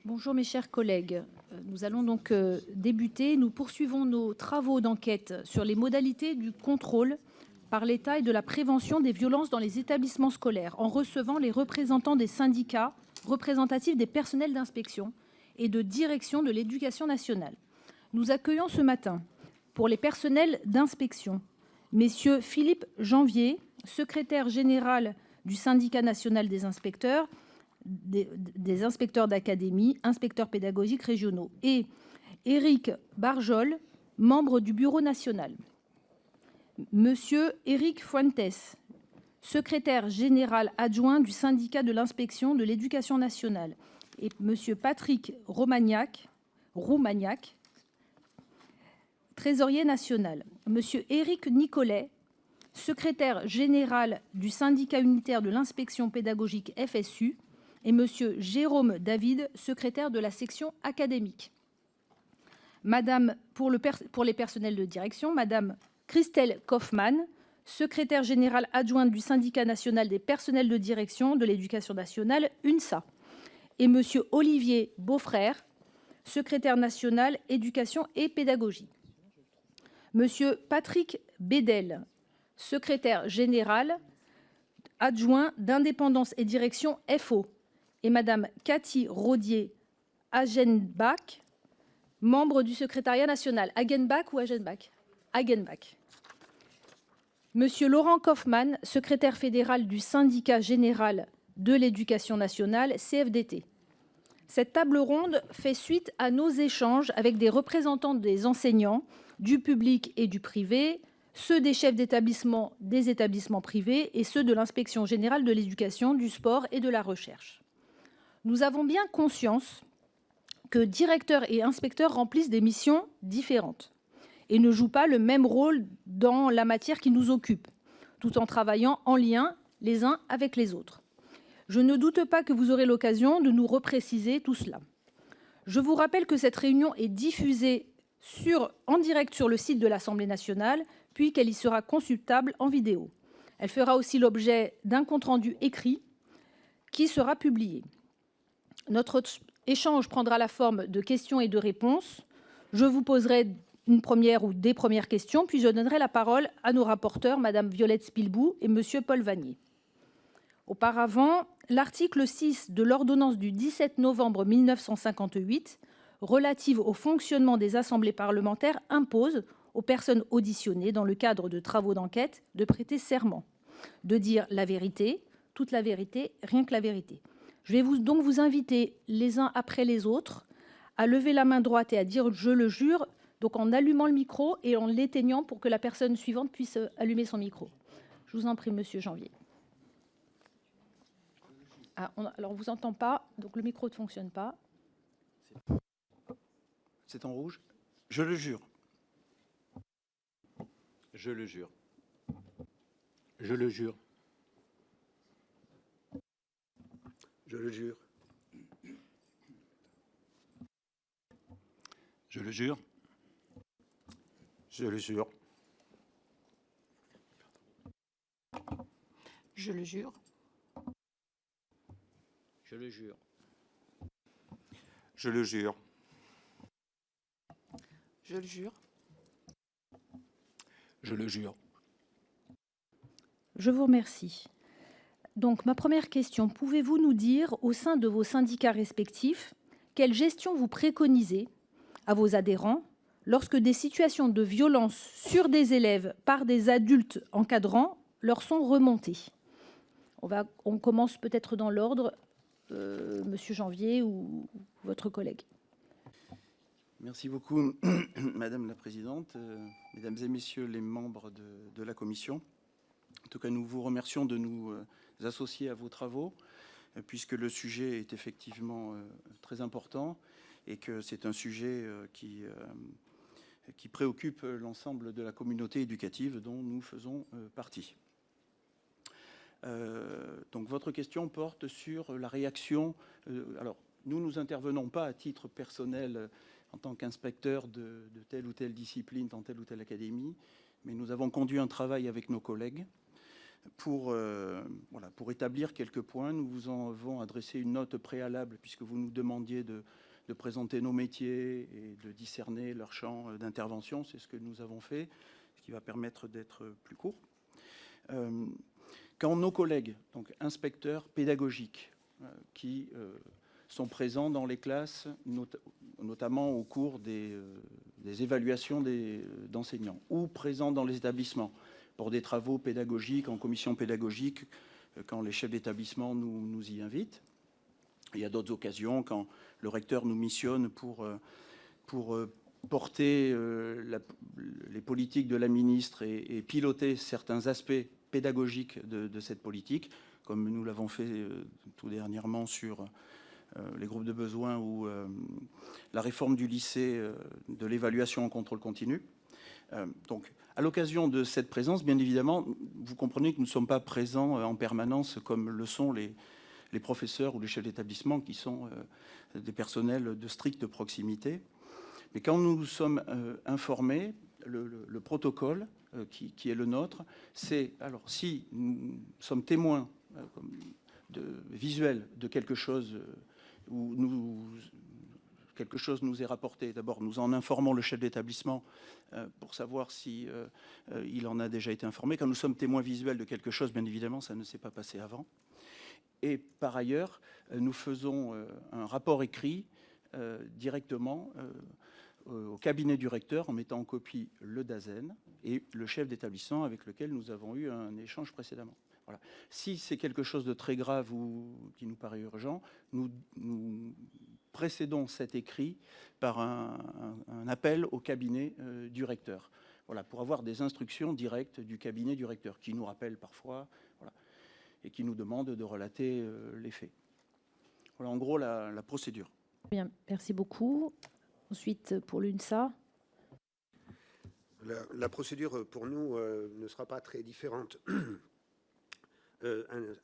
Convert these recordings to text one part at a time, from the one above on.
Bonjour mes chers collègues. Nous allons donc débuter. Nous poursuivons nos travaux d'enquête sur les modalités du contrôle par l'État et de la prévention des violences dans les établissements scolaires en recevant les représentants des syndicats représentatifs des personnels d'inspection et de direction de l'éducation nationale. Nous accueillons ce matin, pour les personnels d'inspection, messieurs Philippe Janvier, secrétaire général du syndicat national des inspecteurs, des inspecteurs d'académie, inspecteurs pédagogiques régionaux, et Éric Barjol, membre du bureau national. Monsieur Éric Fuentes, secrétaire général adjoint du syndicat de l'inspection de l'éducation nationale, et monsieur Patrick Roumaniac, trésorier national. Monsieur Éric Nicolet, secrétaire général du syndicat unitaire de l'inspection pédagogique FSU, et monsieur Jérôme David, secrétaire de la section académique. Madame, pour les personnels de direction, madame Christelle Kaufmann, secrétaire générale adjointe du syndicat national des personnels de direction de l'éducation nationale, UNSA, et monsieur Olivier Beaufrère, secrétaire national éducation et pédagogie. Monsieur Patrick Bédel, secrétaire général adjoint d'indépendance et direction FO, et madame Cathy Rodier-Hagenbach, membre du secrétariat national. Hagenbach ou Hagenbach? Hagenbach. Monsieur Laurent Kaufmann, secrétaire fédéral du syndicat général de l'éducation nationale, CFDT. Cette table ronde fait suite à nos échanges avec des représentants des enseignants, du public et du privé, ceux des chefs d'établissement des établissements privés et ceux de l'inspection générale de l'éducation, du sport et de la recherche. Nous avons bien conscience que directeurs et inspecteurs remplissent des missions différentes et ne jouent pas le même rôle dans la matière qui nous occupe, tout en travaillant en lien les uns avec les autres. Je ne doute pas que vous aurez l'occasion de nous repréciser tout cela. Je vous rappelle que cette réunion est diffusée en direct sur le site de l'Assemblée nationale, puis qu'elle y sera consultable en vidéo. Elle fera aussi l'objet d'un compte-rendu écrit qui sera publié. Notre échange prendra la forme de questions et de réponses. Je vous poserai une première ou des premières questions, puis je donnerai la parole à nos rapporteurs, Madame Violette Spilbou et Monsieur Paul Vannier. Auparavant, l'article 6 de l'ordonnance du 17 novembre 1958 relative au fonctionnement des assemblées parlementaires impose aux personnes auditionnées dans le cadre de travaux d'enquête de prêter serment, de dire la vérité, toute la vérité, rien que la vérité. Je vais donc vous inviter les uns après les autres à lever la main droite et à dire « je le jure », donc en allumant le micro et en l'éteignant pour que la personne suivante puisse allumer son micro. Je vous en prie, Monsieur Janvier. Ah, alors, on ne vous entend pas, donc le micro ne fonctionne pas. C'est en rouge. Je le jure. Je le jure. Je le jure. Je le jure. Je le jure. Je le jure. Je le jure. Je le jure. Je le jure. Je le jure. Je le jure. Je vous remercie. Donc, ma première question, pouvez-vous nous dire, au sein de vos syndicats respectifs, quelle gestion vous préconisez à vos adhérents lorsque des situations de violence sur des élèves par des adultes encadrants leur sont remontées? On commence peut-être dans l'ordre, Monsieur Janvier ou votre collègue. Merci beaucoup, Madame la Présidente, Mesdames et Messieurs les membres de la Commission. En tout cas, nous vous remercions de nous associer à vos travaux, puisque le sujet est effectivement très important et que c'est un sujet qui préoccupe l'ensemble de la communauté éducative dont nous faisons partie. Donc, votre question porte sur la réaction. Alors, nous n'intervenons pas à titre personnel en tant qu'inspecteur de telle ou telle discipline dans telle ou telle académie, mais nous avons conduit un travail avec nos collègues voilà, pour établir quelques points. Nous vous en avons adressé une note préalable, puisque vous nous demandiez de présenter nos métiers et de discerner leur champ d'intervention. C'est ce que nous avons fait, ce qui va permettre d'être plus court. Quand nos collègues, donc inspecteurs pédagogiques, qui sont présents dans les classes, notamment au cours des évaluations d'enseignants, ou présents dans les établissements pour des travaux pédagogiques, en commission pédagogique, quand les chefs d'établissement nous y invitent. Il y a d'autres occasions, quand le recteur nous missionne pour porter les politiques de la ministre et piloter certains aspects pédagogiques de cette politique, comme nous l'avons fait tout dernièrement sur les groupes de besoins ou la réforme du lycée de l'évaluation en contrôle continu. Donc, à l'occasion de cette présence, bien évidemment, vous comprenez que nous ne sommes pas présents en permanence comme le sont les professeurs ou les chefs d'établissement qui sont des personnels de stricte proximité. Mais quand nous sommes informés, le protocole qui est le nôtre, c'est, alors si nous sommes témoins visuels de quelque chose où quelque chose nous est rapporté, d'abord nous en informons le chef d'établissement pour savoir si il en a déjà été informé. Quand nous sommes témoins visuels de quelque chose, bien évidemment, ça ne s'est pas passé avant. Et par ailleurs, nous faisons un rapport écrit directement au cabinet du recteur en mettant en copie le DAZEN et le chef d'établissement avec lequel nous avons eu un échange précédemment. Voilà. Si c'est quelque chose de très grave ou qui nous paraît urgent, nous précédons cet écrit par un appel au cabinet du recteur. Voilà, pour avoir des instructions directes du cabinet du recteur, qui nous rappelle parfois, voilà, et qui nous demande de relater les faits. Voilà en gros la procédure. Bien, merci beaucoup. Ensuite, pour l'UNSA. La procédure pour nous ne sera pas très différente.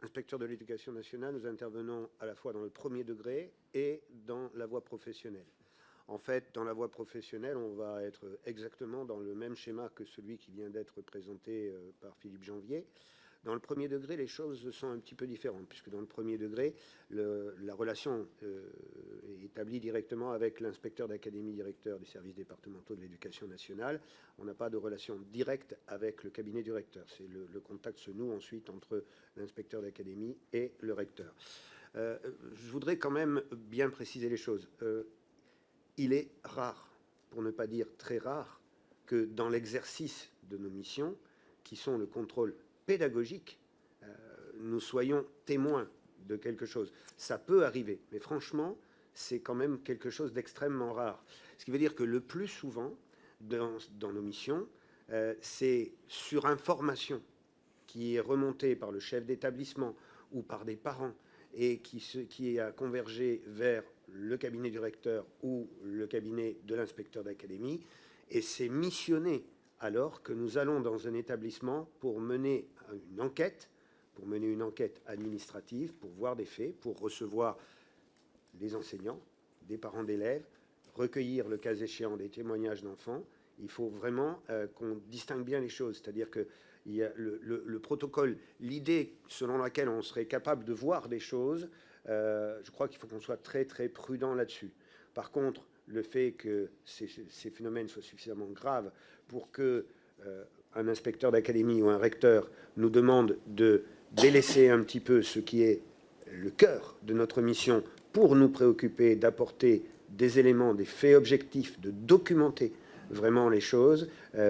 Inspecteur de l'éducation nationale, nous intervenons à la fois dans le premier degré et dans la voie professionnelle. En fait, dans la voie professionnelle, on va être exactement dans le même schéma que celui qui vient d'être présenté par Philippe Janvier. Dans le premier degré, les choses sont un petit peu différentes, puisque dans le premier degré, la relation est établie directement avec l'inspecteur d'académie directeur des services départementaux de l'éducation nationale. On n'a pas de relation directe avec le cabinet du recteur. C'est le contact se noue ensuite entre l'inspecteur d'académie et le recteur. Je voudrais quand même bien préciser les choses. Il est rare, pour ne pas dire très rare, que dans l'exercice de nos missions, qui sont le contrôle pédagogique, nous soyons témoins de quelque chose. Ça peut arriver, mais franchement, c'est quand même quelque chose d'extrêmement rare. Ce qui veut dire que le plus souvent, dans nos missions, c'est sur information qui est remontée par le chef d'établissement ou par des parents et qui a convergé vers le cabinet du recteur ou le cabinet de l'inspecteur d'académie, et c'est missionné alors que nous allons dans un établissement pour mener une enquête administrative, pour voir des faits, pour recevoir les enseignants, des parents d'élèves, recueillir le cas échéant des témoignages d'enfants. Il faut vraiment qu'on distingue bien les choses, c'est-à-dire que il y a le protocole, l'idée selon laquelle on serait capable de voir des choses, je crois qu'il faut qu'on soit très très prudent là-dessus. Par contre, le fait que ces phénomènes soient suffisamment graves pour que un inspecteur d'académie ou un recteur nous demande de délaisser un petit peu ce qui est le cœur de notre mission pour nous préoccuper d'apporter des éléments, des faits objectifs, de documenter vraiment les choses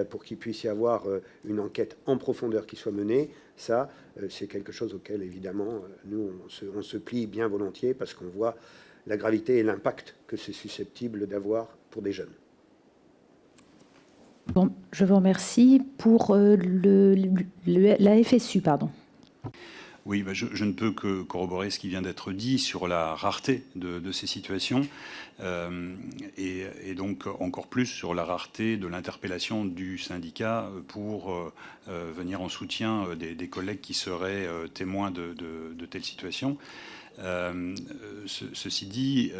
pour qu'il puisse y avoir une enquête en profondeur qui soit menée. Ça, c'est quelque chose auquel, évidemment, nous, on se plie bien volontiers parce qu'on voit la gravité et l'impact que c'est susceptible d'avoir pour des jeunes. Bon, je vous remercie. Pour la FSU, pardon. Oui, je ne peux que corroborer ce qui vient d'être dit sur la rareté de ces situations et donc encore plus sur la rareté de l'interpellation du syndicat pour venir en soutien des collègues qui seraient témoins de telles situations. Ceci dit,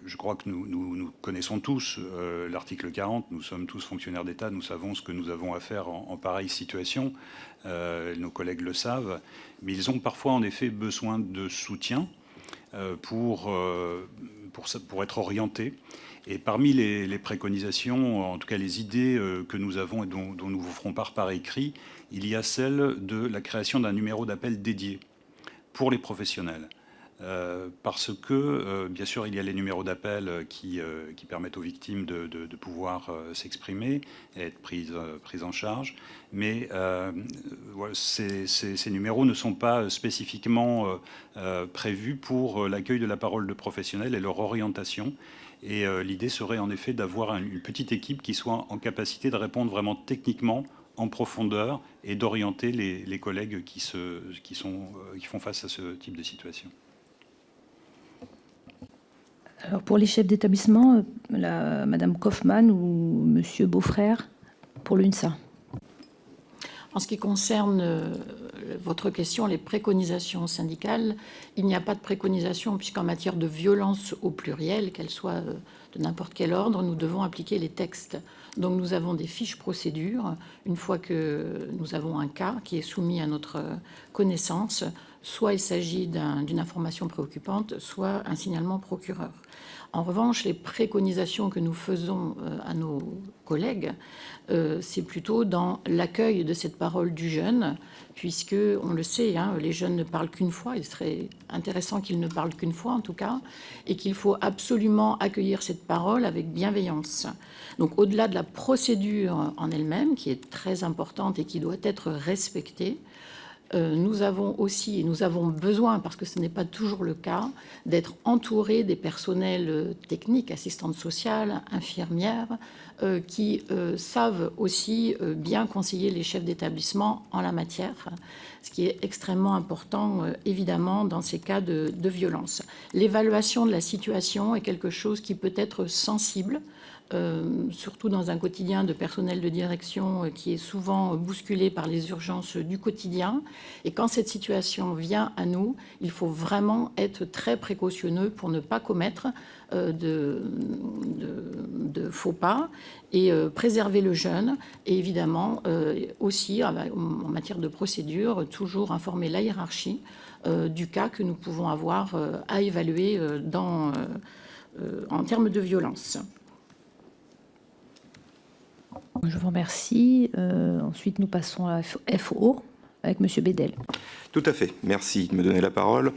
je crois que nous connaissons tous l'article 40, nous sommes tous fonctionnaires d'État, nous savons ce que nous avons à faire en pareille situation, nos collègues le savent, mais ils ont parfois en effet besoin de soutien pour être orientés. Et parmi les préconisations, en tout cas les idées que nous avons et dont nous vous ferons part par écrit, il y a celle de la création d'un numéro d'appel dédié pour les professionnels. Parce que, bien sûr, il y a les numéros d'appel qui permettent aux victimes de pouvoir s'exprimer et être prises en charge. Mais voilà, ces numéros ne sont pas spécifiquement prévus pour l'accueil de la parole de professionnels et leur orientation. Et l'idée serait en effet d'avoir une petite équipe qui soit en capacité de répondre vraiment techniquement, en profondeur, et d'orienter les collègues qui font face à ce type de situation. Alors pour les chefs d'établissement, Madame Kaufmann ou Monsieur Beaufrère pour l'UNSA. En ce qui concerne votre question, les préconisations syndicales, il n'y a pas de préconisation puisqu'en matière de violence au pluriel, qu'elle soit de n'importe quel ordre, nous devons appliquer les textes. Donc nous avons des fiches procédures. Une fois que nous avons un cas qui est soumis à notre connaissance, soit il s'agit d'une information préoccupante, soit un signalement procureur. En revanche, les préconisations que nous faisons à nos collègues, c'est plutôt dans l'accueil de cette parole du jeune, puisque, on le sait, les jeunes ne parlent qu'une fois, il serait intéressant qu'ils ne parlent qu'une fois en tout cas, et qu'il faut absolument accueillir cette parole avec bienveillance. Donc au-delà de la procédure en elle-même, qui est très importante et qui doit être respectée, nous avons aussi, et nous avons besoin, parce que ce n'est pas toujours le cas, d'être entourés des personnels techniques, assistantes sociales, infirmières, qui savent aussi bien conseiller les chefs d'établissement en la matière, ce qui est extrêmement important, évidemment, dans ces cas de violence. L'évaluation de la situation est quelque chose qui peut être sensible, surtout dans un quotidien de personnel de direction qui est souvent bousculé par les urgences du quotidien. Et quand cette situation vient à nous, il faut vraiment être très précautionneux pour ne pas commettre de faux pas et préserver le jeune. Et évidemment, aussi, en matière de procédure, toujours informer la hiérarchie du cas que nous pouvons avoir à évaluer en termes de violence. Je vous remercie. Ensuite, nous passons à FO avec Monsieur Bédel. Tout à fait. Merci de me donner la parole.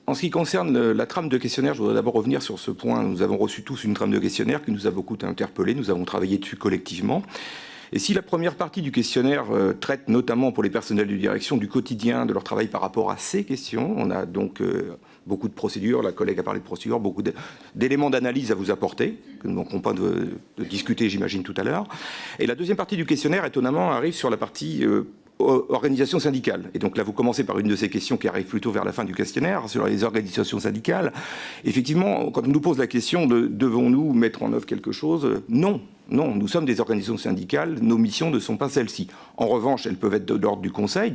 En ce qui concerne la trame de questionnaire, je voudrais d'abord revenir sur ce point. Nous avons reçu tous une trame de questionnaire qui nous a beaucoup interpellés. Nous avons travaillé dessus collectivement. Et si la première partie du questionnaire traite notamment pour les personnels de direction du quotidien, de leur travail par rapport à ces questions, on a donc beaucoup de procédures, la collègue a parlé de procédures, beaucoup d'éléments d'analyse à vous apporter, que nous ne manquerons pas de discuter, j'imagine, tout à l'heure. Et la deuxième partie du questionnaire, étonnamment, arrive sur la partie organisation syndicale. Et donc là, vous commencez par une de ces questions qui arrive plutôt vers la fin du questionnaire, sur les organisations syndicales. Effectivement, quand on nous pose la question de devons-nous mettre en œuvre quelque chose, non. Non, nous sommes des organisations syndicales, nos missions ne sont pas celles-ci. En revanche, elles peuvent être de l'ordre du Conseil.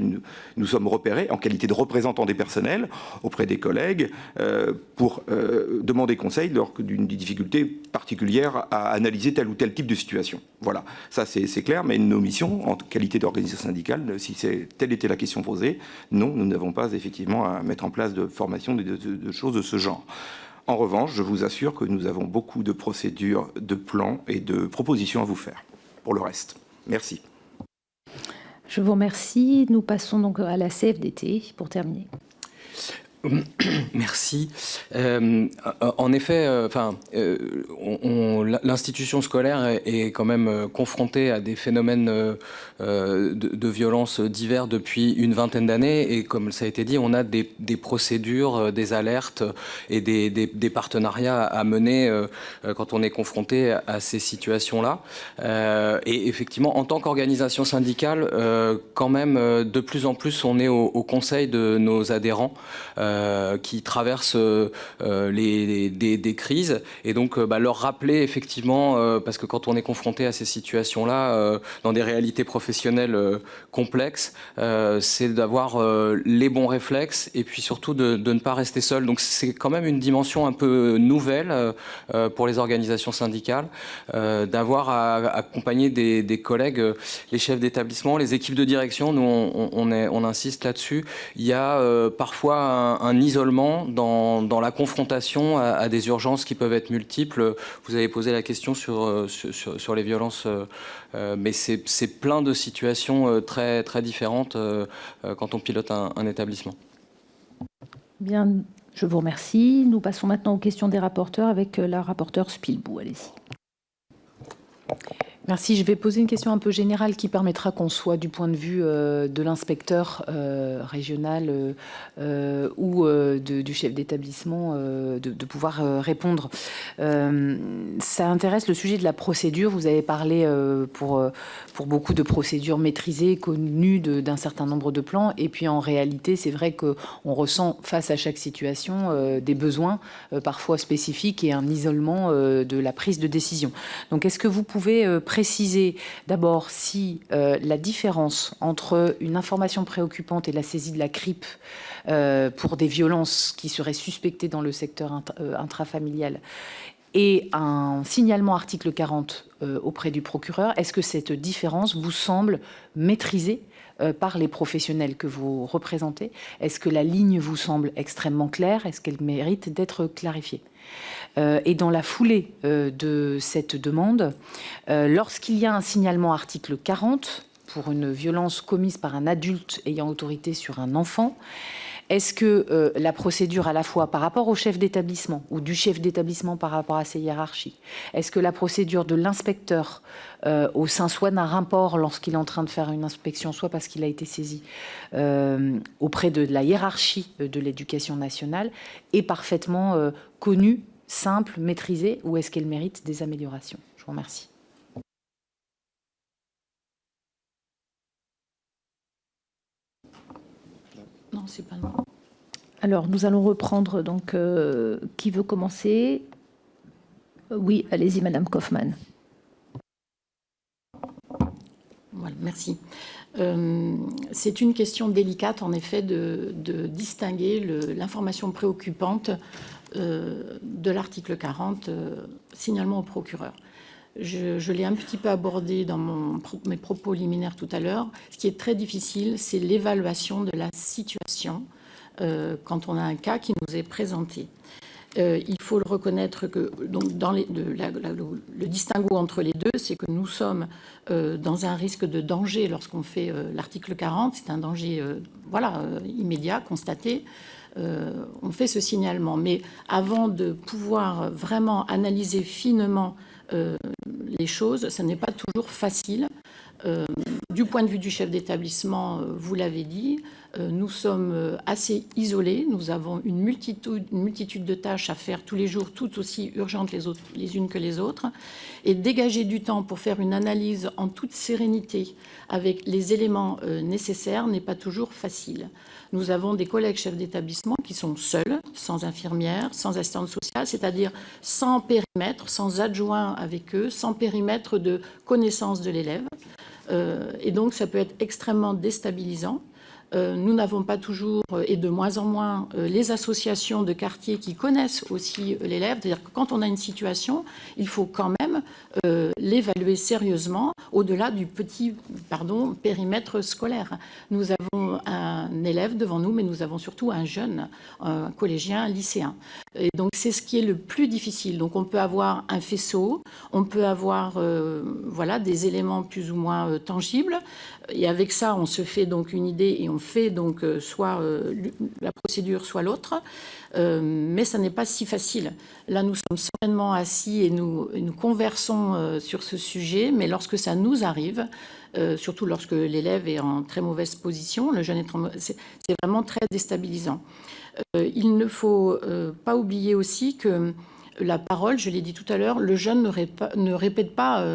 Nous sommes repérés en qualité de représentants des personnels auprès des collègues pour demander conseil lors d'une difficulté particulière à analyser tel ou tel type de situation. Voilà, ça c'est clair, mais nos missions en qualité d'organisation syndicale, si telle était la question posée, non, nous n'avons pas effectivement à mettre en place de formation de choses de ce genre. En revanche, je vous assure que nous avons beaucoup de procédures, de plans et de propositions à vous faire. Pour le reste, merci. Je vous remercie. Nous passons donc à la CFDT pour terminer. Merci. En effet, l'institution scolaire est quand même confrontée à des phénomènes de violence divers depuis une vingtaine d'années. Et comme ça a été dit, on a des procédures, des alertes et des partenariats à mener quand on est confronté à ces situations-là. Et effectivement, en tant qu'organisation syndicale, quand même, de plus en plus, on est au conseil de nos adhérents. qui traversent des crises, et donc leur rappeler effectivement, parce que quand on est confronté à ces situations-là, dans des réalités professionnelles complexes, c'est d'avoir les bons réflexes et puis surtout de ne pas rester seul. Donc c'est quand même une dimension un peu nouvelle pour les organisations syndicales, d'avoir à accompagner des collègues, les chefs d'établissement, les équipes de direction. Nous, on insiste là-dessus. Il y a parfois un isolement dans la confrontation à des urgences qui peuvent être multiples. Vous avez posé la question sur les violences, mais c'est plein de situations très, très différentes quand on pilote un établissement. Bien, je vous remercie. Nous passons maintenant aux questions des rapporteurs avec la rapporteure Spilbou. Allez-y. Merci. Je vais poser une question un peu générale qui permettra qu'on soit du point de vue de l'inspecteur régional ou du chef d'établissement de pouvoir répondre. Ça intéresse le sujet de la procédure. Vous avez parlé pour beaucoup de procédures maîtrisées, connues d'un certain nombre de plans. Et puis en réalité, c'est vrai qu'on ressent face à chaque situation des besoins parfois spécifiques et un isolement de la prise de décision. Donc est-ce que vous pouvez préciser d'abord si la différence entre une information préoccupante et la saisie de la CRIP pour des violences qui seraient suspectées dans le secteur intrafamilial et un signalement article 40 auprès du procureur, est-ce que cette différence vous semble maîtrisée par les professionnels que vous représentez? Est-ce que la ligne vous semble extrêmement claire? Est-ce qu'elle mérite d'être clarifiée? Et dans la foulée de cette demande, lorsqu'il y a un signalement article 40 pour une violence commise par un adulte ayant autorité sur un enfant, est-ce que la procédure à la fois par rapport au chef d'établissement ou du chef d'établissement par rapport à ses hiérarchies, est-ce que la procédure de l'inspecteur au sein soit d'un rapport lorsqu'il est en train de faire une inspection, soit parce qu'il a été saisi auprès de la hiérarchie de l'éducation nationale, est parfaitement connue, simple, maîtrisée, ou est-ce qu'elle mérite des améliorations? Je vous remercie. Non, c'est pas non. Alors, nous allons reprendre. Donc, qui veut commencer? Oui, allez-y, Madame Kaufmann. Voilà, merci. C'est une question délicate, en effet, de distinguer l'information préoccupante de l'article 40, signalement au procureur. Je l'ai un petit peu abordé dans mes propos liminaires tout à l'heure. Ce qui est très difficile, c'est l'évaluation de la situation quand on a un cas qui nous est présenté. Il faut le reconnaître que donc, le distinguo entre les deux, c'est que nous sommes dans un risque de danger lorsqu'on fait l'article 40. C'est un danger immédiat, constaté. On fait ce signalement. Mais avant de pouvoir vraiment analyser finement les choses, ce n'est pas toujours facile. Du point de vue du chef d'établissement, vous l'avez dit, nous sommes assez isolés. Nous avons une multitude de tâches à faire tous les jours, tout aussi urgentes les unes que les autres. Et dégager du temps pour faire une analyse en toute sérénité avec les éléments nécessaires n'est pas toujours facile. Nous avons des collègues chefs d'établissement qui sont seuls, sans infirmière, sans assistante sociale, c'est-à-dire sans périmètre, sans adjoint avec eux, sans périmètre de connaissance de l'élève. Et donc, ça peut être extrêmement déstabilisant. Nous n'avons pas toujours, et de moins en moins, les associations de quartier qui connaissent aussi l'élève. C'est-à-dire que quand on a une situation, il faut quand même l'évaluer sérieusement au-delà du petit périmètre scolaire. Nous avons un élève devant nous, mais nous avons surtout un jeune, un collégien, un lycéen. Et donc, c'est ce qui est le plus difficile. Donc, on peut avoir un faisceau, on peut avoir des éléments plus ou moins tangibles. Et avec ça, on se fait donc une idée et on fait donc soit la procédure, soit l'autre. Mais ça n'est pas si facile. Là, nous sommes sereinement assis et nous conversons sur ce sujet. Mais lorsque ça nous arrive, surtout lorsque l'élève est en très mauvaise position, le jeune est c'est vraiment très déstabilisant. Il ne faut pas oublier aussi que la parole, je l'ai dit tout à l'heure, le jeune ne répète pas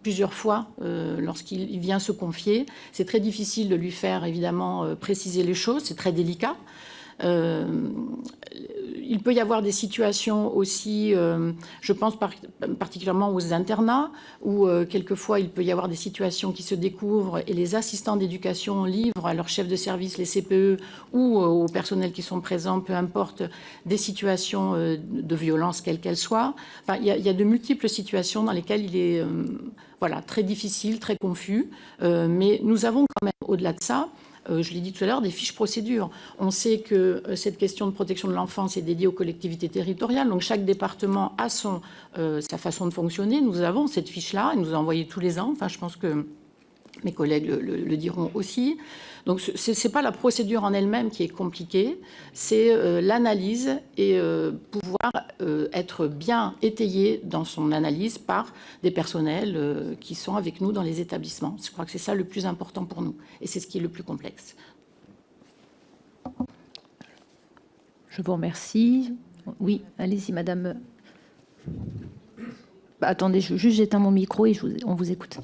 plusieurs fois lorsqu'il vient se confier. C'est très difficile de lui faire, évidemment, préciser les choses. C'est très délicat. Il peut y avoir des situations aussi, je pense particulièrement aux internats, où quelquefois il peut y avoir des situations qui se découvrent et les assistants d'éducation livrent à leurs chefs de service, les CPE, ou aux personnels qui sont présents, peu importe, des situations de violence, quelles qu'elles soient. Enfin, il y a de multiples situations dans lesquelles il est voilà, très difficile, très confus, mais nous avons quand même, au-delà de ça, je l'ai dit tout à l'heure, des fiches procédures. On sait que cette question de protection de l'enfance est dédiée aux collectivités territoriales, donc chaque département a sa façon de fonctionner. Nous avons cette fiche-là, et nous a envoyé tous les ans. Enfin, je pense que mes collègues le diront aussi. Donc, ce n'est pas la procédure en elle-même qui est compliquée, c'est l'analyse et pouvoir être bien étayé dans son analyse par des personnels qui sont avec nous dans les établissements. Je crois que c'est ça le plus important pour nous et c'est ce qui est le plus complexe. Je vous remercie. Oui, allez-y, madame. Attendez, j'éteins mon micro et on vous écoute.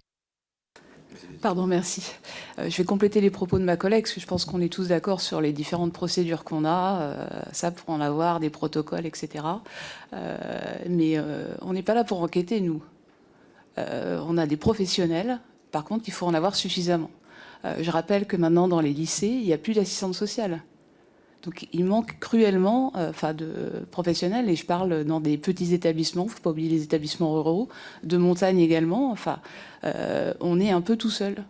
Pardon, merci. Je vais compléter les propos de ma collègue, parce que je pense qu'on est tous d'accord sur les différentes procédures qu'on a, ça pour en avoir, des protocoles, etc. Mais on n'est pas là pour enquêter, nous. On a des professionnels, par contre, il faut en avoir suffisamment. Je rappelle que maintenant, dans les lycées, il n'y a plus d'assistante sociale. Donc il manque cruellement de professionnels, et je parle dans des petits établissements, il ne faut pas oublier les établissements ruraux, de montagne également, on est un peu tout seul.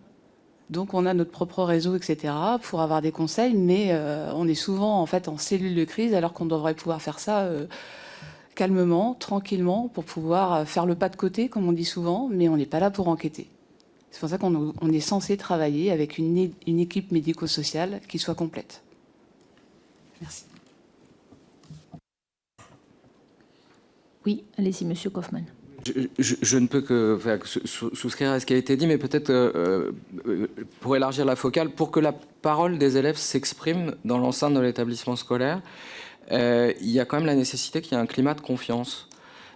Donc on a notre propre réseau, etc., pour avoir des conseils, mais on est souvent en fait en cellule de crise, alors qu'on devrait pouvoir faire ça calmement, tranquillement, pour pouvoir faire le pas de côté, comme on dit souvent, mais on n'est pas là pour enquêter. C'est pour ça qu'on est censé travailler avec une équipe médico-sociale qui soit complète. Merci. Oui, allez-y, monsieur Kaufmann. Je ne peux que souscrire à ce qui a été dit, mais peut-être pour élargir la focale, pour que la parole des élèves s'exprime dans l'enceinte de l'établissement scolaire, il y a quand même la nécessité qu'il y ait un climat de confiance.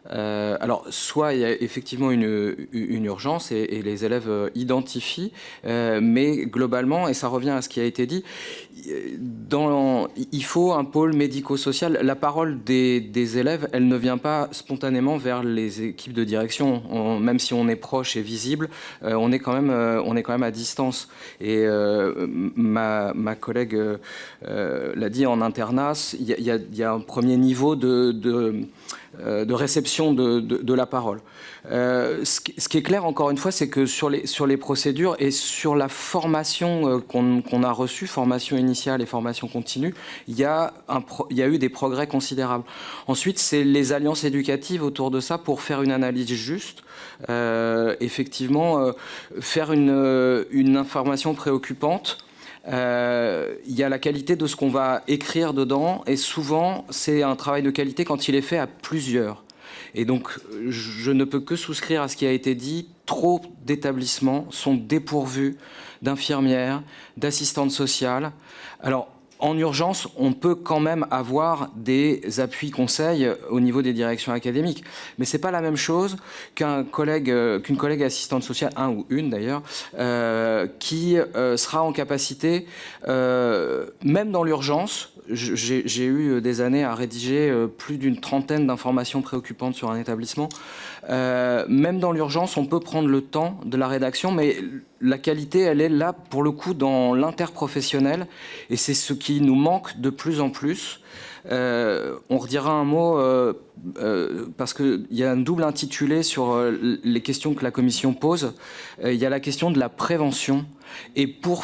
Alors, soit il y a effectivement une urgence et les élèves identifient, mais globalement, et ça revient à ce qui a été dit, il faut un pôle médico-social. La parole des élèves, elle ne vient pas spontanément vers les équipes de direction. Même si on est proche et visible, on est quand même à distance. Et ma collègue l'a dit, en internat, il y a un premier niveau de réception de la parole. Ce qui est clair, encore une fois, c'est que sur les procédures et sur la formation qu'on a reçue, formation initiale et formation continue, il y a eu des progrès considérables. Ensuite, c'est les alliances éducatives autour de ça pour faire une analyse juste. Effectivement, faire une information préoccupante. Il y a la qualité de ce qu'on va écrire dedans, et souvent c'est un travail de qualité quand il est fait à plusieurs. Et donc je ne peux que souscrire à ce qui a été dit. Trop d'établissements sont dépourvus d'infirmières, d'assistantes sociales. Alors en urgence, on peut quand même avoir des appuis conseils au niveau des directions académiques. Mais ce n'est pas la même chose qu'une collègue assistante sociale, un ou une d'ailleurs, qui sera en capacité, même dans l'urgence, j'ai eu des années à rédiger plus d'une trentaine d'informations préoccupantes sur un établissement. Même dans l'urgence, on peut prendre le temps de la rédaction, mais la qualité, elle est là, pour le coup, dans l'interprofessionnel, et c'est ce qui nous manque de plus en plus. On redira un mot, parce qu'il y a un double intitulé sur les questions que la Commission pose. Il y a la question de la prévention. Et pour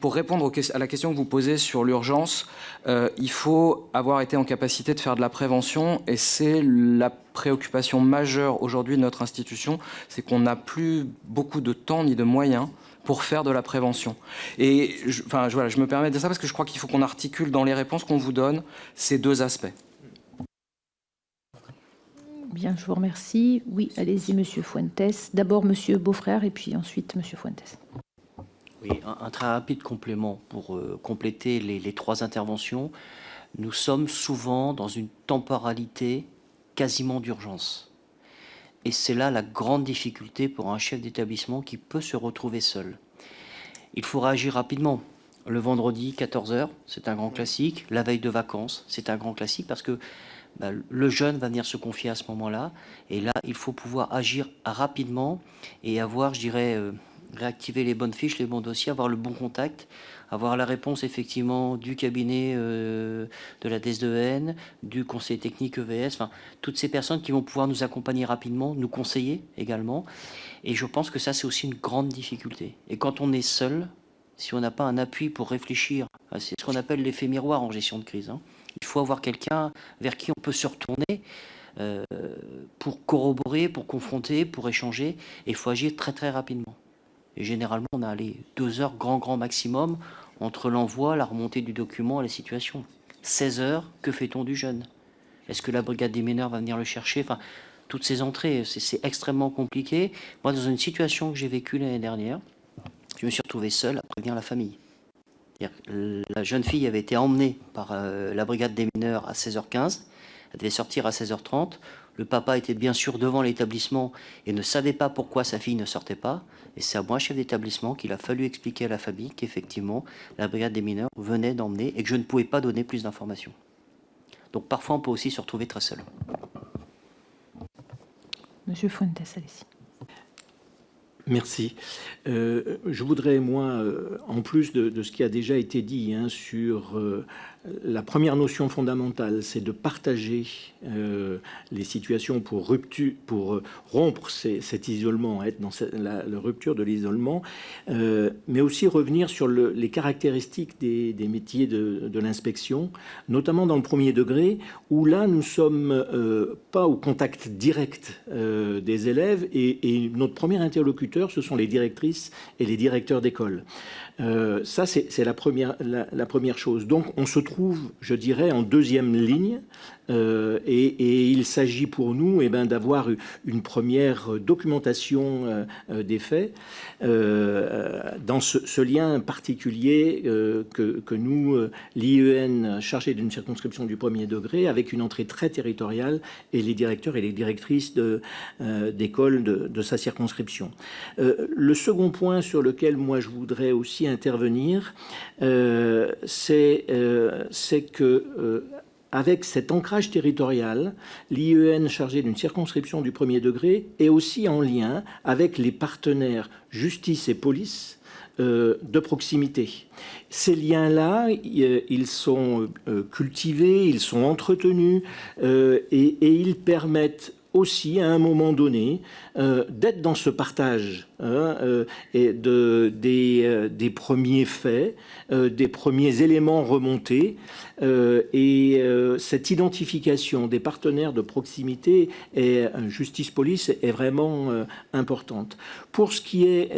répondre à la question que vous posez sur l'urgence, il faut avoir été en capacité de faire de la prévention, et c'est la préoccupation majeure aujourd'hui de notre institution, c'est qu'on n'a plus beaucoup de temps ni de moyens pour faire de la prévention. Et je me permets de dire ça parce que je crois qu'il faut qu'on articule dans les réponses qu'on vous donne ces deux aspects. Bien, je vous remercie. Oui, allez-y, monsieur Fuentes. D'abord, monsieur Beaufrère, et puis ensuite, monsieur Fuentes. Oui, un très rapide complément pour compléter les trois interventions. Nous sommes souvent dans une temporalité quasiment d'urgence. Et c'est là la grande difficulté pour un chef d'établissement qui peut se retrouver seul. Il faut réagir rapidement. Le vendredi, 14h, c'est un grand classique. La veille de vacances, c'est un grand classique parce que le jeune va venir se confier à ce moment-là. Et là, il faut pouvoir agir rapidement et avoir, je dirais, réactiver les bonnes fiches, les bons dossiers, avoir le bon contact, avoir la réponse effectivement du cabinet de la DSDEN, du conseil technique EVS, enfin, toutes ces personnes qui vont pouvoir nous accompagner rapidement, nous conseiller également. Et je pense que ça, c'est aussi une grande difficulté. Et quand on est seul, si on n'a pas un appui pour réfléchir, c'est ce qu'on appelle l'effet miroir en gestion de crise, hein. Il faut avoir quelqu'un vers qui on peut se retourner pour corroborer, pour confronter, pour échanger. Et il faut agir très très rapidement. Et généralement, on a 2 heures grand maximum entre l'envoi, la remontée du document et la situation. 16 heures, que fait-on du jeune? Est-ce que la brigade des mineurs va venir le chercher? Enfin, toutes ces entrées, c'est extrêmement compliqué. Moi, dans une situation que j'ai vécue l'année dernière, je me suis retrouvé seul à prévenir la famille. La jeune fille avait été emmenée par la brigade des mineurs à 16h15. Elle devait sortir à 16h30. Le papa était bien sûr devant l'établissement et ne savait pas pourquoi sa fille ne sortait pas. Et c'est à moi, chef d'établissement, qu'il a fallu expliquer à la famille qu'effectivement, la brigade des mineurs venait d'emmener et que je ne pouvais pas donner plus d'informations. Donc parfois, on peut aussi se retrouver très seul. Monsieur Fuentes, allez-y. Merci. Je voudrais, moi, en plus de ce qui a déjà été dit sur la première notion fondamentale, c'est de partager les situations pour rompre cet isolement, être dans la rupture de l'isolement, mais aussi revenir sur les caractéristiques des métiers de l'inspection, notamment dans le premier degré, où là, nous ne sommes pas au contact direct des élèves, et notre premier interlocuteur, ce sont les directrices et les directeurs d'école. Ça, c'est la première chose. Donc, on se trouve, je dirais, en deuxième ligne, et il s'agit pour nous d'avoir une première documentation des faits dans ce lien particulier que nous, l'IEN, chargé d'une circonscription du premier degré, avec une entrée très territoriale, et les directeurs et les directrices d'école de sa circonscription. Le second point sur lequel moi je voudrais aussi intervenir, c'est que avec cet ancrage territorial, l'IEN chargé d'une circonscription du premier degré est aussi en lien avec les partenaires justice et police de proximité. Ces liens-là, ils sont cultivés, ils sont entretenus et ils permettent aussi, à un moment donné, d'être dans ce partage et des premiers faits, des premiers éléments remontés, et cette identification des partenaires de proximité et justice-police est vraiment importante. Pour ce qui est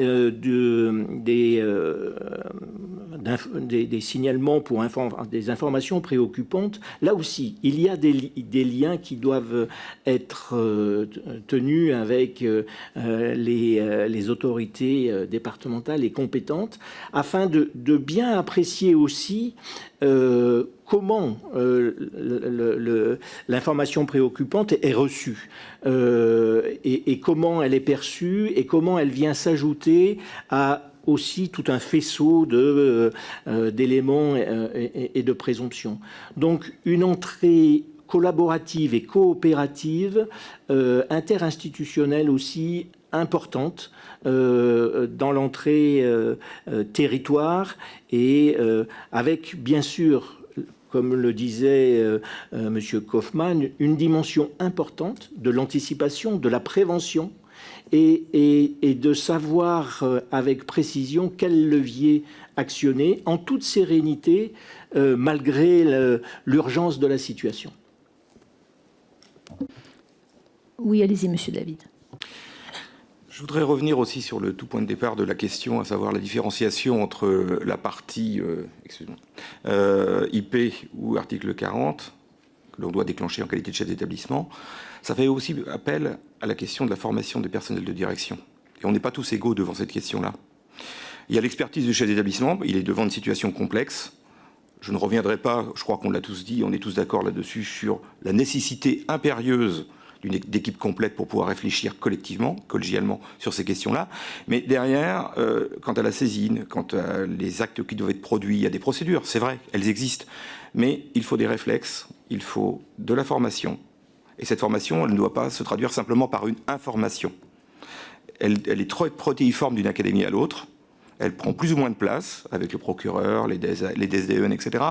des signalements pour des informations préoccupantes, là aussi, il y a des liens qui doivent être tenus avec les autorités départementales et compétentes, afin de bien apprécier aussi comment l'information préoccupante est reçue et comment elle est perçue et comment elle vient s'ajouter à aussi tout un faisceau d'éléments et de présomptions. Donc une entrée collaborative et coopérative, interinstitutionnelle aussi importante dans l'entrée territoire et avec bien sûr, comme le disait Monsieur Kaufmann, une dimension importante de l'anticipation, de la prévention et de savoir avec précision quel levier actionner en toute sérénité malgré l'urgence de la situation. Oui, allez-y, Monsieur David. Je voudrais revenir aussi sur le tout point de départ de la question, à savoir la différenciation entre la partie IP ou article 40, que l'on doit déclencher en qualité de chef d'établissement. Ça fait aussi appel à la question de la formation des personnels de direction. Et on n'est pas tous égaux devant cette question-là. Il y a l'expertise du chef d'établissement, il est devant une situation complexe. Je ne reviendrai pas, je crois qu'on l'a tous dit, on est tous d'accord là-dessus, sur la nécessité impérieuse d'équipe complète pour pouvoir réfléchir collectivement, collégialement sur ces questions-là. Mais derrière, quant à la saisine, quant à les actes qui doivent être produits, il y a des procédures, c'est vrai, elles existent. Mais il faut des réflexes, il faut de la formation. Et cette formation, elle ne doit pas se traduire simplement par une information. Elle est trop protéiforme d'une académie à l'autre. Elle prend plus ou moins de place avec le procureur, les DSDEN, etc.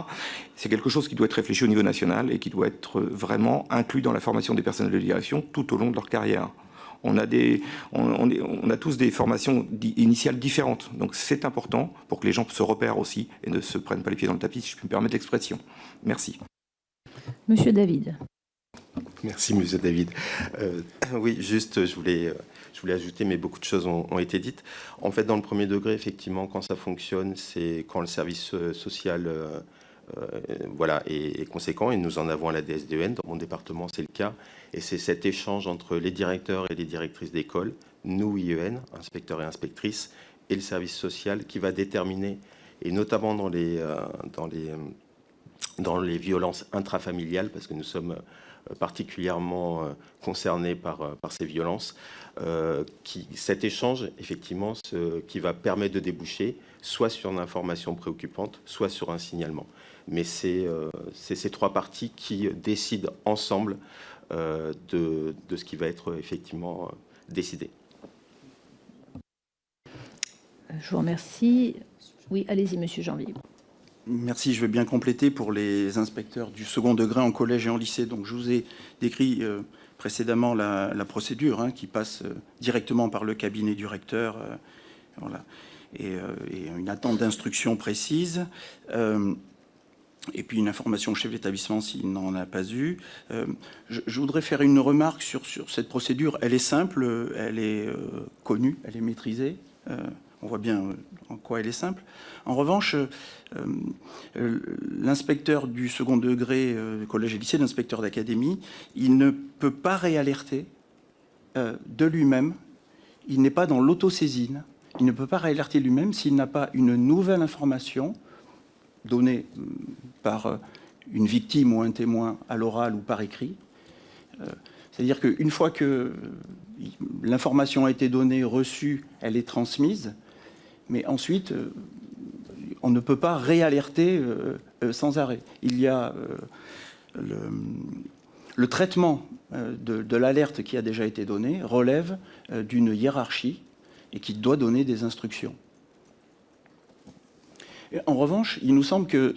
C'est quelque chose qui doit être réfléchi au niveau national et qui doit être vraiment inclus dans la formation des personnels de direction tout au long de leur carrière. On a tous des formations initiales différentes. Donc c'est important pour que les gens se repèrent aussi et ne se prennent pas les pieds dans le tapis, si je puis me permettre l'expression. Merci. Monsieur David. Merci, Monsieur David. Oui, juste, je voulais ajouter, mais beaucoup de choses ont été dites. En fait, dans le premier degré, effectivement, quand ça fonctionne, c'est quand le service social voilà, est conséquent, et nous en avons à la DSDEN. Dans mon département, c'est le cas. Et c'est cet échange entre les directeurs et les directrices d'école, nous, IEN, inspecteurs et inspectrices, et le service social qui va déterminer, et notamment dans les violences intrafamiliales, parce que nous sommes particulièrement concernés par ces violences, cet échange, effectivement, qui va permettre de déboucher soit sur une information préoccupante, soit sur un signalement. Mais c'est ces trois parties qui décident ensemble de ce qui va être effectivement décidé. Je vous remercie. Oui, allez-y, Monsieur Janvier. Merci, je vais bien compléter pour les inspecteurs du second degré en collège et en lycée. Donc, je vous ai décrit précédemment la procédure qui passe directement par le cabinet du recteur, voilà, et une attente d'instruction précise, et puis une information au chef d'établissement s'il n'en a pas eu. Je voudrais faire une remarque sur cette procédure. Elle est simple, elle est connue, elle est maîtrisée. On voit bien en quoi elle est simple. En revanche, l'inspecteur du second degré, collège et lycée, l'inspecteur d'académie, il ne peut pas réalerter de lui-même. Il n'est pas dans l'autosaisine. Il ne peut pas réalerter lui-même s'il n'a pas une nouvelle information donnée par une victime ou un témoin à l'oral ou par écrit. C'est-à-dire qu'une fois que l'information a été donnée, reçue, elle est transmise, mais ensuite, on ne peut pas réalerter sans arrêt. Il y a le traitement de l'alerte qui a déjà été donnée relève d'une hiérarchie et qui doit donner des instructions. Et en revanche, il nous semble que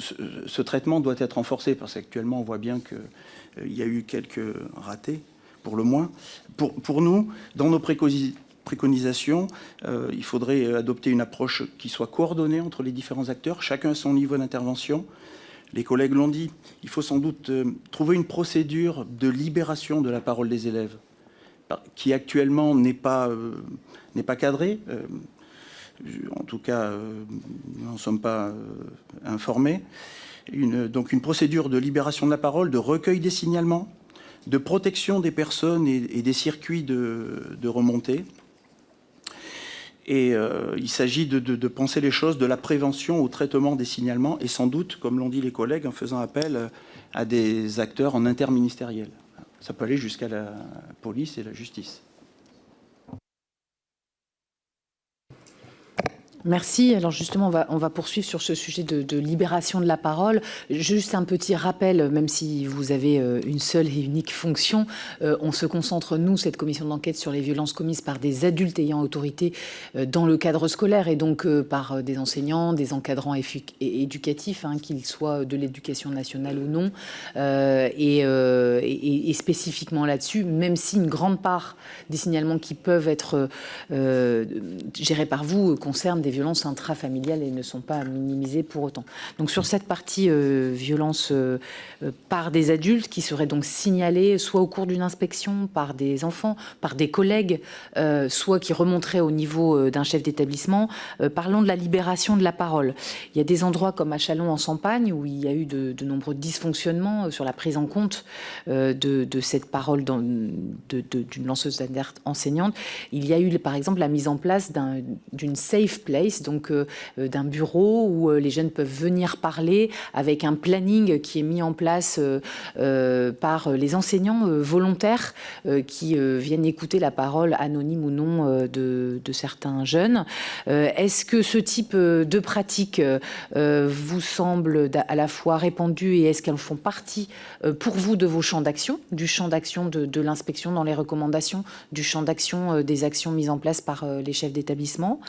ce traitement doit être renforcé, parce qu'actuellement, on voit bien qu'il y a eu quelques ratés, pour le moins. Pour nous, dans nos préconisations, il faudrait adopter une approche qui soit coordonnée entre les différents acteurs, chacun à son niveau d'intervention. Les collègues l'ont dit, il faut sans doute trouver une procédure de libération de la parole des élèves, qui actuellement n'est pas cadrée. En tout cas, nous n'en sommes pas informés. Donc une procédure de libération de la parole, de recueil des signalements, de protection des personnes et des circuits de remontée. Et il s'agit de penser les choses de la prévention au traitement des signalements et sans doute, comme l'ont dit les collègues, en faisant appel à des acteurs en interministériel. Ça peut aller jusqu'à la police et la justice. Merci. Alors justement, on va poursuivre sur ce sujet de libération de la parole. Juste un petit rappel, même si vous avez une seule et unique fonction, on se concentre, nous, cette commission d'enquête, sur les violences commises par des adultes ayant autorité dans le cadre scolaire et donc par des enseignants, des encadrants éducatifs, qu'ils soient de l'éducation nationale ou non. Et spécifiquement là-dessus, même si une grande part des signalements qui peuvent être gérés par vous concernent des violences intrafamiliales et ne sont pas minimisées pour autant. Donc sur cette partie violence par des adultes qui seraient donc signalées soit au cours d'une inspection par des enfants, par des collègues, soit qui remonteraient au niveau d'un chef d'établissement, parlons de la libération de la parole. Il y a des endroits comme à Châlons en Champagne où il y a eu de nombreux dysfonctionnements sur la prise en compte de cette parole d'une lanceuse d'alerte enseignante. Il y a eu par exemple la mise en place d'une safe place, space, donc d'un bureau où les jeunes peuvent venir parler avec un planning qui est mis en place par les enseignants volontaires qui viennent écouter la parole anonyme ou non de certains jeunes. Est-ce que ce type de pratique vous semble à la fois répandu et est-ce qu'elles font partie pour vous de vos champs d'action, du champ d'action de l'inspection dans les recommandations, du champ d'action des actions mises en place par les chefs d'établissement?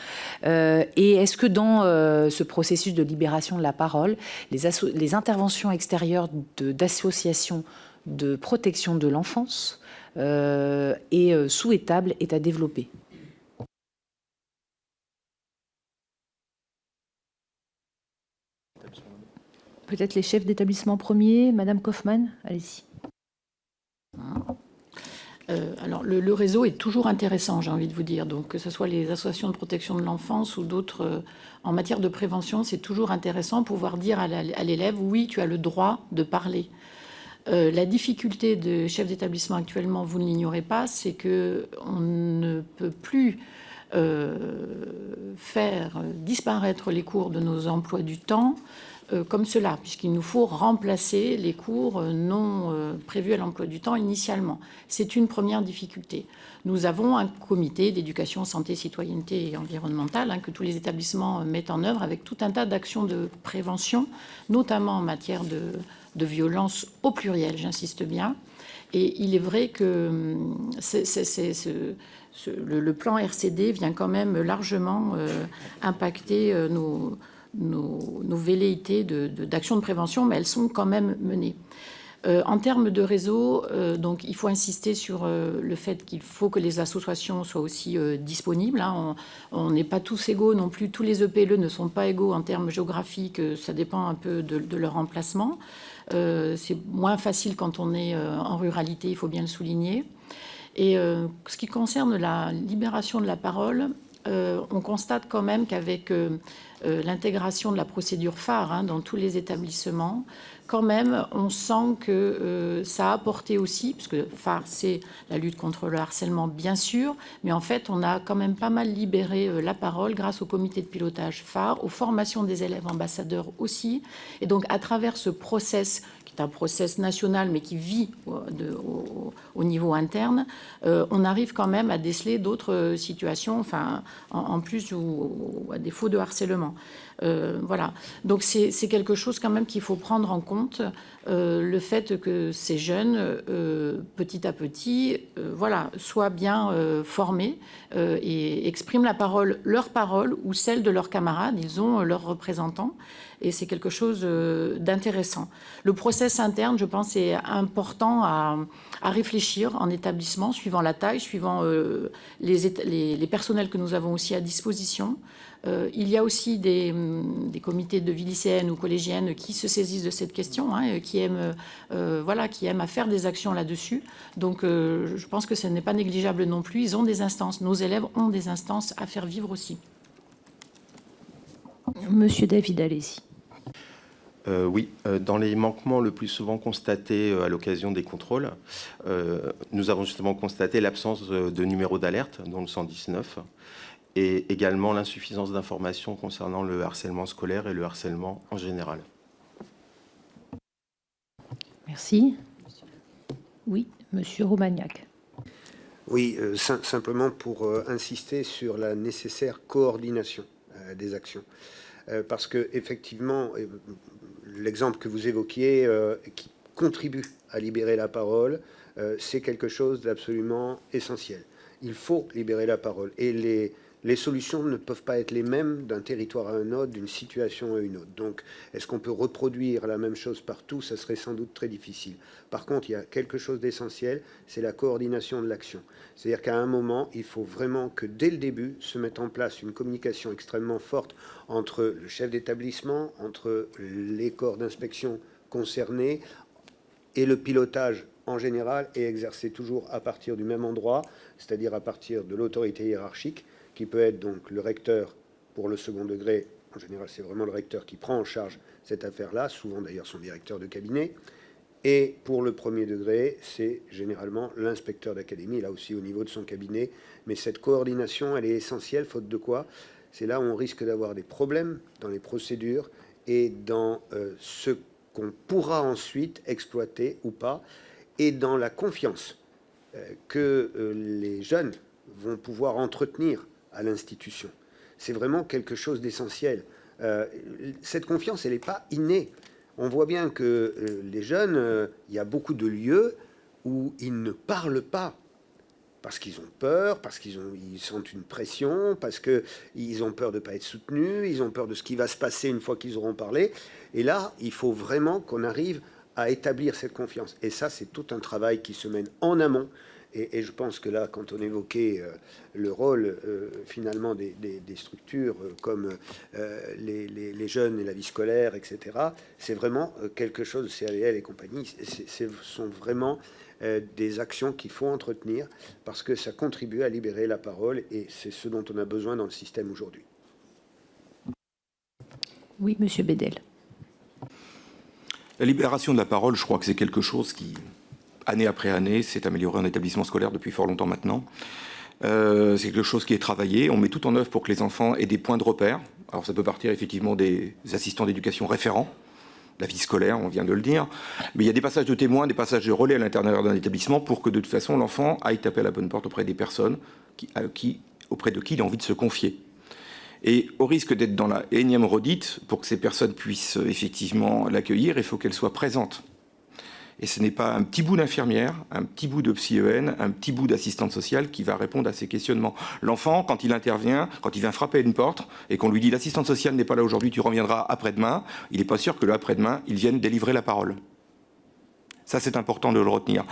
Et est-ce que dans ce processus de libération de la parole, les interventions extérieures d'associations de protection de l'enfance est souhaitable, est à développer? Peut-être les chefs d'établissement premiers, Madame Kaufmann, allez-y. Alors, le réseau est toujours intéressant, j'ai envie de vous dire. Donc, que ce soit les associations de protection de l'enfance ou d'autres, en matière de prévention, c'est toujours intéressant de pouvoir dire à l'élève, oui, tu as le droit de parler. La difficulté de chef d'établissement actuellement, vous ne l'ignorez pas, c'est qu'on ne peut plus faire disparaître les cours de nos emplois du temps comme cela, puisqu'il nous faut remplacer les cours non prévus à l'emploi du temps initialement. C'est une première difficulté. Nous avons un comité d'éducation, santé, citoyenneté et environnementale que tous les établissements mettent en œuvre avec tout un tas d'actions de prévention, notamment en matière de violence au pluriel, j'insiste bien. Et il est vrai que le plan RCD vient quand même largement impacter nos velléités d'actions de prévention, mais elles sont quand même menées. En termes de réseau, donc il faut insister sur le fait qu'il faut que les associations soient aussi disponibles. On n'est pas tous égaux non plus. Tous les EPLE ne sont pas égaux en termes géographiques. Ça dépend un peu de leur emplacement. C'est moins facile quand on est en ruralité, il faut bien le souligner. Et ce qui concerne la libération de la parole, on constate quand même qu'avec l'intégration de la procédure phare dans tous les établissements, quand même, on sent que ça a apporté aussi, parce que phare, c'est la lutte contre le harcèlement, bien sûr, mais en fait, on a quand même pas mal libéré la parole grâce au comité de pilotage phare, aux formations des élèves ambassadeurs aussi. Et donc, à travers ce process, qui est un process national, mais qui vit au niveau interne, on arrive quand même à déceler d'autres situations, enfin, en plus ou à défaut de harcèlement. Voilà. Donc c'est quelque chose quand même qu'il faut prendre en compte, le fait que ces jeunes, petit à petit, voilà, soient bien formés et expriment leur parole ou celle de leurs camarades. Ils ont leurs représentants et c'est quelque chose d'intéressant. Le process interne, je pense, est important à réfléchir en établissement, suivant la taille, suivant les personnels que nous avons aussi à disposition. Il y a aussi des comités de vie lycéenne ou collégienne qui se saisissent de cette question, qui aiment à faire des actions là-dessus. Donc, je pense que ce n'est pas négligeable non plus. Ils ont des instances. Nos élèves ont des instances à faire vivre aussi. Monsieur David, allez-y. Oui, dans les manquements le plus souvent constatés à l'occasion des contrôles, nous avons justement constaté l'absence de numéro d'alerte, dont le 119, et également l'insuffisance d'informations concernant le harcèlement scolaire et le harcèlement en général. Merci. Oui, Monsieur Romagnac. Oui, simplement pour insister sur la nécessaire coordination des actions. Parce que effectivement, l'exemple que vous évoquiez, qui contribue à libérer la parole, c'est quelque chose d'absolument essentiel. Il faut libérer la parole. Et les solutions ne peuvent pas être les mêmes d'un territoire à un autre, d'une situation à une autre. Donc, est-ce qu'on peut reproduire la même chose partout? Ça serait sans doute très difficile. Par contre, il y a quelque chose d'essentiel, c'est la coordination de l'action. C'est-à-dire qu'à un moment, il faut vraiment que dès le début, se mette en place une communication extrêmement forte entre le chef d'établissement, entre les corps d'inspection concernés et le pilotage en général est exercé toujours à partir du même endroit, c'est-à-dire à partir de l'autorité hiérarchique, qui peut être donc le recteur pour le second degré. En général, c'est vraiment le recteur qui prend en charge cette affaire-là, souvent d'ailleurs son directeur de cabinet. Et pour le premier degré, c'est généralement l'inspecteur d'académie, là aussi au niveau de son cabinet. Mais cette coordination, elle est essentielle, faute de quoi c'est là où on risque d'avoir des problèmes dans les procédures et dans ce qu'on pourra ensuite exploiter ou pas, et dans la confiance que les jeunes vont pouvoir entretenir à l'institution. C'est vraiment quelque chose d'essentiel. Cette confiance, elle n'est pas innée. On voit bien que les jeunes, il y a beaucoup de lieux où ils ne parlent pas, parce qu'ils ont peur, parce qu'ils sentent une pression, parce qu'ils ont peur de ne pas être soutenus, ils ont peur de ce qui va se passer une fois qu'ils auront parlé. Et là, il faut vraiment qu'on arrive à établir cette confiance. Et ça, c'est tout un travail qui se mène en amont. Et je pense que là, quand on évoquait le rôle finalement des structures comme les jeunes et la vie scolaire, etc., c'est vraiment quelque chose, CAVL et compagnie, ce sont vraiment des actions qu'il faut entretenir parce que ça contribue à libérer la parole et c'est ce dont on a besoin dans le système aujourd'hui. Oui, Monsieur Bédel. La libération de la parole, je crois que c'est quelque chose qui, année après année, s'est amélioré en établissement scolaire depuis fort longtemps maintenant. C'est quelque chose qui est travaillé. On met tout en œuvre pour que les enfants aient des points de repère. Alors ça peut partir effectivement des assistants d'éducation référents, la vie scolaire, on vient de le dire. Mais il y a des passages de témoins, des passages de relais à l'intérieur d'un établissement pour que de toute façon l'enfant aille taper à la bonne porte auprès des personnes auprès de qui il a envie de se confier. Et au risque d'être dans la énième redite, pour que ces personnes puissent effectivement l'accueillir, il faut qu'elles soient présentes. Et ce n'est pas un petit bout d'infirmière, un petit bout de psy-EN, un petit bout d'assistante sociale qui va répondre à ces questionnements. L'enfant, quand il intervient, quand il vient frapper à une porte et qu'on lui dit « l'assistante sociale n'est pas là aujourd'hui, tu reviendras après-demain », il n'est pas sûr que le après-demain, il vienne délivrer la parole. Ça, c'est important de le retenir.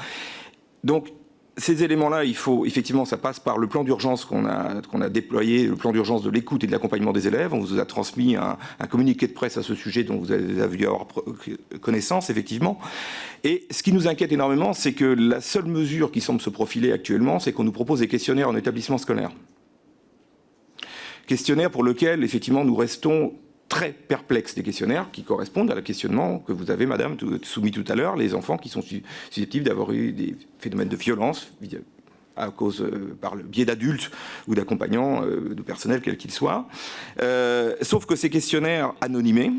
Donc, ces éléments-là, il faut effectivement, ça passe par le plan d'urgence qu'on a déployé, le plan d'urgence de l'écoute et de l'accompagnement des élèves. On vous a transmis un communiqué de presse à ce sujet dont vous avez dû avoir connaissance, effectivement. Et ce qui nous inquiète énormément, c'est que la seule mesure qui semble se profiler actuellement, c'est qu'on nous propose des questionnaires en établissement scolaire. Questionnaires pour lesquels, effectivement, nous restons très perplexes, des questionnaires qui correspondent à le questionnement que vous avez, madame, soumis tout à l'heure, les enfants qui sont susceptibles d'avoir eu des phénomènes de violence à cause, par le biais d'adultes ou d'accompagnants, de personnel, quel qu'il soit. Sauf que ces questionnaires anonymés,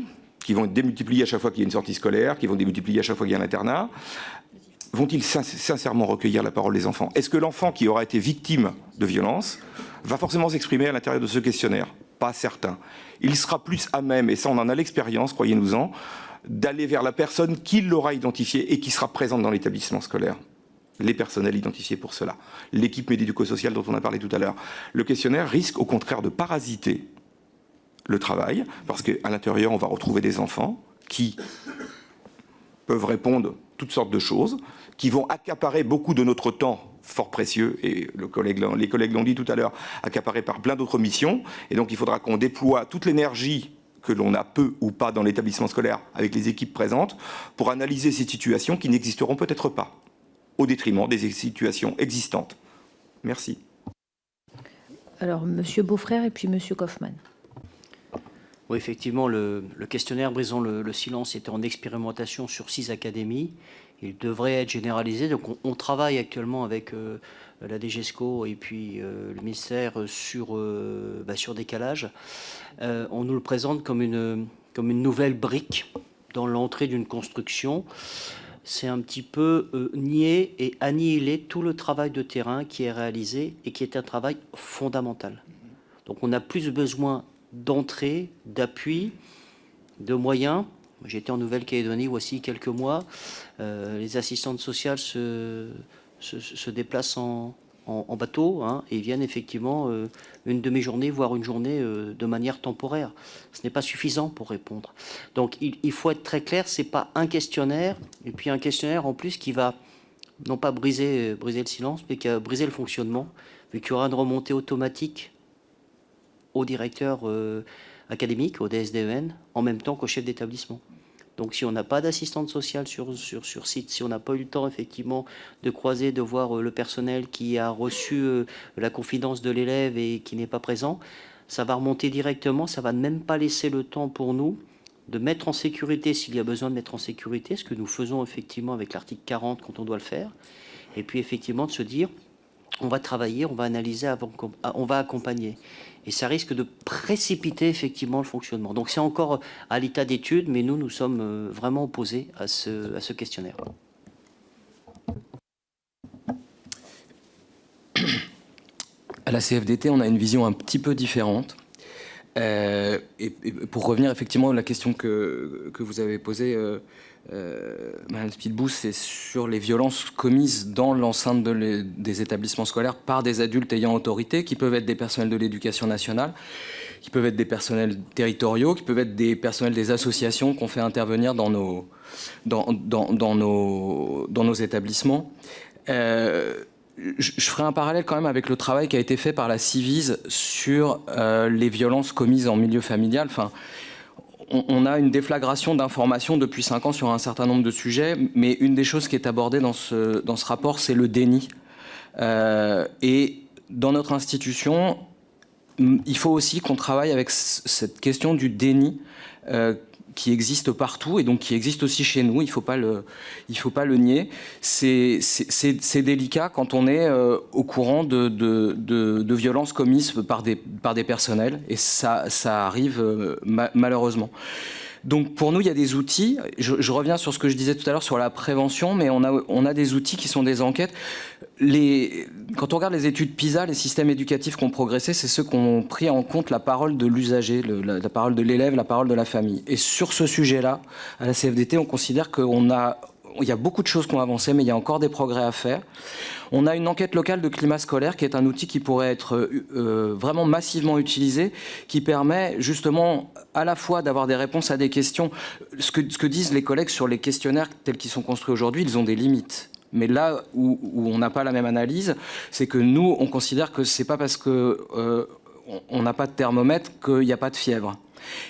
qui vont être démultipliés à chaque fois qu'il y a une sortie scolaire, qui vont démultiplier à chaque fois qu'il y a un internat, vont-ils sincèrement recueillir la parole des enfants? Est-ce que l'enfant qui aura été victime de violence va forcément s'exprimer à l'intérieur de ce questionnaire? Pas certain. Il sera plus à même, et ça on en a l'expérience, croyez-nous-en, d'aller vers la personne qui l'aura identifiée et qui sera présente dans l'établissement scolaire. Les personnels identifiés pour cela. L'équipe médico-sociale dont on a parlé tout à l'heure. Le questionnaire risque au contraire de parasiter le travail, parce qu'à l'intérieur on va retrouver des enfants qui peuvent répondre toutes sortes de choses, qui vont accaparer beaucoup de notre temps fort précieux, et les collègues l'ont dit tout à l'heure, accaparé par plein d'autres missions, et donc il faudra qu'on déploie toute l'énergie que l'on a peu ou pas dans l'établissement scolaire avec les équipes présentes pour analyser ces situations qui n'existeront peut-être pas, au détriment des situations existantes. Merci. Alors, Monsieur Beaufrère et puis Monsieur Kaufmann. Oui, effectivement, le questionnaire Brisons le silence était en expérimentation sur 6 académies. Il devrait être généralisé. Donc, on travaille actuellement avec la DGESCO et puis le ministère sur décalage. On nous le présente comme une nouvelle brique dans l'entrée d'une construction. C'est un petit peu nier et annihiler tout le travail de terrain qui est réalisé et qui est un travail fondamental. Donc, on a plus besoin d'entrée, d'appui, de moyens. J'étais en Nouvelle-Calédonie voici quelques mois. Les assistantes sociales se déplacent en bateau et viennent effectivement une demi-journée, voire une journée de manière temporaire. Ce n'est pas suffisant pour répondre. Donc il faut être très clair, ce n'est pas un questionnaire, et puis un questionnaire en plus qui va non pas briser le silence, mais qui va briser le fonctionnement, vu qu'il y aura une remontée automatique au directeur académique, au DSDEN, en même temps qu'au chef d'établissement. Donc si on n'a pas d'assistante sociale sur site, si on n'a pas eu le temps effectivement de croiser, de voir le personnel qui a reçu la confidence de l'élève et qui n'est pas présent, ça va remonter directement, ça va même pas laisser le temps pour nous de mettre en sécurité s'il y a besoin de mettre en sécurité, ce que nous faisons effectivement avec l'article 40 quand on doit le faire, et puis effectivement de se dire on va travailler, on va analyser, on va accompagner. Et ça risque de précipiter effectivement le fonctionnement. Donc c'est encore à l'état d'étude, mais nous sommes vraiment opposés à ce questionnaire. À la CFDT, on a une vision un petit peu différente. Et pour revenir effectivement à la question que vous avez posée, Madame Speedboost, c'est sur les violences commises dans l'enceinte des établissements scolaires par des adultes ayant autorité, qui peuvent être des personnels de l'éducation nationale, qui peuvent être des personnels territoriaux, qui peuvent être des personnels des associations qu'on fait intervenir dans nos établissements. Je ferai un parallèle quand même avec le travail qui a été fait par la Civise sur les violences commises en milieu familial. Enfin, on a une déflagration d'informations depuis 5 ans sur un certain nombre de sujets, mais une des choses qui est abordée dans ce rapport, c'est le déni. Et dans notre institution, il faut aussi qu'on travaille avec cette question du déni qui existe partout et donc qui existe aussi chez nous. Il faut pas le nier. C'est délicat quand on est au courant de violences commises par des personnels, et ça arrive malheureusement. Donc pour nous, il y a des outils. Je reviens sur ce que je disais tout à l'heure sur la prévention, mais on a des outils qui sont des enquêtes. Quand on regarde les études PISA, les systèmes éducatifs qui ont progressé, c'est ceux qui ont pris en compte la parole de l'usager, la parole de l'élève, la parole de la famille. Et sur ce sujet-là, à la CFDT, on considère il y a beaucoup de choses qui ont avancé, mais il y a encore des progrès à faire. On a une enquête locale de climat scolaire qui est un outil qui pourrait être vraiment massivement utilisé, qui permet justement à la fois d'avoir des réponses à des questions. Ce que disent les collègues sur les questionnaires tels qu'ils sont construits aujourd'hui, ils ont des limites. Mais là où on n'a pas la même analyse, c'est que nous, on considère que c'est pas parce qu'on n'a pas de thermomètre qu'il n'y a pas de fièvre.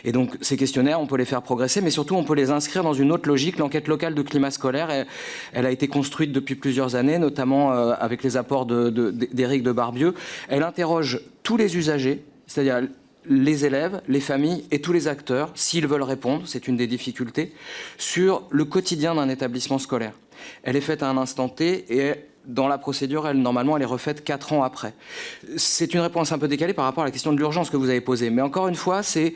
Et donc ces questionnaires, on peut les faire progresser, mais surtout on peut les inscrire dans une autre logique. L'enquête locale de climat scolaire, elle a été construite depuis plusieurs années, notamment avec les apports d'Éric de Barbieux. Elle interroge tous les usagers, c'est-à-dire les élèves, les familles et tous les acteurs, s'ils veulent répondre, c'est une des difficultés, sur le quotidien d'un établissement scolaire. Elle est faite à un instant T et dans la procédure, normalement, elle est refaite 4 ans après. C'est une réponse un peu décalée par rapport à la question de l'urgence que vous avez posée. Mais encore une fois, c'est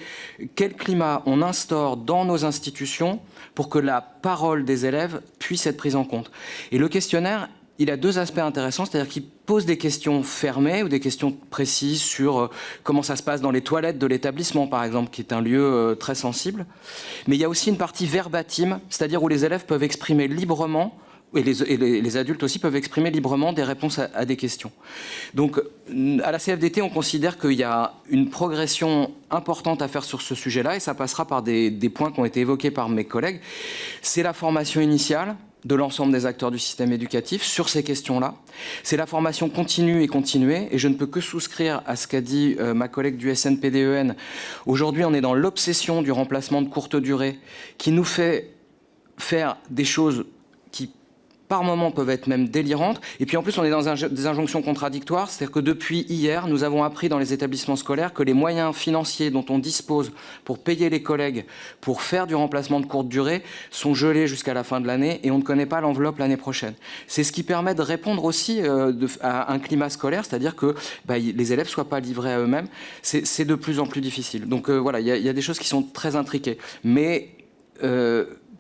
quel climat on instaure dans nos institutions pour que la parole des élèves puisse être prise en compte. Et le questionnaire, il a 2 aspects intéressants, c'est-à-dire qu'il pose des questions fermées ou des questions précises sur comment ça se passe dans les toilettes de l'établissement, par exemple, qui est un lieu très sensible. Mais il y a aussi une partie verbatim, c'est-à-dire où les élèves peuvent exprimer librement, et les adultes aussi peuvent exprimer librement des réponses à des questions. Donc, à la CFDT, on considère qu'il y a une progression importante à faire sur ce sujet-là, et ça passera par des points qui ont été évoqués par mes collègues. C'est la formation initiale de l'ensemble des acteurs du système éducatif sur ces questions-là. C'est la formation continue et continuée, et je ne peux que souscrire à ce qu'a dit ma collègue du SNPDEN. Aujourd'hui, on est dans l'obsession du remplacement de courte durée qui nous fait faire des choses qui par moments peuvent être même délirantes. Et puis en plus, on est dans des injonctions contradictoires. C'est-à-dire que depuis hier, nous avons appris dans les établissements scolaires que les moyens financiers dont on dispose pour payer les collègues, pour faire du remplacement de courte durée, sont gelés jusqu'à la fin de l'année et on ne connaît pas l'enveloppe l'année prochaine. C'est ce qui permet de répondre aussi à un climat scolaire, c'est-à-dire que les élèves ne soient pas livrés à eux-mêmes. C'est de plus en plus difficile. Donc voilà, il y a des choses qui sont très intriquées. Mais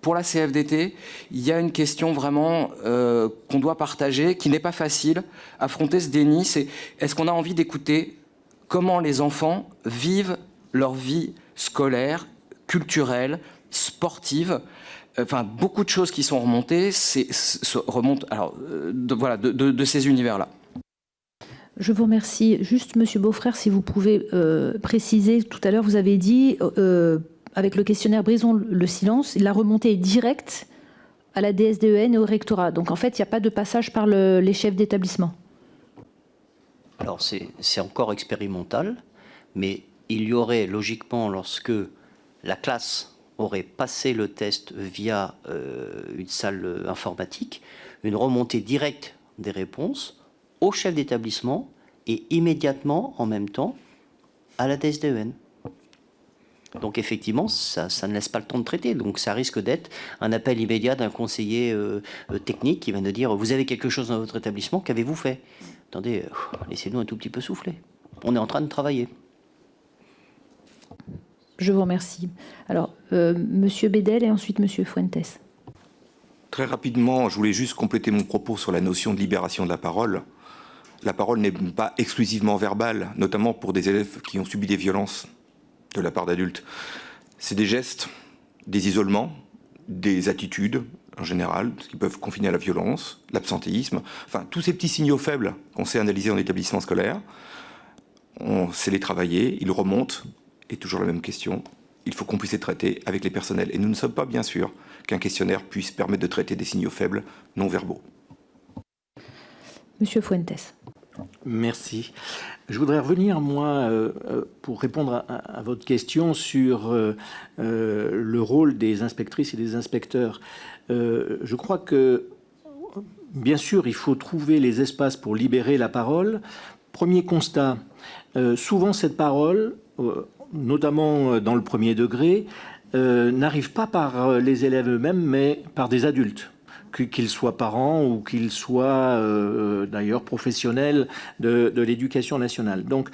pour la CFDT, il y a une question vraiment qu'on doit partager, qui n'est pas facile. Affronter ce déni, c'est est-ce qu'on a envie d'écouter comment les enfants vivent leur vie scolaire, culturelle, sportive. Enfin, beaucoup de choses qui sont remontées, remontent alors, de ces univers-là. Je vous remercie. Juste, Monsieur Beaufrère, si vous pouvez préciser, tout à l'heure, vous avez dit... avec le questionnaire Brisons le silence, la remontée est directe à la DSDEN et au rectorat. Donc en fait, il n'y a pas de passage par les chefs d'établissement. Alors c'est encore expérimental, mais il y aurait logiquement, lorsque la classe aurait passé le test via une salle informatique, une remontée directe des réponses au chef d'établissement et immédiatement, en même temps, à la DSDEN. Donc effectivement, ça ne laisse pas le temps de traiter. Donc ça risque d'être un appel immédiat d'un conseiller technique qui va nous dire « Vous avez quelque chose dans votre établissement, qu'avez-vous fait ?» Attendez, laissez-nous un tout petit peu souffler. On est en train de travailler. Je vous remercie. Alors, Monsieur Bédel et ensuite Monsieur Fuentes. Très rapidement, je voulais juste compléter mon propos sur la notion de libération de la parole. La parole n'est pas exclusivement verbale, notamment pour des élèves qui ont subi des violences de la part d'adultes. C'est des gestes, des isolements, des attitudes en général, qui peuvent confiner à la violence, l'absentéisme, enfin tous ces petits signaux faibles qu'on sait analyser en établissement scolaire. On sait les travailler, ils remontent, et toujours la même question, il faut qu'on puisse les traiter avec les personnels. Et nous ne sommes pas bien sûrs qu'un questionnaire puisse permettre de traiter des signaux faibles non verbaux. Monsieur Fuentes. Merci. Je voudrais revenir, moi, pour répondre à votre question sur le rôle des inspectrices et des inspecteurs. Je crois que, bien sûr, il faut trouver les espaces pour libérer la parole. Premier constat, souvent cette parole, notamment dans le premier degré, n'arrive pas par les élèves eux-mêmes, mais par des adultes, qu'ils soient parents ou qu'ils soient d'ailleurs professionnels de l'éducation nationale. Donc,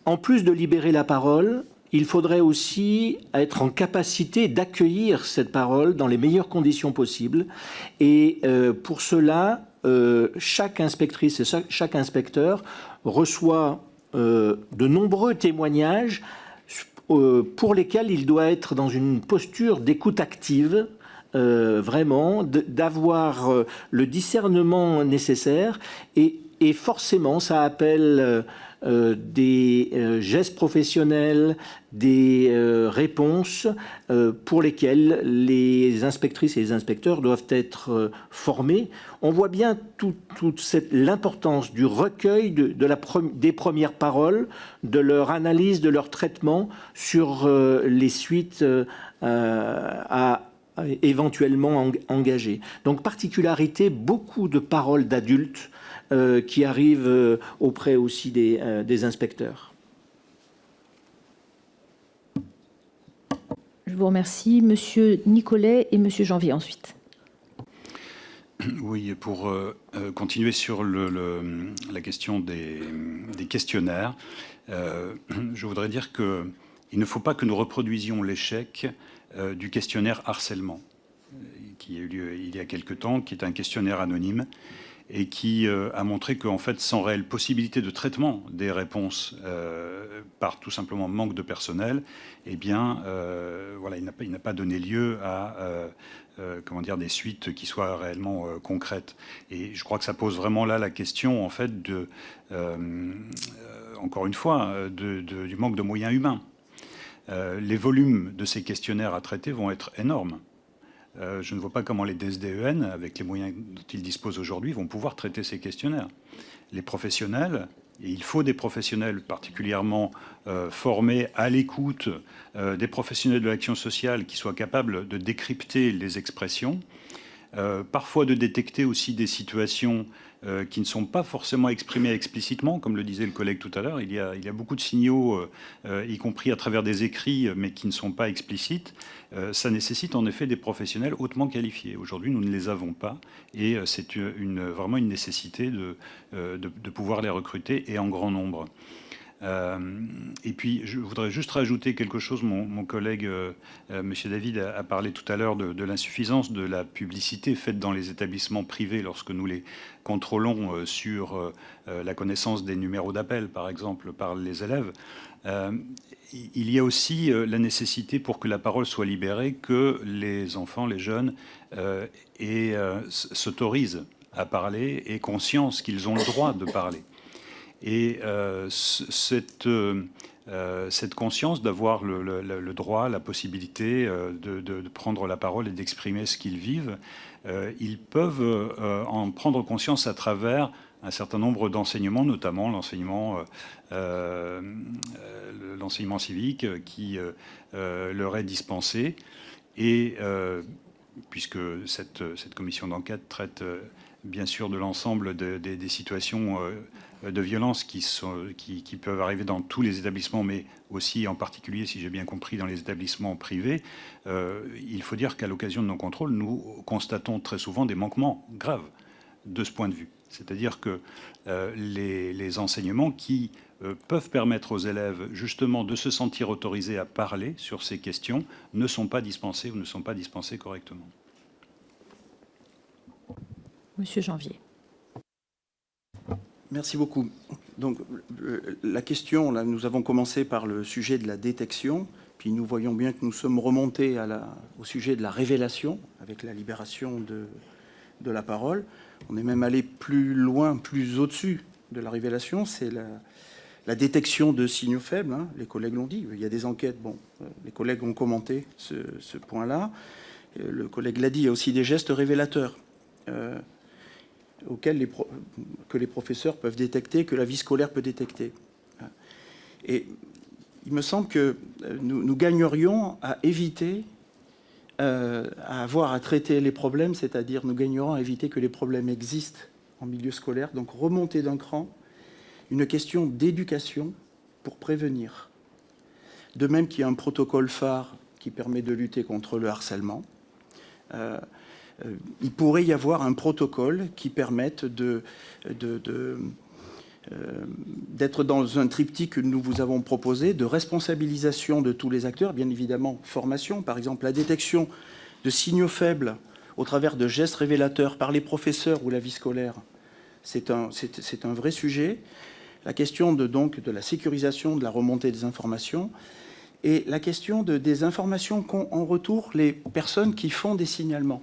en plus de libérer la parole, il faudrait aussi être en capacité d'accueillir cette parole dans les meilleures conditions possibles. Et pour cela, chaque inspectrice et chaque inspecteur reçoit de nombreux témoignages pour lesquels il doit être dans une posture d'écoute active, vraiment, d'avoir le discernement nécessaire. Et forcément, ça appelle des gestes professionnels, des réponses pour lesquelles les inspectrices et les inspecteurs doivent être formés. On voit bien l'importance du recueil des premières paroles, de leur analyse, de leur traitement sur les suites à éventuellement engagées. Donc, particularité, beaucoup de paroles d'adultes qui arrivent auprès aussi des inspecteurs. Je vous remercie. Monsieur Nicolet et Monsieur Janvier ensuite. Oui, pour continuer sur la question des questionnaires, je voudrais dire qu'il ne faut pas que nous reproduisions l'échec du questionnaire harcèlement, qui a eu lieu il y a quelque temps, qui est un questionnaire anonyme, et qui a montré qu'en fait, sans réelle possibilité de traitement des réponses par tout simplement manque de personnel, eh bien, voilà, il n'a pas donné lieu à comment dire, des suites qui soient réellement concrètes. Et je crois que ça pose vraiment là la question, en fait, encore une fois, du manque de moyens humains. Les volumes de ces questionnaires à traiter vont être énormes. Je ne vois pas comment les DSDEN, avec les moyens dont ils disposent aujourd'hui, vont pouvoir traiter ces questionnaires. Les professionnels, et il faut des professionnels particulièrement formés à l'écoute, des professionnels de l'action sociale qui soient capables de décrypter les expressions, parfois de détecter aussi des situations qui ne sont pas forcément exprimées explicitement, comme le disait le collègue tout à l'heure. Il y a beaucoup de signaux, y compris à travers des écrits, mais qui ne sont pas explicites. Ça nécessite en effet des professionnels hautement qualifiés. Aujourd'hui, nous ne les avons pas, et c'est vraiment une nécessité de pouvoir les recruter, et en grand nombre. Et puis, je voudrais juste rajouter quelque chose. Mon collègue, Monsieur David, a parlé tout à l'heure de l'insuffisance de la publicité faite dans les établissements privés lorsque nous les contrôlons sur la connaissance des numéros d'appel, par exemple, par les élèves. Il y a aussi la nécessité, pour que la parole soit libérée, que les enfants, les jeunes, s'autorisent à parler et conscience qu'ils ont le droit de parler. Et cette conscience d'avoir le droit, la possibilité de prendre la parole et d'exprimer ce qu'ils vivent, ils peuvent en prendre conscience à travers un certain nombre d'enseignements, notamment l'enseignement civique qui leur est dispensé. Et puisque cette commission d'enquête traite bien sûr de l'ensemble des situations de violence qui peuvent arriver dans tous les établissements, mais aussi en particulier, si j'ai bien compris, dans les établissements privés, il faut dire qu'à l'occasion de nos contrôles, nous constatons très souvent des manquements graves de ce point de vue. C'est-à-dire que les enseignements qui peuvent permettre aux élèves justement de se sentir autorisés à parler sur ces questions ne sont pas dispensés ou ne sont pas dispensés correctement. Monsieur Janvier. Merci beaucoup. Donc, la question, là, nous avons commencé par le sujet de la détection, puis nous voyons bien que nous sommes remontés au sujet de la révélation, avec la libération de la parole. On est même allé plus loin, plus au-dessus de la révélation, c'est la détection de signaux faibles, hein. Les collègues l'ont dit, il y a des enquêtes, bon, les collègues ont commenté ce point-là. Le collègue l'a dit, il y a aussi des gestes révélateurs. Que les professeurs peuvent détecter, que la vie scolaire peut détecter. Et il me semble que nous gagnerions à éviter, à avoir à traiter les problèmes, c'est-à-dire nous gagnerions à éviter que les problèmes existent en milieu scolaire, donc remonter d'un cran, une question d'éducation pour prévenir. De même qu'il y a un protocole phare qui permet de lutter contre le harcèlement, il pourrait y avoir un protocole qui permette d'être dans un triptyque que nous vous avons proposé, de responsabilisation de tous les acteurs, bien évidemment formation, par exemple la détection de signaux faibles au travers de gestes révélateurs par les professeurs ou la vie scolaire. C'est un vrai sujet. La question de la sécurisation, de la remontée des informations et la question des informations qu'ont en retour les personnes qui font des signalements.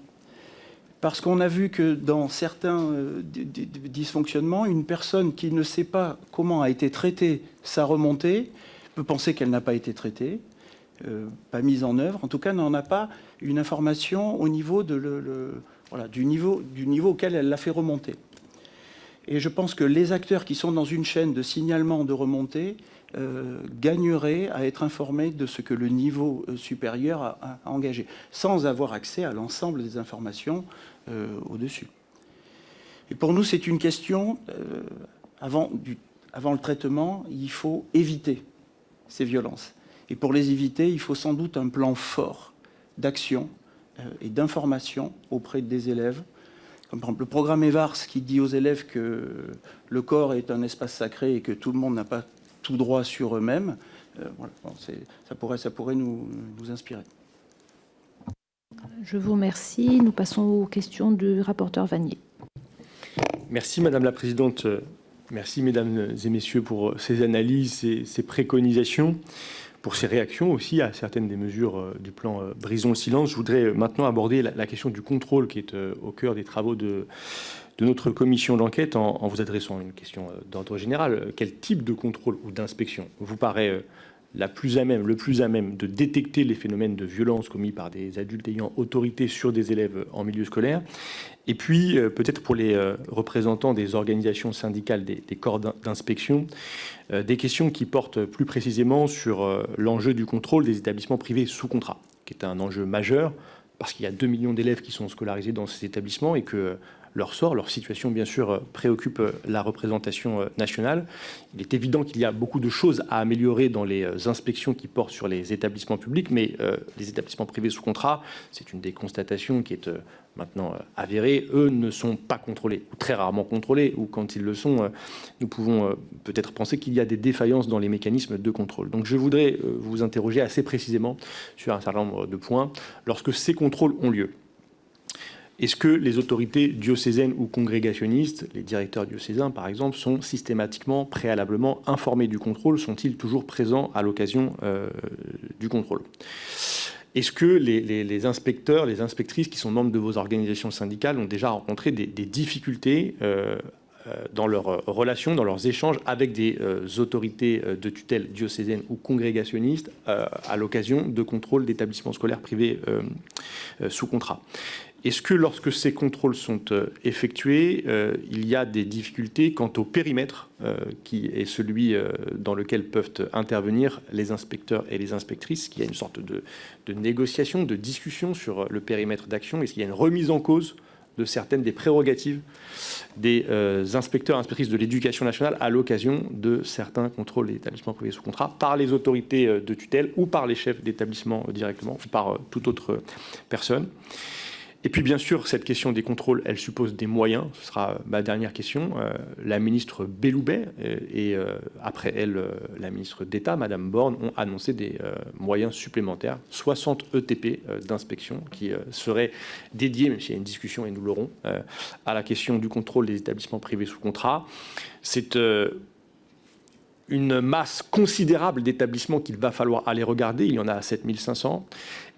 Parce qu'on a vu que dans certains dysfonctionnements, une personne qui ne sait pas comment a été traitée sa remontée peut penser qu'elle n'a pas été traitée, pas mise en œuvre. En tout cas, n'en a pas une information au niveau, du niveau auquel elle l'a fait remonter. Et je pense que les acteurs qui sont dans une chaîne de signalement de remontée gagneraient à être informés de ce que le niveau supérieur a engagé, sans avoir accès à l'ensemble des informations au-dessus. Et pour nous, c'est une question, avant le traitement, il faut éviter ces violences. Et pour les éviter, il faut sans doute un plan fort d'action et d'information auprès des élèves. Comme par exemple le programme EVARS qui dit aux élèves que le corps est un espace sacré et que tout le monde n'a pas tout droit sur eux-mêmes. Voilà, bon, ça pourrait nous inspirer. Je vous remercie. Nous passons aux questions du rapporteur Vannier. Merci Madame la Présidente. Merci Mesdames et Messieurs pour ces analyses et ces préconisations, pour ces réactions aussi à certaines des mesures du plan Brisons le silence. Je voudrais maintenant aborder la question du contrôle qui est au cœur des travaux de notre commission d'enquête en vous adressant une question d'ordre général. Quel type de contrôle ou d'inspection vous paraît le plus à même de détecter les phénomènes de violence commis par des adultes ayant autorité sur des élèves en milieu scolaire? Et puis, peut-être pour les représentants des organisations syndicales des corps d'inspection, des questions qui portent plus précisément sur l'enjeu du contrôle des établissements privés sous contrat, qui est un enjeu majeur, parce qu'il y a 2 millions d'élèves qui sont scolarisés dans ces établissements et que leur sort, leur situation, bien sûr, préoccupe la représentation nationale. Il est évident qu'il y a beaucoup de choses à améliorer dans les inspections qui portent sur les établissements publics, mais les établissements privés sous contrat, c'est une des constatations qui est maintenant avérée. Eux ne sont pas contrôlés, ou très rarement contrôlés, ou quand ils le sont, nous pouvons peut-être penser qu'il y a des défaillances dans les mécanismes de contrôle. Donc je voudrais vous interroger assez précisément sur un certain nombre de points. Lorsque ces contrôles ont lieu, est-ce que les autorités diocésaines ou congrégationnistes, les directeurs diocésains par exemple, sont systématiquement, préalablement informés du contrôle? Sont-ils toujours présents à l'occasion du contrôle? Est-ce que les inspecteurs, les inspectrices qui sont membres de vos organisations syndicales ont déjà rencontré des difficultés dans leurs relations, dans leurs échanges avec des autorités de tutelle diocésaines ou congrégationnistes à l'occasion de contrôles d'établissements scolaires privés sous contrat? Est-ce que lorsque ces contrôles sont effectués, il y a des difficultés quant au périmètre qui est celui dans lequel peuvent intervenir les inspecteurs et les inspectrices? Est-ce qu'il y a une sorte de négociation, de discussion sur le périmètre d'action? Est-ce qu'il y a une remise en cause de certaines des prérogatives des inspecteurs et inspectrices de l'éducation nationale à l'occasion de certains contrôles d'établissements privés sous contrat par les autorités de tutelle ou par les chefs d'établissement directement ou par toute autre personne? Et puis bien sûr, cette question des contrôles, elle suppose des moyens. Ce sera ma dernière question. La ministre Belloubet et après elle, la ministre d'État, Madame Borne, ont annoncé des moyens supplémentaires, 60 ETP d'inspection qui seraient dédiés, même s'il y a une discussion et nous l'aurons, à la question du contrôle des établissements privés sous contrat. C'est une masse considérable d'établissements qu'il va falloir aller regarder. Il y en a 7500.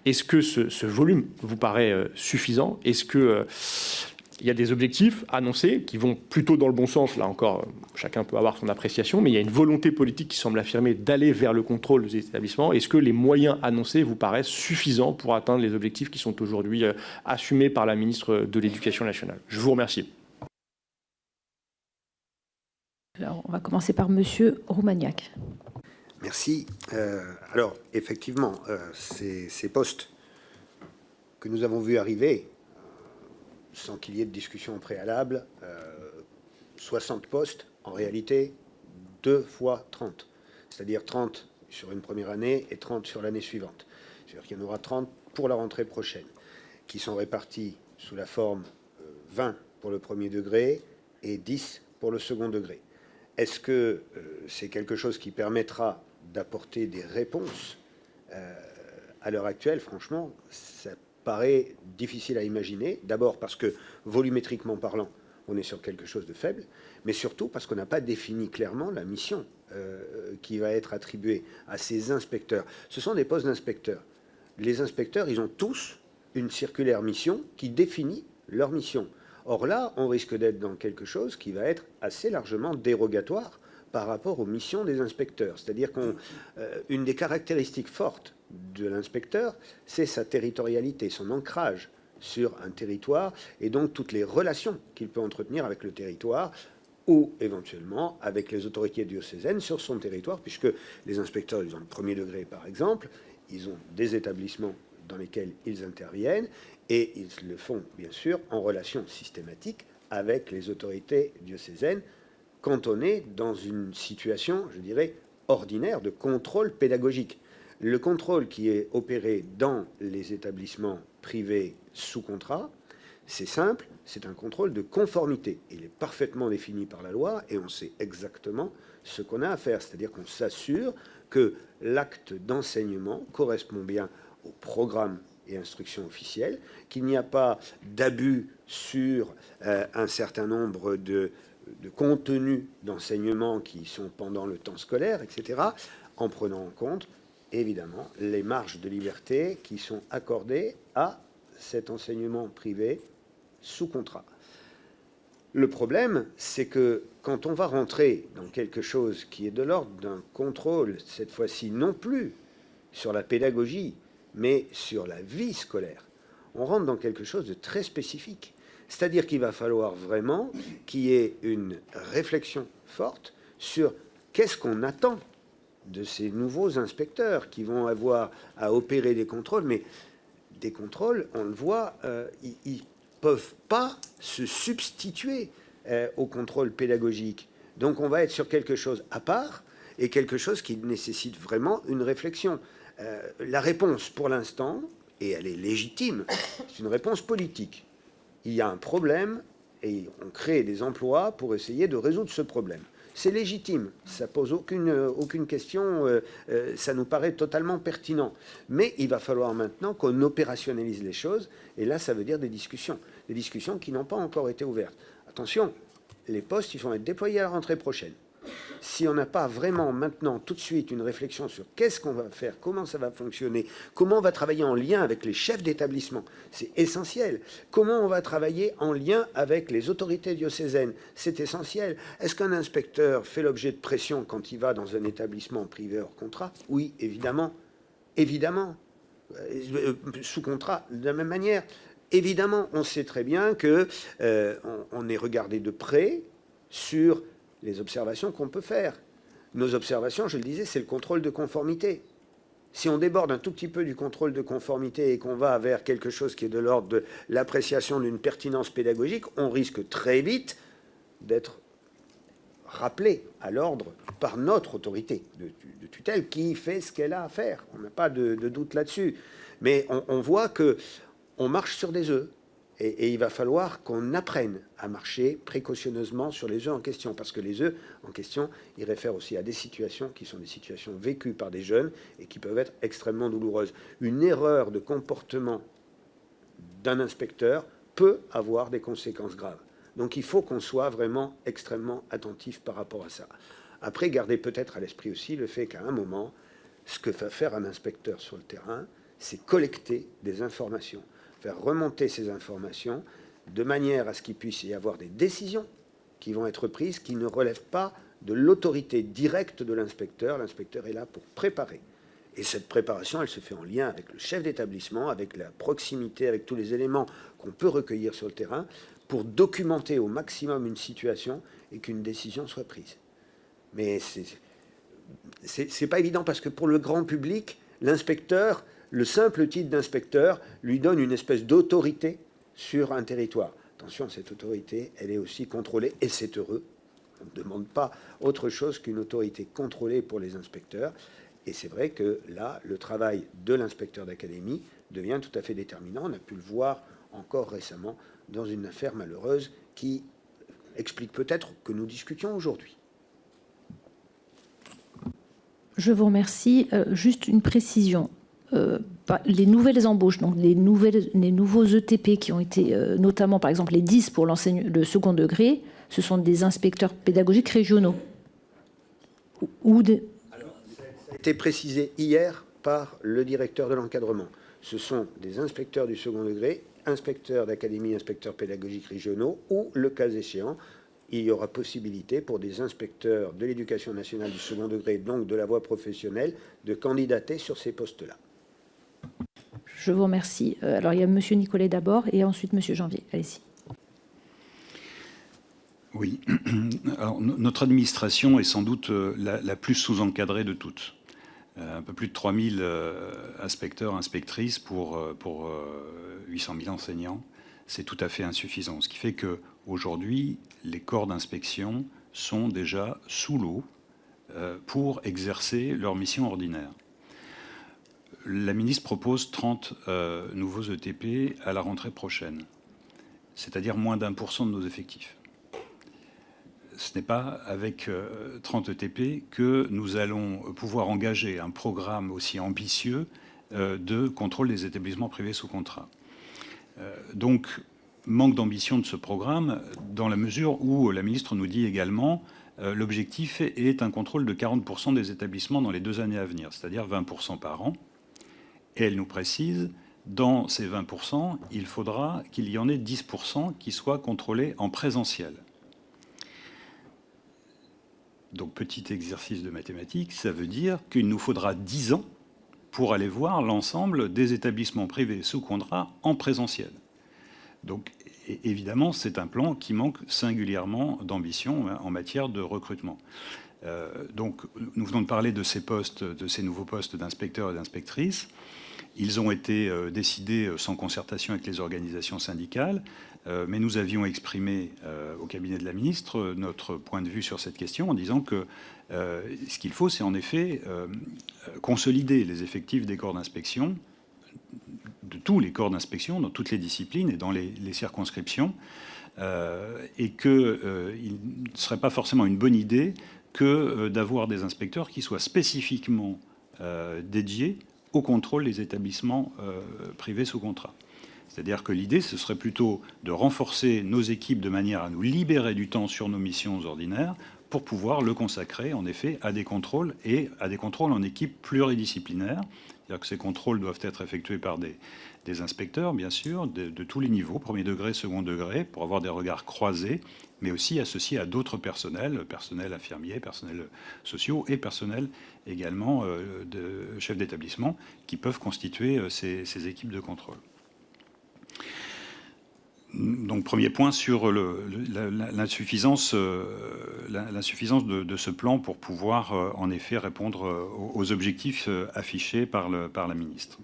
Est-ce que ce volume vous paraît suffisant? Est-ce qu'il y a des objectifs annoncés qui vont plutôt dans le bon sens? Là encore, chacun peut avoir son appréciation, mais il y a une volonté politique qui semble affirmer d'aller vers le contrôle des établissements. Est-ce que les moyens annoncés vous paraissent suffisants pour atteindre les objectifs qui sont aujourd'hui assumés par la ministre de l'Éducation nationale? Je vous remercie. Alors, on va commencer par Monsieur Roumaniac. Merci. Alors, effectivement, ces postes que nous avons vus arriver, sans qu'il y ait de discussion préalable, 60 postes, en réalité, 2 fois 30. C'est-à-dire 30 sur une première année et 30 sur l'année suivante. C'est-à-dire qu'il y en aura 30 pour la rentrée prochaine, qui sont répartis sous la forme 20 pour le premier degré et 10 pour le second degré. Est-ce que c'est quelque chose qui permettra d'apporter des réponses à l'heure actuelle? Franchement, ça paraît difficile à imaginer. D'abord parce que, volumétriquement parlant, on est sur quelque chose de faible, mais surtout parce qu'on n'a pas défini clairement la mission qui va être attribuée à ces inspecteurs. Ce sont des postes d'inspecteurs. Les inspecteurs, ils ont tous une circulaire mission qui définit leur mission. Or là, on risque d'être dans quelque chose qui va être assez largement dérogatoire par rapport aux missions des inspecteurs. C'est-à-dire qu'une des caractéristiques fortes de l'inspecteur, c'est sa territorialité, son ancrage sur un territoire, et donc toutes les relations qu'il peut entretenir avec le territoire, ou éventuellement avec les autorités diocésaines sur son territoire, puisque les inspecteurs, ils ont le premier degré par exemple, ils ont des établissements dans lesquels ils interviennent, et ils le font bien sûr en relation systématique avec les autorités diocésaines, quand on est dans une situation, je dirais, ordinaire de contrôle pédagogique. Le contrôle qui est opéré dans les établissements privés sous contrat, c'est simple, c'est un contrôle de conformité. Il est parfaitement défini par la loi et on sait exactement ce qu'on a à faire. C'est-à-dire qu'on s'assure que l'acte d'enseignement correspond bien au programme et instructions officielles, qu'il n'y a pas d'abus sur un certain nombre de contenus d'enseignement qui sont pendant le temps scolaire, etc., en prenant en compte, évidemment, les marges de liberté qui sont accordées à cet enseignement privé sous contrat. Le problème, c'est que quand on va rentrer dans quelque chose qui est de l'ordre d'un contrôle, cette fois-ci non plus sur la pédagogie, mais sur la vie scolaire, on rentre dans quelque chose de très spécifique. C'est-à-dire qu'il va falloir vraiment qu'il y ait une réflexion forte sur qu'est-ce qu'on attend de ces nouveaux inspecteurs qui vont avoir à opérer des contrôles. Mais des contrôles, on le voit, ils ne peuvent pas se substituer au contrôle pédagogique. Donc on va être sur quelque chose à part et quelque chose qui nécessite vraiment une réflexion. La réponse, pour l'instant, et elle est légitime, c'est une réponse politique. Il y a un problème et on crée des emplois pour essayer de résoudre ce problème. C'est légitime, ça pose aucune question, ça nous paraît totalement pertinent. Mais il va falloir maintenant qu'on opérationnalise les choses, et là, ça veut dire des discussions qui n'ont pas encore été ouvertes. Attention, les postes, ils vont être déployés à la rentrée prochaine. Si on n'a pas vraiment maintenant tout de suite une réflexion sur qu'est-ce qu'on va faire, comment ça va fonctionner, comment on va travailler en lien avec les chefs d'établissement, c'est essentiel. Comment on va travailler en lien avec les autorités diocésaines, c'est essentiel. Est-ce qu'un inspecteur fait l'objet de pression quand il va dans un établissement privé hors contrat? Oui, évidemment. Évidemment. Sous contrat, de la même manière. Évidemment, on sait très bien qu'on est regardé de près sur les observations qu'on peut faire. Nos observations, je le disais, c'est le contrôle de conformité. Si on déborde un tout petit peu du contrôle de conformité et qu'on va vers quelque chose qui est de l'ordre de l'appréciation d'une pertinence pédagogique, on risque très vite d'être rappelé à l'ordre par notre autorité de tutelle qui fait ce qu'elle a à faire. On n'a pas de doute là-dessus. Mais on voit qu'on marche sur des œufs. Et il va falloir qu'on apprenne à marcher précautionneusement sur les œufs en question, parce que les œufs en question, ils réfèrent aussi à des situations qui sont des situations vécues par des jeunes et qui peuvent être extrêmement douloureuses. Une erreur de comportement d'un inspecteur peut avoir des conséquences graves. Donc il faut qu'on soit vraiment extrêmement attentif par rapport à ça. Après, gardez peut-être à l'esprit aussi le fait qu'à un moment, ce que va faire un inspecteur sur le terrain, c'est collecter des informations, faire remonter ces informations de manière à ce qu'il puisse y avoir des décisions qui vont être prises, qui ne relèvent pas de l'autorité directe de l'inspecteur. L'inspecteur est là pour préparer. Et cette préparation, elle se fait en lien avec le chef d'établissement, avec la proximité, avec tous les éléments qu'on peut recueillir sur le terrain, pour documenter au maximum une situation et qu'une décision soit prise. Mais c'est pas évident, parce que pour le grand public, l'inspecteur, le simple titre d'inspecteur lui donne une espèce d'autorité sur un territoire. Attention, cette autorité, elle est aussi contrôlée, et c'est heureux. On ne demande pas autre chose qu'une autorité contrôlée pour les inspecteurs. Et c'est vrai que là, le travail de l'inspecteur d'académie devient tout à fait déterminant. On a pu le voir encore récemment dans une affaire malheureuse qui explique peut-être que nous discutions aujourd'hui. Je vous remercie. Juste une précision. Les nouvelles embauches, donc les nouveaux ETP qui ont été, notamment par exemple les 10 pour le second degré, ce sont des inspecteurs pédagogiques régionaux. Ou des... Alors, ça a été précisé hier par le directeur de l'encadrement. Ce sont des inspecteurs du second degré, inspecteurs d'académie, inspecteurs pédagogiques régionaux, ou, le cas échéant, il y aura possibilité pour des inspecteurs de l'éducation nationale du second degré, donc de la voie professionnelle, de candidater sur ces postes-là. Je vous remercie. Alors, il y a M. Nicolet d'abord et ensuite M. Janvier. Allez-y. Oui. Alors, notre administration est sans doute la plus sous-encadrée de toutes. Un peu plus de 3000 inspecteurs, inspectrices pour 800 000 enseignants. C'est tout à fait insuffisant. Ce qui fait qu'aujourd'hui, les corps d'inspection sont déjà sous l'eau pour exercer leur mission ordinaire. La ministre propose 30 nouveaux ETP à la rentrée prochaine, c'est-à-dire moins d'1% de nos effectifs. Ce n'est pas avec 30 ETP que nous allons pouvoir engager un programme aussi ambitieux de contrôle des établissements privés sous contrat. Donc, manque d'ambition de ce programme, dans la mesure où la ministre nous dit également l'objectif est un contrôle de 40% des établissements dans les 2 années à venir, c'est-à-dire 20% par an. Et elle nous précise, dans ces 20%, il faudra qu'il y en ait 10% qui soient contrôlés en présentiel. Donc, petit exercice de mathématiques, ça veut dire qu'il nous faudra 10 ans pour aller voir l'ensemble des établissements privés sous contrat en présentiel. Donc, évidemment, c'est un plan qui manque singulièrement d'ambition en matière de recrutement. Donc, nous venons de parler de ces postes, de ces nouveaux postes d'inspecteurs et d'inspectrices. Ils ont été décidés sans concertation avec les organisations syndicales, mais nous avions exprimé au cabinet de la ministre notre point de vue sur cette question en disant que ce qu'il faut, c'est en effet consolider les effectifs des corps d'inspection, de tous les corps d'inspection, dans toutes les disciplines et dans les circonscriptions, et qu'il ne serait pas forcément une bonne idée que d'avoir des inspecteurs qui soient spécifiquement dédiés au contrôle des établissements privés sous contrat. C'est-à-dire que l'idée, ce serait plutôt de renforcer nos équipes de manière à nous libérer du temps sur nos missions ordinaires pour pouvoir le consacrer, en effet, à des contrôles et à des contrôles en équipe pluridisciplinaire. C'est-à-dire que ces contrôles doivent être effectués par des inspecteurs, bien sûr, de tous les niveaux, premier degré, second degré, pour avoir des regards croisés, mais aussi associés à d'autres personnels, personnel infirmier, personnel sociaux et personnel également de chefs d'établissement qui peuvent constituer ces équipes de contrôle. Donc, premier point sur l'insuffisance de ce plan pour pouvoir, en effet, répondre aux objectifs affichés par la ministre.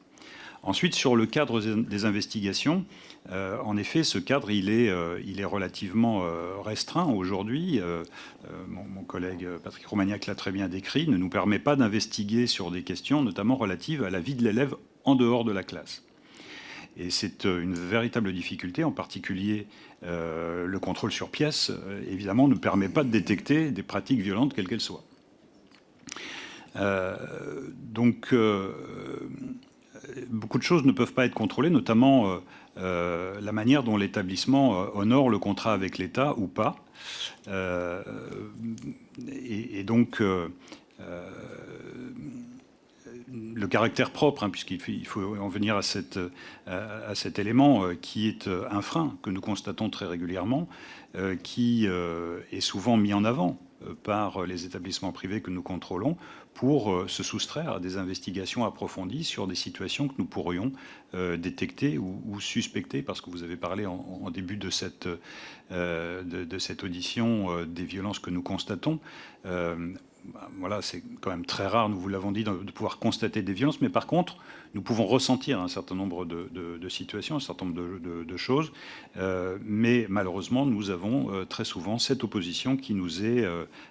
Ensuite, sur le cadre des investigations, en effet, ce cadre, il est relativement restreint aujourd'hui. Mon collègue Patrick Romagnac l'a très bien décrit, ne nous permet pas d'investiguer sur des questions, notamment relatives à la vie de l'élève en dehors de la classe. Et c'est une véritable difficulté, en particulier le contrôle sur pièce, évidemment, ne permet pas de détecter des pratiques violentes, quelles qu'elles soient. Beaucoup de choses ne peuvent pas être contrôlées, notamment la manière dont l'établissement honore le contrat avec l'État ou pas. Le caractère propre, puisqu'il faut en venir à cet élément qui est un frein que nous constatons très régulièrement, qui est souvent mis en avant par les établissements privés que nous contrôlons pour se soustraire à des investigations approfondies sur des situations que nous pourrions détecter ou suspecter, parce que vous avez parlé en début de cette audition des violences que nous constatons. Voilà, c'est quand même très rare, nous vous l'avons dit, de pouvoir constater des violences, mais par contre, nous pouvons ressentir un certain nombre de situations, un certain nombre de choses, mais malheureusement, nous avons très souvent cette opposition qui nous est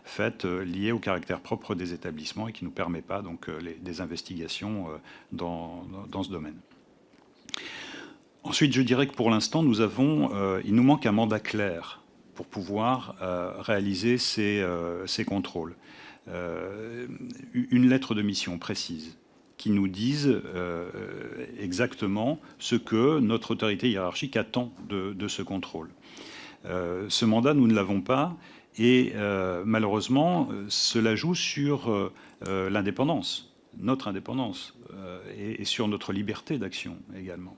faite liée au caractère propre des établissements et qui ne nous permet pas donc des investigations dans ce domaine. Ensuite, je dirais que pour l'instant, il nous manque un mandat clair pour pouvoir réaliser ces contrôles. Une lettre de mission précise qui nous dise exactement ce que notre autorité hiérarchique attend de ce contrôle. Ce mandat, nous ne l'avons pas et malheureusement, cela joue sur l'indépendance, notre indépendance et sur notre liberté d'action également.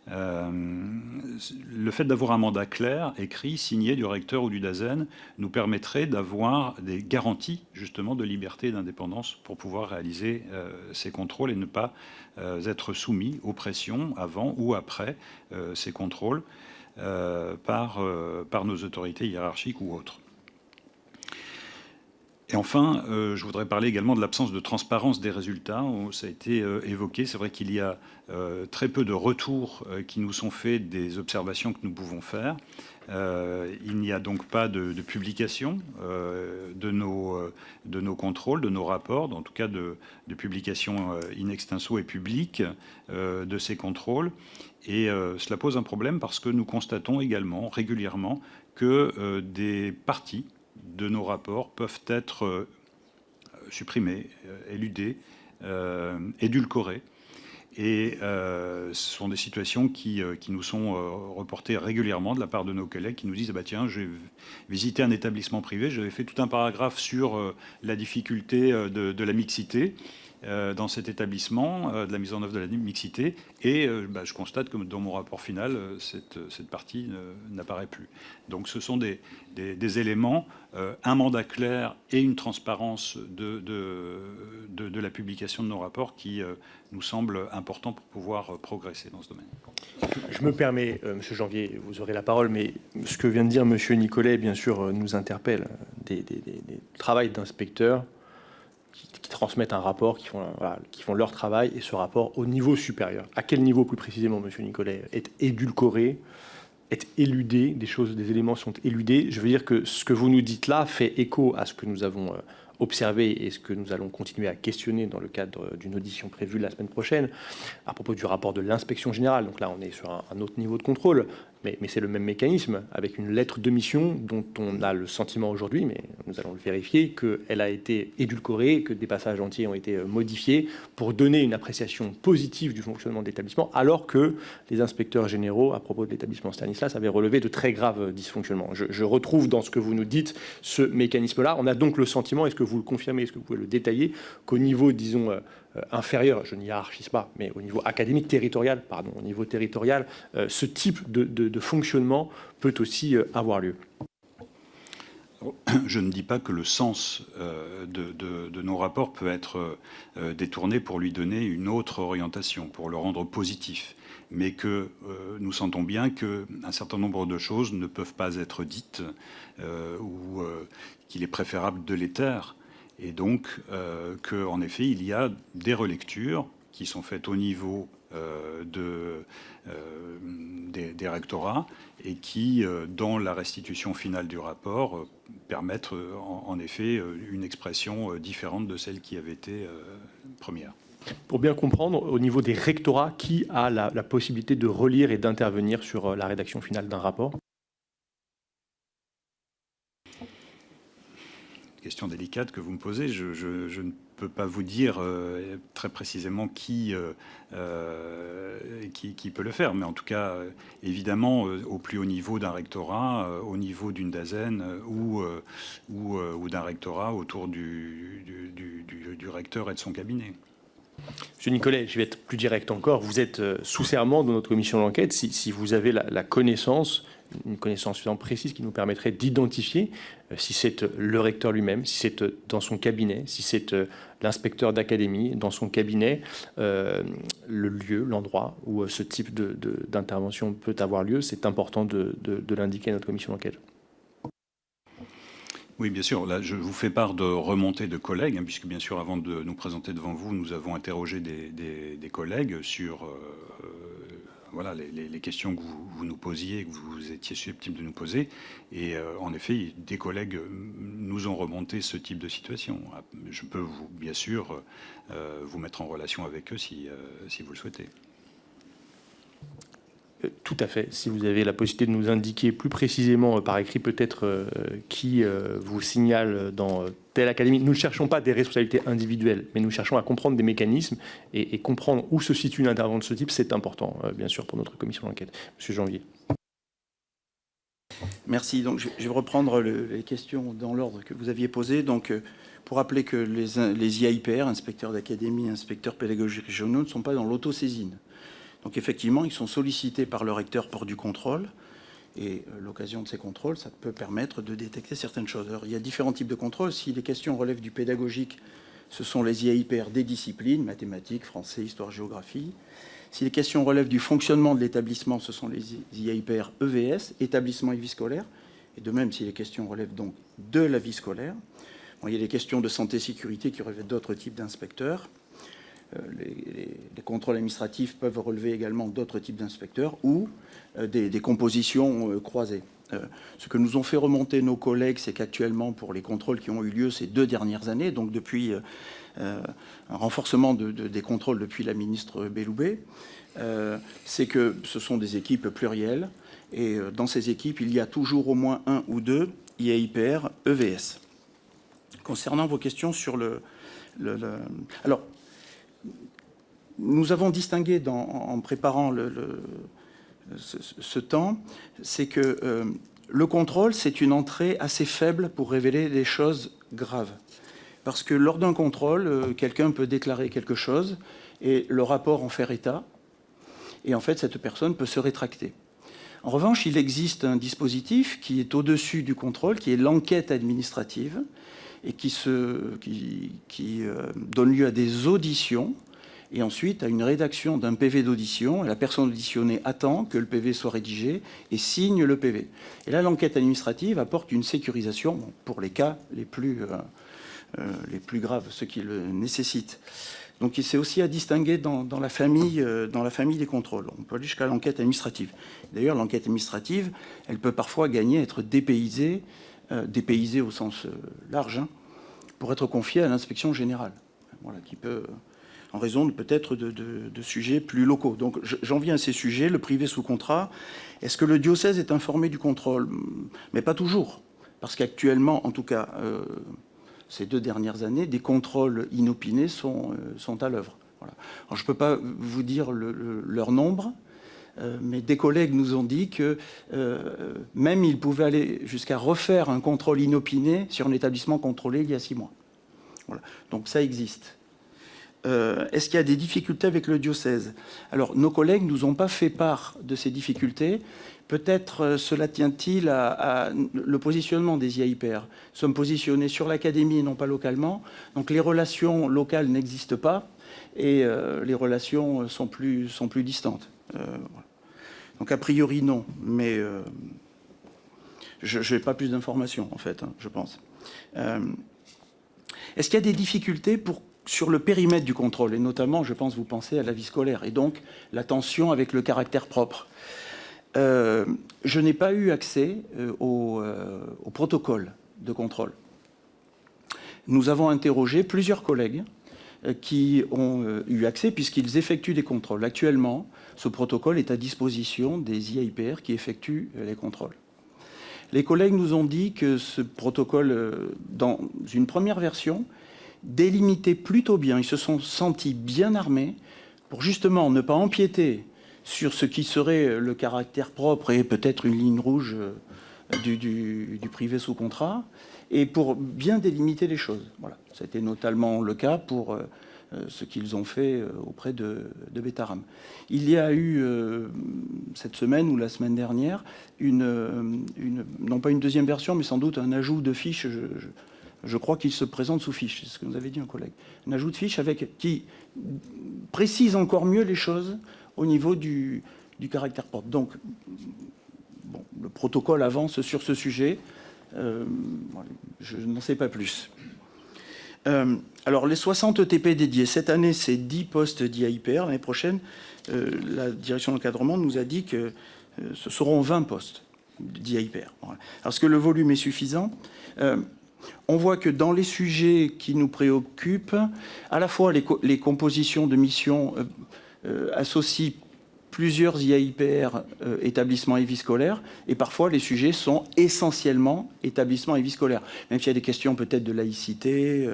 Le fait d'avoir un mandat clair, écrit, signé du recteur ou du DAZEN, nous permettrait d'avoir des garanties justement de liberté et d'indépendance pour pouvoir réaliser ces contrôles et ne pas être soumis aux pressions avant ou après ces contrôles par nos autorités hiérarchiques ou autres. Et enfin, je voudrais parler également de l'absence de transparence des résultats. Ça a été évoqué. C'est vrai qu'il y a très peu de retours qui nous sont faits des observations que nous pouvons faire. Il n'y a donc pas de publication de nos contrôles, de nos rapports, en tout cas de publication in extenso et publique de ces contrôles. Et cela pose un problème parce que nous constatons également régulièrement que des parties de nos rapports peuvent être supprimés, éludés, édulcorés. Et ce sont des situations qui nous sont reportées régulièrement de la part de nos collègues qui nous disent « Tiens, j'ai visité un établissement privé, j'avais fait tout un paragraphe sur la difficulté de la mixité dans cet établissement, de la mise en œuvre de la mixité, et je constate que dans mon rapport final, cette partie n'apparaît plus. » Donc ce sont des éléments, un mandat clair et une transparence de la publication de nos rapports qui nous semblent importants pour pouvoir progresser dans ce domaine. Je me permets, Monsieur Janvier, vous aurez la parole, mais ce que vient de dire Monsieur Nicolet, bien sûr, nous interpelle. Des travails d'inspecteurs qui transmettent un rapport, qui font leur travail, et ce rapport au niveau supérieur. À quel niveau, plus précisément, Monsieur Nicolet, est édulcoré, est éludé, des éléments sont éludés? Je veux dire que ce que vous nous dites là fait écho à ce que nous avons observé et ce que nous allons continuer à questionner dans le cadre d'une audition prévue la semaine prochaine à propos du rapport de l'inspection générale. Donc là, on est sur un autre niveau de contrôle, mais c'est le même mécanisme, avec une lettre de mission dont on a le sentiment aujourd'hui, mais nous allons le vérifier, qu'elle a été édulcorée, que des passages entiers ont été modifiés pour donner une appréciation positive du fonctionnement de l'établissement, alors que les inspecteurs généraux, à propos de l'établissement Stanislas, avaient relevé de très graves dysfonctionnements. Je retrouve dans ce que vous nous dites ce mécanisme-là. On a donc le sentiment, est-ce que vous le confirmez, est-ce que vous pouvez le détailler, qu'au niveau, disons, inférieur, je n'y hiérarchise pas, mais au niveau académique territorial, au niveau territorial, ce type de fonctionnement peut aussi avoir lieu. Je ne dis pas que le sens de nos rapports peut être détourné pour lui donner une autre orientation, pour le rendre positif, mais que nous sentons bien qu'un certain nombre de choses ne peuvent pas être dites ou qu'il est préférable de les taire. Et donc, qu'en effet, il y a des relectures qui sont faites au niveau des rectorats et qui, dans la restitution finale du rapport, permettent en effet une expression différente de celle qui avait été première. Pour bien comprendre, au niveau des rectorats, qui a la possibilité de relire et d'intervenir sur la rédaction finale d'un rapport? Question délicate que vous me posez. Je ne peux pas vous dire très précisément qui peut le faire, mais en tout cas, évidemment, au plus haut niveau d'un rectorat, au niveau d'une DAZEN ou d'un rectorat autour du recteur et de son cabinet. Monsieur Nicolet, je vais être plus direct encore. Vous êtes sous serment de notre commission d'enquête. Si vous avez la connaissance, une connaissance suffisamment précise qui nous permettrait d'identifier si c'est le recteur lui-même, si c'est dans son cabinet, si c'est l'inspecteur d'académie dans son cabinet, le lieu, l'endroit où ce type d'intervention peut avoir lieu, c'est important de l'indiquer à notre commission d'enquête. Oui, bien sûr. Là, je vous fais part de remontées de collègues, hein, puisque bien sûr, avant de nous présenter devant vous, nous avons interrogé des collègues sur voilà, les questions que vous nous posiez, que vous étiez susceptibles de nous poser. Et en effet, des collègues nous ont remonté ce type de situation. Je peux bien sûr vous mettre en relation avec eux si vous le souhaitez. Tout à fait. Si vous avez la possibilité de nous indiquer plus précisément par écrit peut-être qui vous signale dans telle académie. Nous ne cherchons pas des responsabilités individuelles, mais nous cherchons à comprendre des mécanismes et comprendre où se situe une intervention de ce type. C'est important, bien sûr, pour notre commission d'enquête. Monsieur Janvier. Merci. Donc, je vais reprendre les questions dans l'ordre que vous aviez posé. Donc, pour rappeler que les IAIPR, inspecteurs d'académie, inspecteurs pédagogiques régionaux, ne sont pas dans l'autosaisine. Donc effectivement, ils sont sollicités par le recteur pour du contrôle, et l'occasion de ces contrôles, ça peut permettre de détecter certaines choses. Alors, il y a différents types de contrôles. Si les questions relèvent du pédagogique, ce sont les IAIPR des disciplines, mathématiques, français, histoire, géographie. Si les questions relèvent du fonctionnement de l'établissement, ce sont les IAIPR EVS, établissement et vie scolaire. Et de même, si les questions relèvent donc de la vie scolaire, bon, il y a les questions de santé-sécurité qui relèvent d'autres types d'inspecteurs. Les contrôles administratifs peuvent relever également d'autres types d'inspecteurs ou des compositions croisées. Ce que nous ont fait remonter nos collègues, c'est qu'actuellement, pour les contrôles qui ont eu lieu ces 2 dernières années, donc depuis un renforcement des contrôles depuis la ministre Belloubet, c'est que ce sont des équipes plurielles, et dans ces équipes, il y a toujours au moins 1 ou 2 IAIPR EVS. Concernant vos questions sur alors, nous avons distingué en préparant ce temps, c'est que le contrôle, c'est une entrée assez faible pour révéler des choses graves. Parce que lors d'un contrôle, quelqu'un peut déclarer quelque chose et le rapport en faire état, et en fait, cette personne peut se rétracter. En revanche, il existe un dispositif qui est au-dessus du contrôle, qui est l'enquête administrative, et qui donne lieu à des auditions, et ensuite à une rédaction d'un PV d'audition. La personne auditionnée attend que le PV soit rédigé et signe le PV. Et là, l'enquête administrative apporte une sécurisation pour les cas les plus graves, ceux qui le nécessitent. Donc c'est aussi à distinguer dans la famille des contrôles. On peut aller jusqu'à l'enquête administrative. D'ailleurs, l'enquête administrative, elle peut parfois gagner à être dépaysée au sens large, hein, pour être confiée à l'inspection générale. Voilà, qui peut... en raison peut-être de sujets plus locaux. Donc j'en viens à ces sujets, le privé sous contrat. Est-ce que le diocèse est informé du contrôle? Mais pas toujours, parce qu'actuellement, en tout cas, ces 2 dernières années, des contrôles inopinés sont à l'œuvre. Voilà. Alors, je ne peux pas vous dire leur nombre, mais des collègues nous ont dit que même ils pouvaient aller jusqu'à refaire un contrôle inopiné sur un établissement contrôlé il y a 6 mois. Voilà. Donc ça existe. Est-ce qu'il y a des difficultés avec le diocèse? Alors, nos collègues ne nous ont pas fait part de ces difficultés. Peut-être cela tient-il à le positionnement des IAIPR. Nous sommes positionnés sur l'académie et non pas localement. Donc, les relations locales n'existent pas et les relations sont plus distantes. Voilà. Donc, a priori, non. Mais je n'ai pas plus d'informations, en fait, hein, je pense. Est-ce qu'il y a des difficultés sur le périmètre du contrôle, et notamment, je pense, vous pensez à la vie scolaire, et donc la tension avec le caractère propre. Je n'ai pas eu accès au protocole de contrôle. Nous avons interrogé plusieurs collègues qui ont eu accès puisqu'ils effectuent des contrôles. Actuellement, ce protocole est à disposition des IAIPR qui effectuent les contrôles. Les collègues nous ont dit que ce protocole, dans une première version, délimitait plutôt bien. Ils se sont sentis bien armés pour justement ne pas empiéter sur ce qui serait le caractère propre et peut-être une ligne rouge du privé sous contrat, et pour bien délimiter les choses. Voilà. Ça a été notamment le cas pour ce qu'ils ont fait auprès de Betaram. Il y a eu, cette semaine ou la semaine dernière, non pas une deuxième version, mais sans doute un ajout de fiches. Je crois qu'il se présente sous fiche, c'est ce que nous avait dit un collègue. Un ajout de fiche qui précise encore mieux les choses au niveau du caractère propre. Donc, bon, le protocole avance sur ce sujet. Je n'en sais pas plus. Alors, les 60 ETP dédiés, cette année, c'est 10 postes d'IAIPR. L'année prochaine, la direction d'encadrement nous a dit que ce seront 20 postes d'IAIPR. Voilà. Est-ce que le volume est suffisant ? On voit que dans les sujets qui nous préoccupent, à la fois les compositions de missions associent plusieurs IAIPR, établissements et vie scolaires, et parfois les sujets sont essentiellement établissements et vie scolaire. Même s'il y a des questions peut-être de laïcité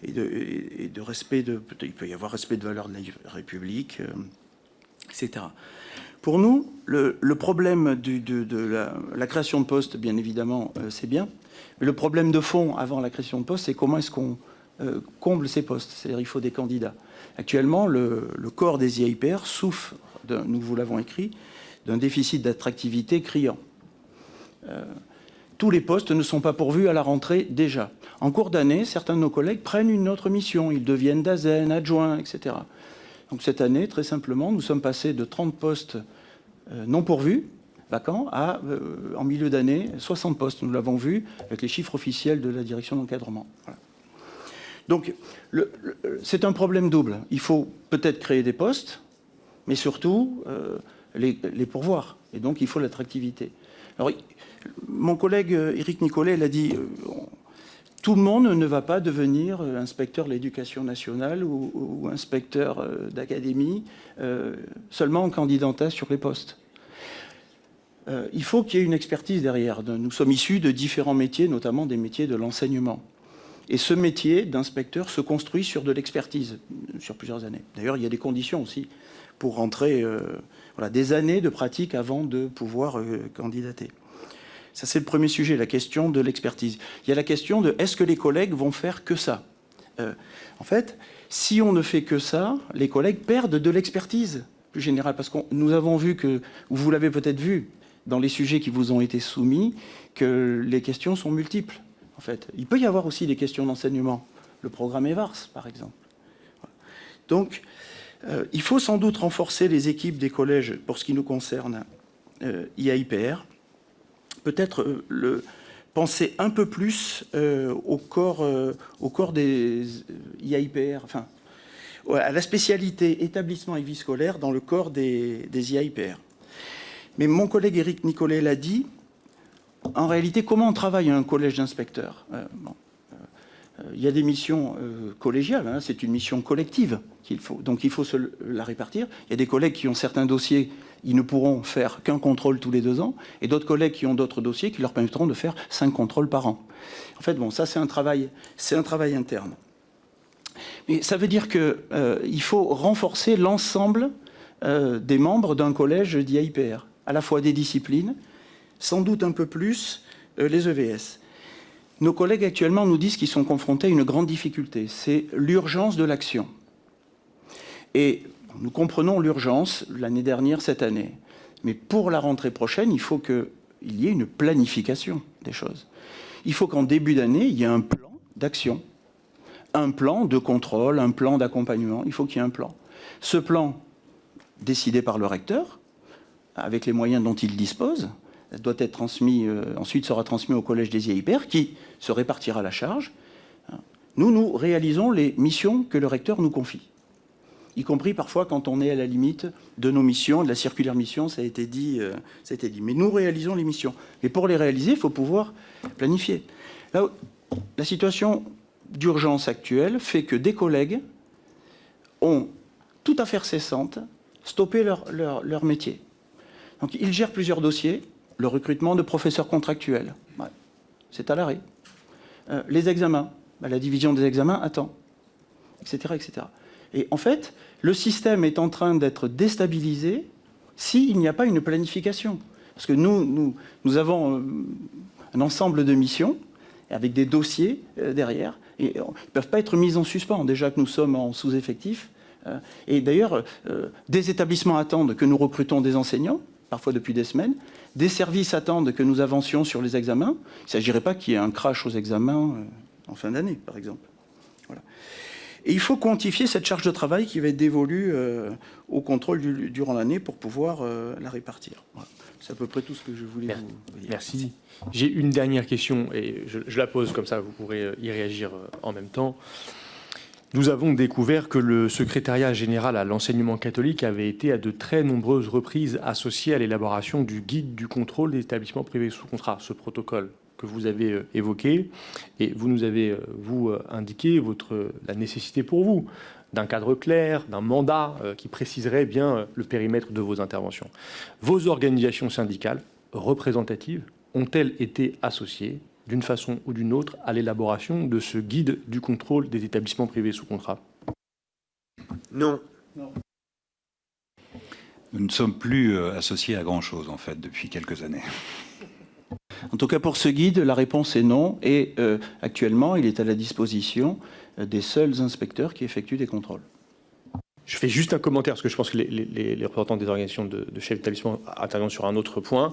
et de respect, il peut y avoir respect de valeurs de la République, etc. Pour nous, le problème de la création de postes, bien évidemment, c'est bien. Mais le problème de fond avant la création de postes, c'est comment est-ce qu'on comble ces postes. C'est-à-dire qu'il faut des candidats. Actuellement, le corps des IAIPR souffre, nous vous l'avons écrit, d'un déficit d'attractivité criant. Tous les postes ne sont pas pourvus à la rentrée déjà. En cours d'année, certains de nos collègues prennent une autre mission. Ils deviennent DAZEN, adjoints, etc. Donc cette année, très simplement, nous sommes passés de 30 postes non pourvus, vacants, à, en milieu d'année, 60 postes. Nous l'avons vu avec les chiffres officiels de la direction d'encadrement. Voilà. Donc, c'est un problème double. Il faut peut-être créer des postes, mais surtout les pourvoir. Et donc, il faut l'attractivité. Alors, mon collègue Éric Nicolet l'a dit, tout le monde ne va pas devenir inspecteur de l'éducation nationale ou inspecteur d'académie seulement en candidatant sur les postes. Il faut qu'il y ait une expertise derrière. Nous sommes issus de différents métiers, notamment des métiers de l'enseignement. Et ce métier d'inspecteur se construit sur de l'expertise, sur plusieurs années. D'ailleurs, il y a des conditions aussi pour rentrer, voilà, des années de pratique avant de pouvoir candidater. Ça, c'est le premier sujet, la question de l'expertise. Il y a la question de est-ce que les collègues vont faire que ça ? En fait, si on ne fait que ça, les collègues perdent de l'expertise plus générale. Parce que nous avons vu que, vous l'avez peut-être vu dans les sujets qui vous ont été soumis, que les questions sont multiples. En fait, il peut y avoir aussi des questions d'enseignement. Le programme EVARS, par exemple. Donc, il faut sans doute renforcer les équipes des collèges pour ce qui nous concerne IAIPR. Peut-être penser un peu plus au corps des IAIPR, enfin, à la spécialité établissement et vie scolaire dans le corps des IAIPR. Mais mon collègue Éric Nicolet l'a dit, en réalité, comment on travaille à un collège d'inspecteurs ? Il y a des missions collégiales, hein, c'est une mission collective qu'il faut. Donc il faut se la répartir. Il y a des collègues qui ont certains dossiers, ils ne pourront faire qu'un contrôle tous les 2 ans, et d'autres collègues qui ont d'autres dossiers qui leur permettront de faire 5 contrôles par an. En fait, bon, ça c'est un travail interne. Mais ça veut dire qu'il faut renforcer l'ensemble des membres d'un collège d'IAIPR, à la fois des disciplines, sans doute un peu plus les EVS. Nos collègues actuellement nous disent qu'ils sont confrontés à une grande difficulté, c'est l'urgence de l'action. Et nous comprenons l'urgence l'année dernière, cette année. Mais pour la rentrée prochaine, il faut qu'il y ait une planification des choses. Il faut qu'en début d'année, il y ait un plan d'action, un plan de contrôle, un plan d'accompagnement. Il faut qu'il y ait un plan. Ce plan, décidé par le recteur, avec les moyens dont il dispose, doit être transmis, ensuite sera transmis au collège des IAIPR qui se répartira la charge. Nous réalisons les missions que le recteur nous confie, y compris parfois quand on est à la limite de nos missions, de la circulaire mission, ça a été dit. Mais nous réalisons les missions. Mais pour les réaliser, il faut pouvoir planifier. Là, la situation d'urgence actuelle fait que des collègues ont, tout à fait cessantes, stoppé leur métier. Donc ils gèrent plusieurs dossiers, le recrutement de professeurs contractuels, ouais, c'est à l'arrêt. Les examens, la division des examens attend, etc., etc. Et en fait, le système est en train d'être déstabilisé s'il n'y a pas une planification. Parce que nous avons un ensemble de missions avec des dossiers derrière, et ils ne peuvent pas être mis en suspens, déjà que nous sommes en sous-effectif. Et d'ailleurs, des établissements attendent que nous recrutons des enseignants, parfois depuis des semaines. Des services attendent que nous avancions sur les examens. Il ne s'agirait pas qu'il y ait un crash aux examens en fin d'année, par exemple. Voilà. Et il faut quantifier cette charge de travail qui va être dévolue au contrôle durant l'année pour pouvoir la répartir. Voilà. C'est à peu près tout ce que je voulais vous dire. Merci. J'ai une dernière question, et je la pose comme ça, vous pourrez y réagir en même temps. Nous avons découvert que le secrétariat général à l'enseignement catholique avait été à de très nombreuses reprises associé à l'élaboration du guide du contrôle des établissements privés sous contrat, ce protocole que vous avez évoqué, et vous nous avez, indiqué la nécessité pour vous d'un cadre clair, d'un mandat qui préciserait bien le périmètre de vos interventions. Vos organisations syndicales représentatives ont-elles été associées d'une façon ou d'une autre à l'élaboration de ce guide du contrôle des établissements privés sous contrat? Non. Nous ne sommes plus associés à grand-chose, en fait, depuis quelques années. En tout cas, pour ce guide, la réponse est non. Et actuellement, il est à la disposition des seuls inspecteurs qui effectuent des contrôles. Je fais juste un commentaire, parce que je pense que les représentants des organisations de chefs d'établissement interviennent sur un autre point.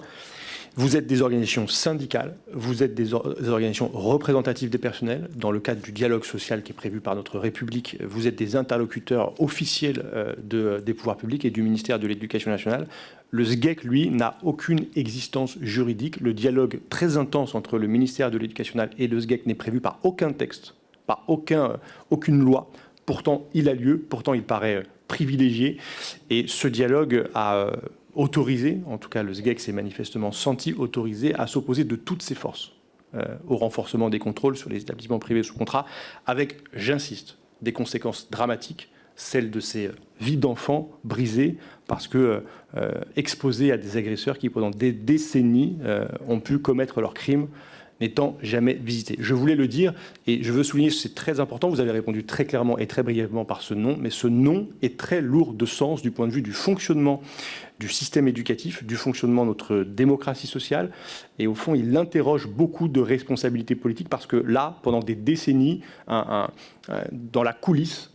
Vous êtes des organisations syndicales, vous êtes des organisations représentatives des personnels. Dans le cadre du dialogue social qui est prévu par notre République, vous êtes des interlocuteurs officiels des pouvoirs publics et du ministère de l'Éducation nationale. Le SGEC, lui, n'a aucune existence juridique. Le dialogue très intense entre le ministère de l'Éducation nationale et le SGEC n'est prévu par aucun texte, par aucune loi. Pourtant, il a lieu, pourtant, il paraît privilégié. Et ce dialogue a autorisé, en tout cas le SGEC s'est manifestement senti autorisé à s'opposer de toutes ses forces au renforcement des contrôles sur les établissements privés sous contrat, avec, j'insiste, des conséquences dramatiques, celles de ces vies d'enfants brisées parce que exposées à des agresseurs qui, pendant des décennies, ont pu commettre leurs crimes n'étant jamais visités. Je voulais le dire et je veux souligner, c'est très important, vous avez répondu très clairement et très brièvement par ce non, mais ce non est très lourd de sens du point de vue du fonctionnement du système éducatif, du fonctionnement de notre démocratie sociale, et au fond, il interroge beaucoup de responsabilités politiques parce que là, pendant des décennies, dans la coulisse,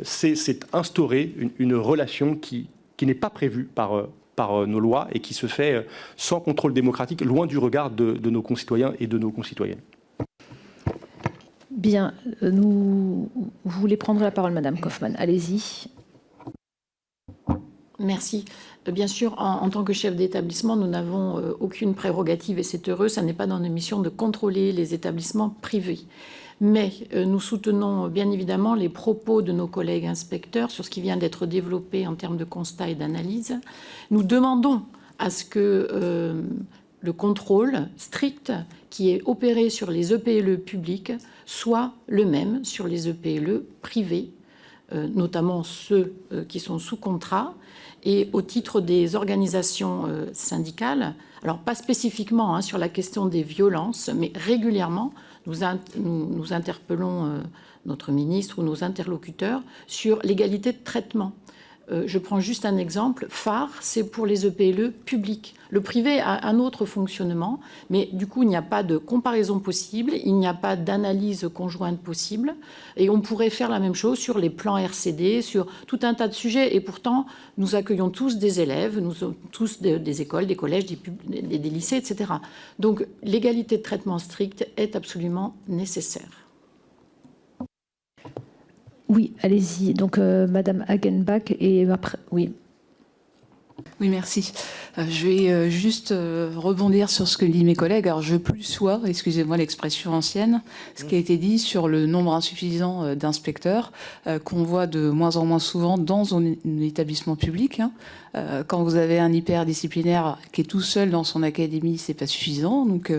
s'est instaurée une relation qui n'est pas prévue par nos lois et qui se fait sans contrôle démocratique, loin du regard de nos concitoyens et de nos concitoyennes. Bien, vous voulez prendre la parole, Madame Kaufmann. Allez-y. Merci. Bien sûr, en tant que chef d'établissement, nous n'avons aucune prérogative, et c'est heureux, ça n'est pas dans nos missions de contrôler les établissements privés. Mais nous soutenons bien évidemment les propos de nos collègues inspecteurs sur ce qui vient d'être développé en termes de constat et d'analyse. Nous demandons à ce que le contrôle strict qui est opéré sur les EPLE publics soit le même sur les EPLE privés, notamment ceux qui sont sous contrat. Et au titre des organisations syndicales, alors pas spécifiquement sur la question des violences, mais régulièrement, nous interpellons notre ministre ou nos interlocuteurs sur l'égalité de traitement. Je prends juste un exemple. phare, c'est pour les EPLE publics. Le privé a un autre fonctionnement, mais du coup, il n'y a pas de comparaison possible, il n'y a pas d'analyse conjointe possible, et on pourrait faire la même chose sur les plans RCD, sur tout un tas de sujets, et pourtant, nous accueillons tous des élèves, nous sommes tous des écoles, des collèges, des lycées, etc. Donc, l'égalité de traitement stricte est absolument nécessaire. Oui, allez-y. Donc, Madame Hagenbach et après, oui. Oui, merci. Je vais juste rebondir sur ce que disent mes collègues. Alors, je plus sois, excusez-moi l'expression ancienne, ce qui a été dit sur le nombre insuffisant d'inspecteurs qu'on voit de moins en moins souvent dans un établissement public. Quand vous avez un hyperdisciplinaire qui est tout seul dans son académie, c'est pas suffisant. Donc,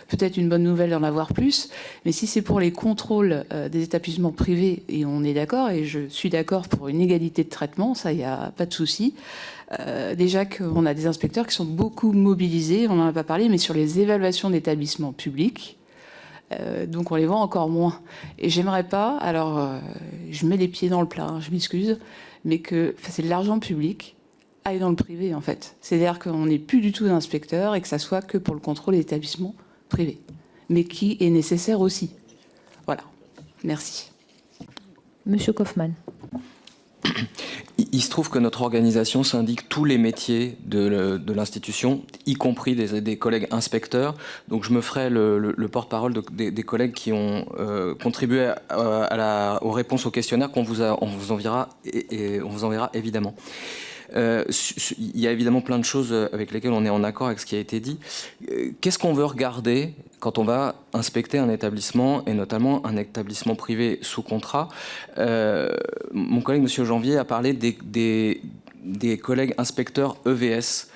peut-être une bonne nouvelle d'en avoir plus. Mais si c'est pour les contrôles des établissements privés, et on est d'accord, et je suis d'accord pour une égalité de traitement, ça, il n'y a pas de souci. Déjà qu'on a des inspecteurs qui sont beaucoup mobilisés, on n'en a pas parlé, mais sur les évaluations d'établissements publics. Donc on les voit encore moins. Et j'aimerais pas, alors je mets les pieds dans le plat, hein, je m'excuse, mais que c'est de l'argent public aille dans le privé en fait. C'est-à-dire qu'on n'est plus du tout d'inspecteurs et que ça soit que pour le contrôle des établissements privés, mais qui est nécessaire aussi. Voilà. Merci. Monsieur Kaufmann. Il se trouve que notre organisation syndique tous les métiers de l'institution, y compris des collègues inspecteurs. Donc je me ferai le porte-parole des collègues qui ont contribué aux réponses au questionnaire qu'on vous enverra évidemment. Il y a évidemment plein de choses avec lesquelles on est en accord avec ce qui a été dit. Qu'est-ce qu'on veut regarder quand on va inspecter un établissement, et notamment un établissement privé sous contrat? Mon collègue, M. Janvier, a parlé des collègues inspecteurs EVS.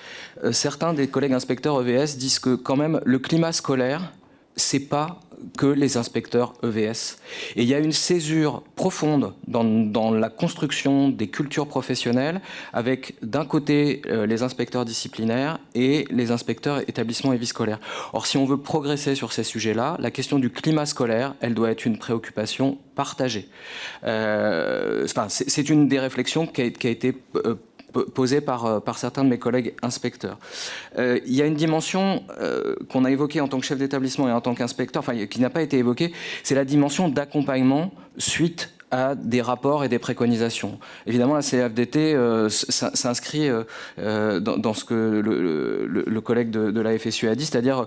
Certains des collègues inspecteurs EVS disent que quand même le climat scolaire, c'est pas que les inspecteurs EVS. Et il y a une césure profonde dans la construction des cultures professionnelles avec d'un côté les inspecteurs disciplinaires et les inspecteurs établissements et vie scolaire. Or, si on veut progresser sur ces sujets-là, la question du climat scolaire, elle doit être une préoccupation partagée. C'est une des réflexions qui a été posée par certains de mes collègues inspecteurs. Il y a une dimension qu'on a évoquée en tant que chef d'établissement et en tant qu'inspecteur, enfin qui n'a pas été évoquée, c'est la dimension d'accompagnement suite à des rapports et des préconisations. Évidemment, la CFDT s'inscrit dans ce que le collègue de la FSU a dit, c'est-à-dire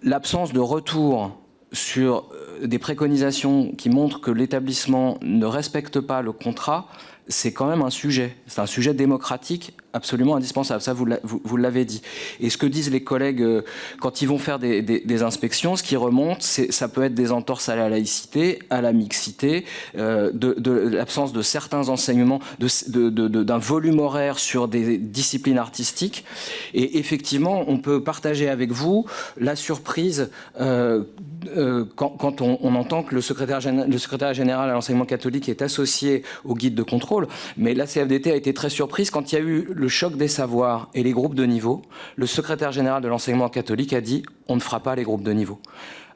l'absence de retour sur des préconisations qui montrent que l'établissement ne respecte pas le contrat. C'est quand même un sujet. C'est un sujet démocratique absolument indispensable. Ça, vous l'avez dit. Et ce que disent les collègues quand ils vont faire des inspections, ce qui remonte, ça peut être des entorses à la laïcité, à la mixité, de l'absence de certains enseignements, d'un volume horaire sur des disciplines artistiques. Et effectivement, on peut partager avec vous la surprise quand on entend que le secrétaire général à l'enseignement catholique est associé au guide de contrôle. Mais la CFDT a été très surprise quand il y a eu le choc des savoirs et les groupes de niveau. Le secrétaire général de l'enseignement catholique a dit « on ne fera pas les groupes de niveau ».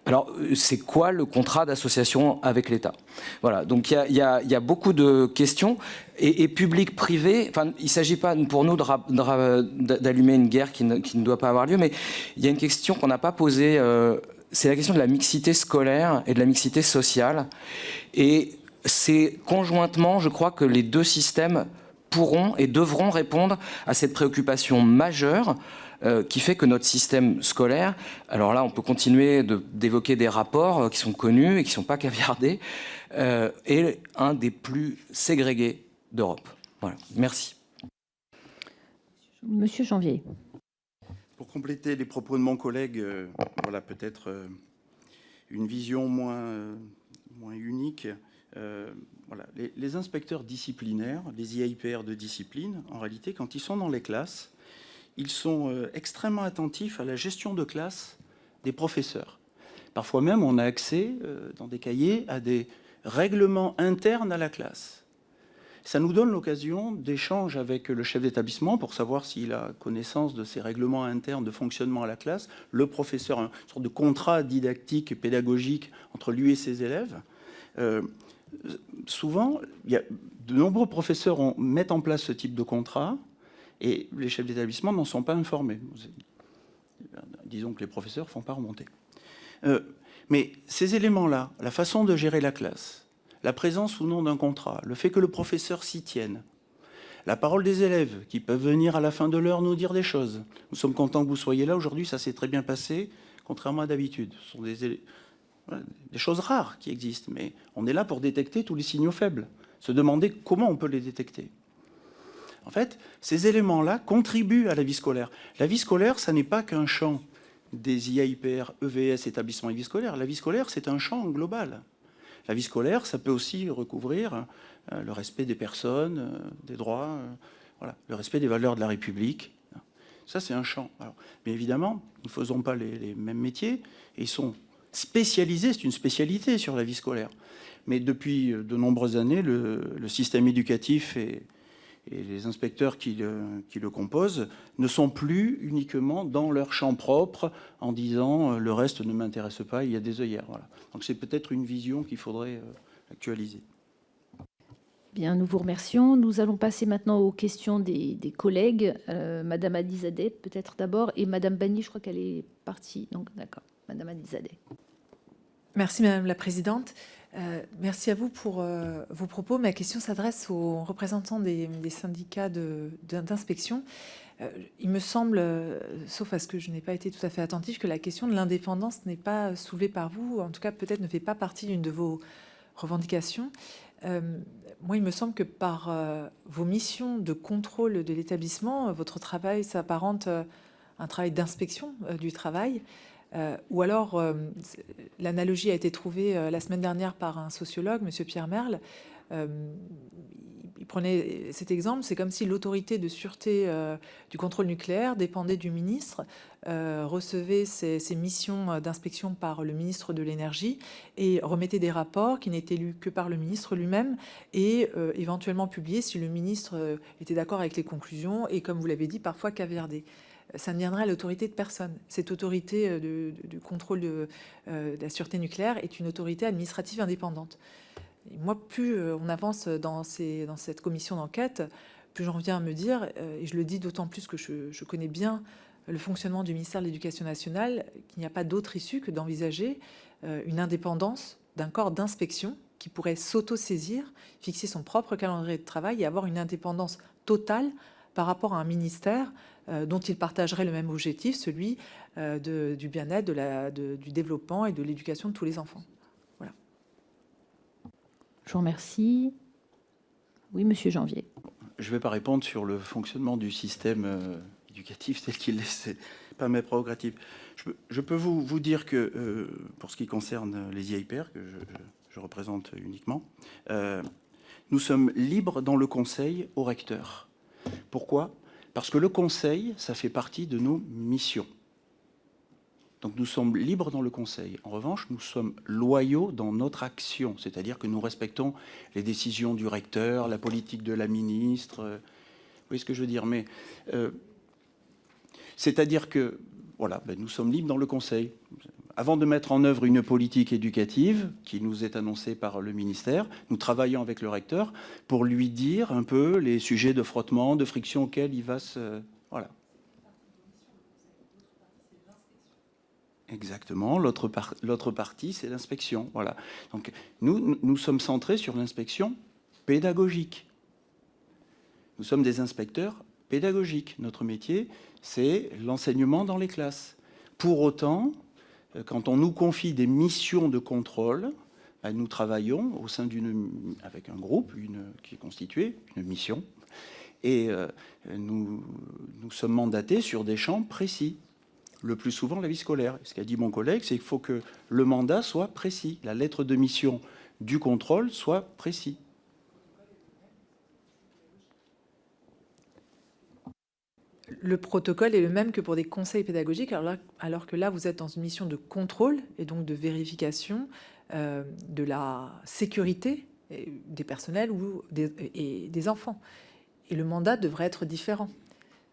Alors, c'est quoi le contrat d'association avec l'État? Voilà, donc il y a beaucoup de questions. Et public-privé, enfin, il ne s'agit pas pour nous d'allumer une guerre qui ne doit pas avoir lieu, mais il y a une question qu'on n'a pas posée, c'est la question de la mixité scolaire et de la mixité sociale. Et c'est conjointement, je crois, que les deux systèmes pourront et devront répondre à cette préoccupation majeure qui fait que notre système scolaire, alors là on peut continuer d'évoquer des rapports qui sont connus et qui ne sont pas caviardés, est un des plus ségrégés d'Europe. Voilà, merci. Monsieur Janvier. Pour compléter les propos de mon collègue, voilà peut-être une vision moins unique. Voilà. Les inspecteurs disciplinaires, les IAIPR de discipline, en réalité, quand ils sont dans les classes, ils sont extrêmement attentifs à la gestion de classe des professeurs. Parfois même, on a accès, dans des cahiers, à des règlements internes à la classe. Ça nous donne l'occasion d'échanger avec le chef d'établissement pour savoir s'il a connaissance de ces règlements internes de fonctionnement à la classe, le professeur, une sorte de contrat didactique et pédagogique entre lui et ses élèves. Souvent, de nombreux professeurs mettent en place ce type de contrat et les chefs d'établissement n'en sont pas informés. Disons que les professeurs ne font pas remonter. Mais ces éléments-là, la façon de gérer la classe, la présence ou non d'un contrat, le fait que le professeur s'y tienne, la parole des élèves qui peuvent venir à la fin de l'heure nous dire des choses. Nous sommes contents que vous soyez là aujourd'hui, ça s'est très bien passé, contrairement à d'habitude. Ce sont des choses rares qui existent, mais on est là pour détecter tous les signaux faibles, se demander comment on peut les détecter. En fait, ces éléments-là contribuent à la vie scolaire. La vie scolaire, ça n'est pas qu'un champ des IAIPR, EVS, établissements et vie scolaire. La vie scolaire, c'est un champ global. La vie scolaire, ça peut aussi recouvrir le respect des personnes, des droits, voilà, le respect des valeurs de la République. Ça, c'est un champ. Alors, mais évidemment, nous ne faisons pas les mêmes métiers et ils sont spécialisés, c'est une spécialité sur la vie scolaire. Mais depuis de nombreuses années, le système éducatif et les inspecteurs qui le composent ne sont plus uniquement dans leur champ propre en disant le reste ne m'intéresse pas, il y a des œillères. Voilà. Donc c'est peut-être une vision qu'il faudrait actualiser. Bien, nous vous remercions. Nous allons passer maintenant aux questions des collègues. Madame Alizadeh, peut-être d'abord, et Madame Banni, je crois qu'elle est partie. Donc d'accord, Madame Alizadeh. Merci Madame la Présidente. Merci à vous pour vos propos. Ma question s'adresse aux représentants des syndicats d'inspection. Il me semble, sauf à ce que je n'ai pas été tout à fait attentive, que la question de l'indépendance n'est pas soulevée par vous, en tout cas peut-être ne fait pas partie d'une de vos revendications. Moi, il me semble que par vos missions de contrôle de l'établissement, votre travail s'apparente à un travail d'inspection du travail. Ou alors, l'analogie a été trouvée la semaine dernière par un sociologue, M. Pierre Merle. Il prenait cet exemple, c'est comme si l'autorité de sûreté du contrôle nucléaire dépendait du ministre, recevait ses missions d'inspection par le ministre de l'Énergie et remettait des rapports qui n'étaient lus que par le ministre lui-même et éventuellement publiés si le ministre était d'accord avec les conclusions et, comme vous l'avez dit, parfois caviardés. Ça ne viendra à l'autorité de personne. Cette autorité de contrôle de la sûreté nucléaire est une autorité administrative indépendante. Et moi, plus on avance dans cette commission d'enquête, plus j'en viens à me dire, et je le dis d'autant plus que je connais bien le fonctionnement du ministère de l'Éducation nationale, qu'il n'y a pas d'autre issue que d'envisager une indépendance d'un corps d'inspection qui pourrait s'auto-saisir, fixer son propre calendrier de travail et avoir une indépendance totale par rapport à un ministère dont il partagerait le même objectif, celui du bien-être, du développement et de l'éducation de tous les enfants. Voilà. Je vous remercie. Oui, Monsieur Janvier. Je ne vais pas répondre sur le fonctionnement du système éducatif tel qu'il est, c'est pas mes prérogatives. Je peux vous dire que, pour ce qui concerne les IAIPR, que je représente uniquement, nous sommes libres dans le conseil au recteur. Pourquoi ? Parce que le conseil, ça fait partie de nos missions. Donc nous sommes libres dans le conseil. En revanche, nous sommes loyaux dans notre action, c'est-à-dire que nous respectons les décisions du recteur, la politique de la ministre. Vous voyez ce que je veux dire ? Mais c'est-à-dire que voilà, nous sommes libres dans le conseil. Avant de mettre en œuvre une politique éducative qui nous est annoncée par le ministère, nous travaillons avec le recteur pour lui dire un peu les sujets de frottement, de friction auxquels il va se... Voilà. Exactement. L'autre partie, c'est l'inspection. Voilà. Donc, nous sommes centrés sur l'inspection pédagogique. Nous sommes des inspecteurs pédagogiques. Notre métier, c'est l'enseignement dans les classes. Pour autant, quand on nous confie des missions de contrôle, nous travaillons au sein avec un groupe qui est constitué, une mission, et nous sommes mandatés sur des champs précis. Le plus souvent, la vie scolaire. Ce qu'a dit mon collègue, c'est qu'il faut que le mandat soit précis, la lettre de mission du contrôle soit précis. Le protocole est le même que pour des conseils pédagogiques, alors que là, vous êtes dans une mission de contrôle et donc de vérification de la sécurité des personnels et des enfants. Et le mandat devrait être différent.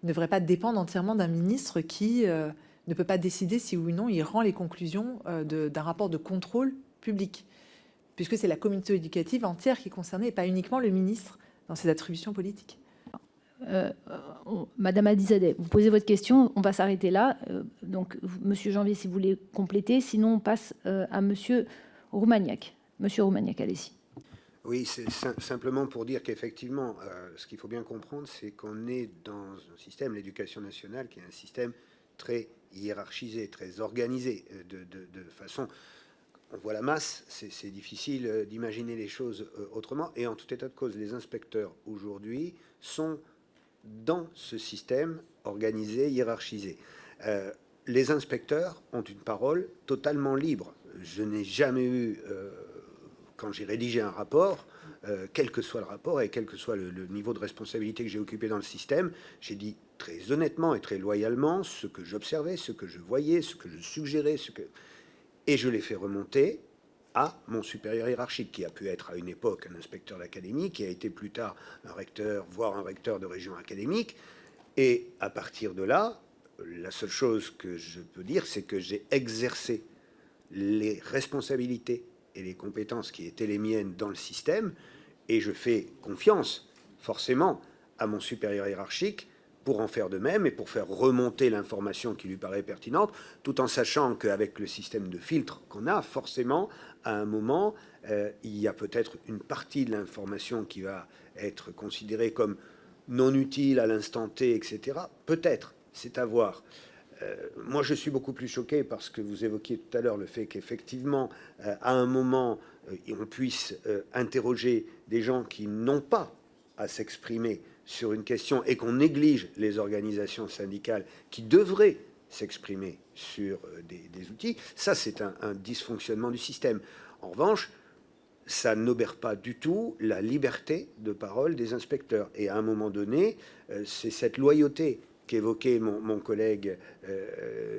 Il ne devrait pas dépendre entièrement d'un ministre qui ne peut pas décider si oui ou non il rend les conclusions d'un rapport de contrôle public, puisque c'est la communauté éducative entière qui est concernée et pas uniquement le ministre dans ses attributions politiques. Madame Alizadeh, vous posez votre question, on va s'arrêter là. Donc, Monsieur Janvier, si vous voulez compléter, sinon on passe à Monsieur Roumaniac. Monsieur Roumaniac, allez-y. Oui, c'est simplement pour dire qu'effectivement, ce qu'il faut bien comprendre, c'est qu'on est dans un système, l'éducation nationale, qui est un système très hiérarchisé, très organisé, de façon... On voit la masse, c'est difficile d'imaginer les choses autrement. Et en tout état de cause, les inspecteurs, aujourd'hui, sont dans ce système organisé, hiérarchisé. Les inspecteurs ont une parole totalement libre. Je n'ai jamais eu, quand j'ai rédigé un rapport, quel que soit le rapport et quel que soit le niveau de responsabilité que j'ai occupé dans le système, j'ai dit très honnêtement et très loyalement ce que j'observais, ce que je voyais, ce que je suggérais, et je l'ai fait remonter à mon supérieur hiérarchique, qui a pu être à une époque un inspecteur d'académie, qui a été plus tard un recteur, voire un recteur de région académique. Et à partir de là, la seule chose que je peux dire, c'est que j'ai exercé les responsabilités et les compétences qui étaient les miennes dans le système, et je fais confiance forcément à mon supérieur hiérarchique pour en faire de même et pour faire remonter l'information qui lui paraît pertinente, tout en sachant qu'avec le système de filtre qu'on a, forcément, à un moment, il y a peut-être une partie de l'information qui va être considérée comme non utile à l'instant T, etc. Peut-être, c'est à voir. Moi, je suis beaucoup plus choqué parce que vous évoquiez tout à l'heure le fait qu'effectivement, à un moment, on puisse interroger des gens qui n'ont pas à s'exprimer sur une question et qu'on néglige les organisations syndicales qui devraient s'exprimer sur des outils. Ça, c'est un dysfonctionnement du système. En revanche, ça n'obère pas du tout la liberté de parole des inspecteurs. Et à un moment donné, c'est cette loyauté qu'évoquait mon collègue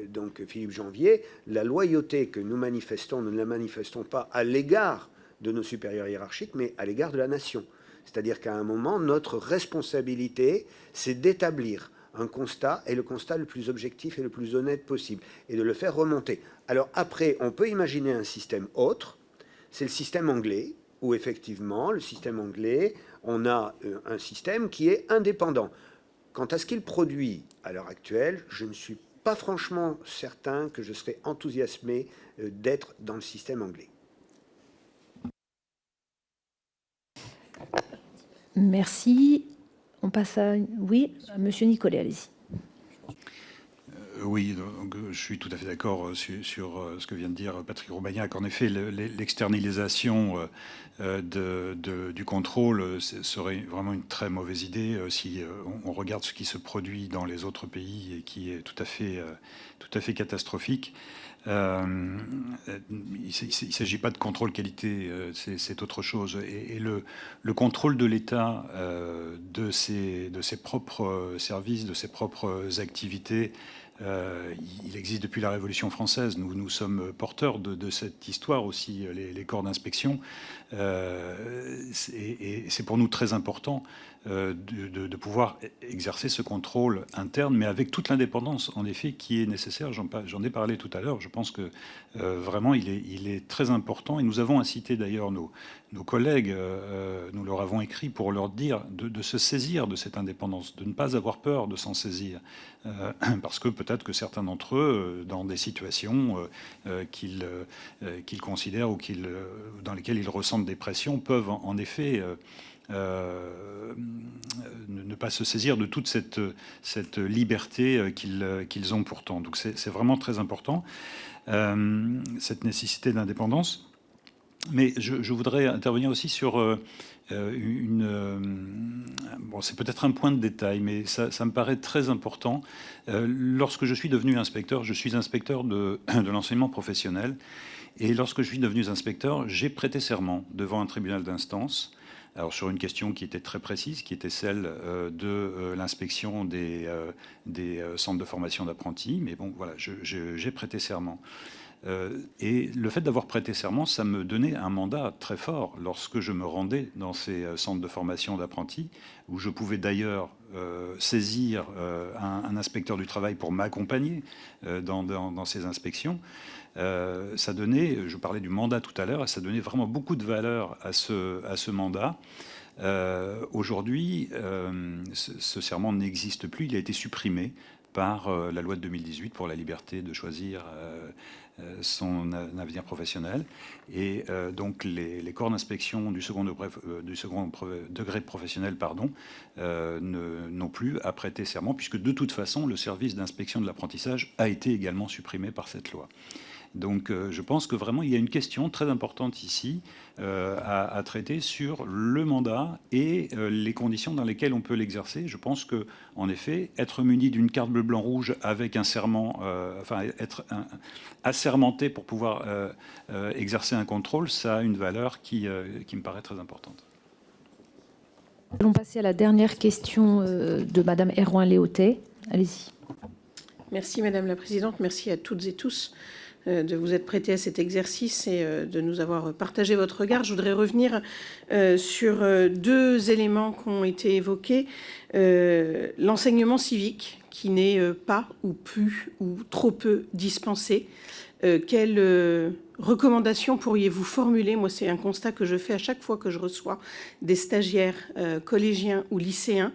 donc Philippe Janvier, la loyauté que nous manifestons, nous ne la manifestons pas à l'égard de nos supérieurs hiérarchiques, mais à l'égard de la nation. C'est-à-dire qu'à un moment, notre responsabilité, c'est d'établir un constat, et le constat le plus objectif et le plus honnête possible, et de le faire remonter. Alors après, on peut imaginer un système autre, c'est le système anglais, où effectivement, le système anglais, on a un système qui est indépendant. Quant à ce qu'il produit à l'heure actuelle, je ne suis pas franchement certain que je serais enthousiasmé d'être dans le système anglais. Merci. On passe à... Oui, Monsieur Nicolet, allez-y. Oui, donc, je suis tout à fait d'accord sur ce que vient de dire Patrick Roubaignac. En effet, l'externalisation du contrôle serait vraiment une très mauvaise idée si on regarde ce qui se produit dans les autres pays et qui est tout à fait catastrophique. Il ne s'agit pas de contrôle qualité, c'est autre chose. Et le contrôle de l'État de ses propres services, de ses propres activités, il existe depuis la Révolution française. Nous sommes porteurs de cette histoire aussi, les corps d'inspection. Et c'est pour nous très important de pouvoir exercer ce contrôle interne, mais avec toute l'indépendance, en effet, qui est nécessaire. J'en ai parlé tout à l'heure. Je pense que vraiment, il est très important. Et nous avons incité d'ailleurs nos collègues, nous leur avons écrit pour leur dire de se saisir de cette indépendance, de ne pas avoir peur de s'en saisir. Parce que peut-être que certains d'entre eux, dans des situations qu'ils considèrent ou dans lesquelles ils ressentent des pressions, peuvent en effet ne pas se saisir de toute cette liberté qu'ils ont pourtant. Donc c'est vraiment très important, cette nécessité d'indépendance. Mais je voudrais intervenir aussi sur bon, c'est peut-être un point de détail, mais ça me paraît très important. Lorsque je suis devenu inspecteur, je suis inspecteur de l'enseignement professionnel. Et lorsque je suis devenu inspecteur, j'ai prêté serment devant un tribunal d'instance. Alors sur une question qui était très précise, qui était celle de l'inspection des centres de formation d'apprentis. Mais bon, voilà, j'ai prêté serment. Et le fait d'avoir prêté serment, ça me donnait un mandat très fort lorsque je me rendais dans ces centres de formation d'apprentis, où je pouvais d'ailleurs saisir un inspecteur du travail pour m'accompagner dans ces inspections. Ça donnait, je parlais du mandat tout à l'heure, et ça donnait vraiment beaucoup de valeur à ce mandat. Aujourd'hui, ce serment n'existe plus, il a été supprimé par la loi de 2018 pour la liberté de choisir son avenir professionnel. Et donc les corps d'inspection du second degré professionnel n'ont plus à prêter serment, puisque de toute façon le service d'inspection de l'apprentissage a été également supprimé par cette loi. Donc je pense que vraiment il y a une question très importante ici à traiter sur le mandat et les conditions dans lesquelles on peut l'exercer. Je pense que, en effet, être muni d'une carte bleu, blanc, rouge avec un serment, enfin être assermenté pour pouvoir exercer un contrôle, ça a une valeur qui me paraît très importante. Nous allons passer à la dernière question de Madame Herouin-Léautey. Allez-y. Merci Madame la Présidente, merci à toutes et tous de vous être prêtés à cet exercice et de nous avoir partagé votre regard. Je voudrais revenir sur deux éléments qui ont été évoqués. L'enseignement civique, qui n'est pas ou plus ou trop peu dispensé. Quelles recommandations pourriez-vous formuler? Moi, c'est un constat que je fais à chaque fois que je reçois des stagiaires collégiens ou lycéens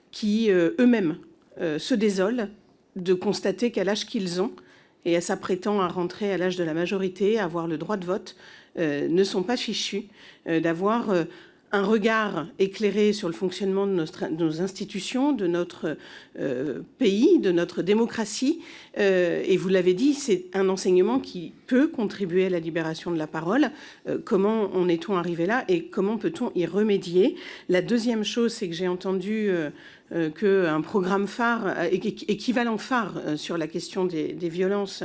qui eux-mêmes se désolent de constater qu'à l'âge qu'ils ont, et à s'apprêtant à rentrer à l'âge de la majorité, à avoir le droit de vote, ne sont pas fichus d'avoir un regard éclairé sur le fonctionnement de nos institutions, de notre pays, de notre démocratie. Et vous l'avez dit, c'est un enseignement qui peut contribuer à la libération de la parole. Comment en est-on arrivé là et comment peut-on y remédier? La deuxième chose, c'est que j'ai entendu qu'un programme phare, équivalent phare sur la question des violences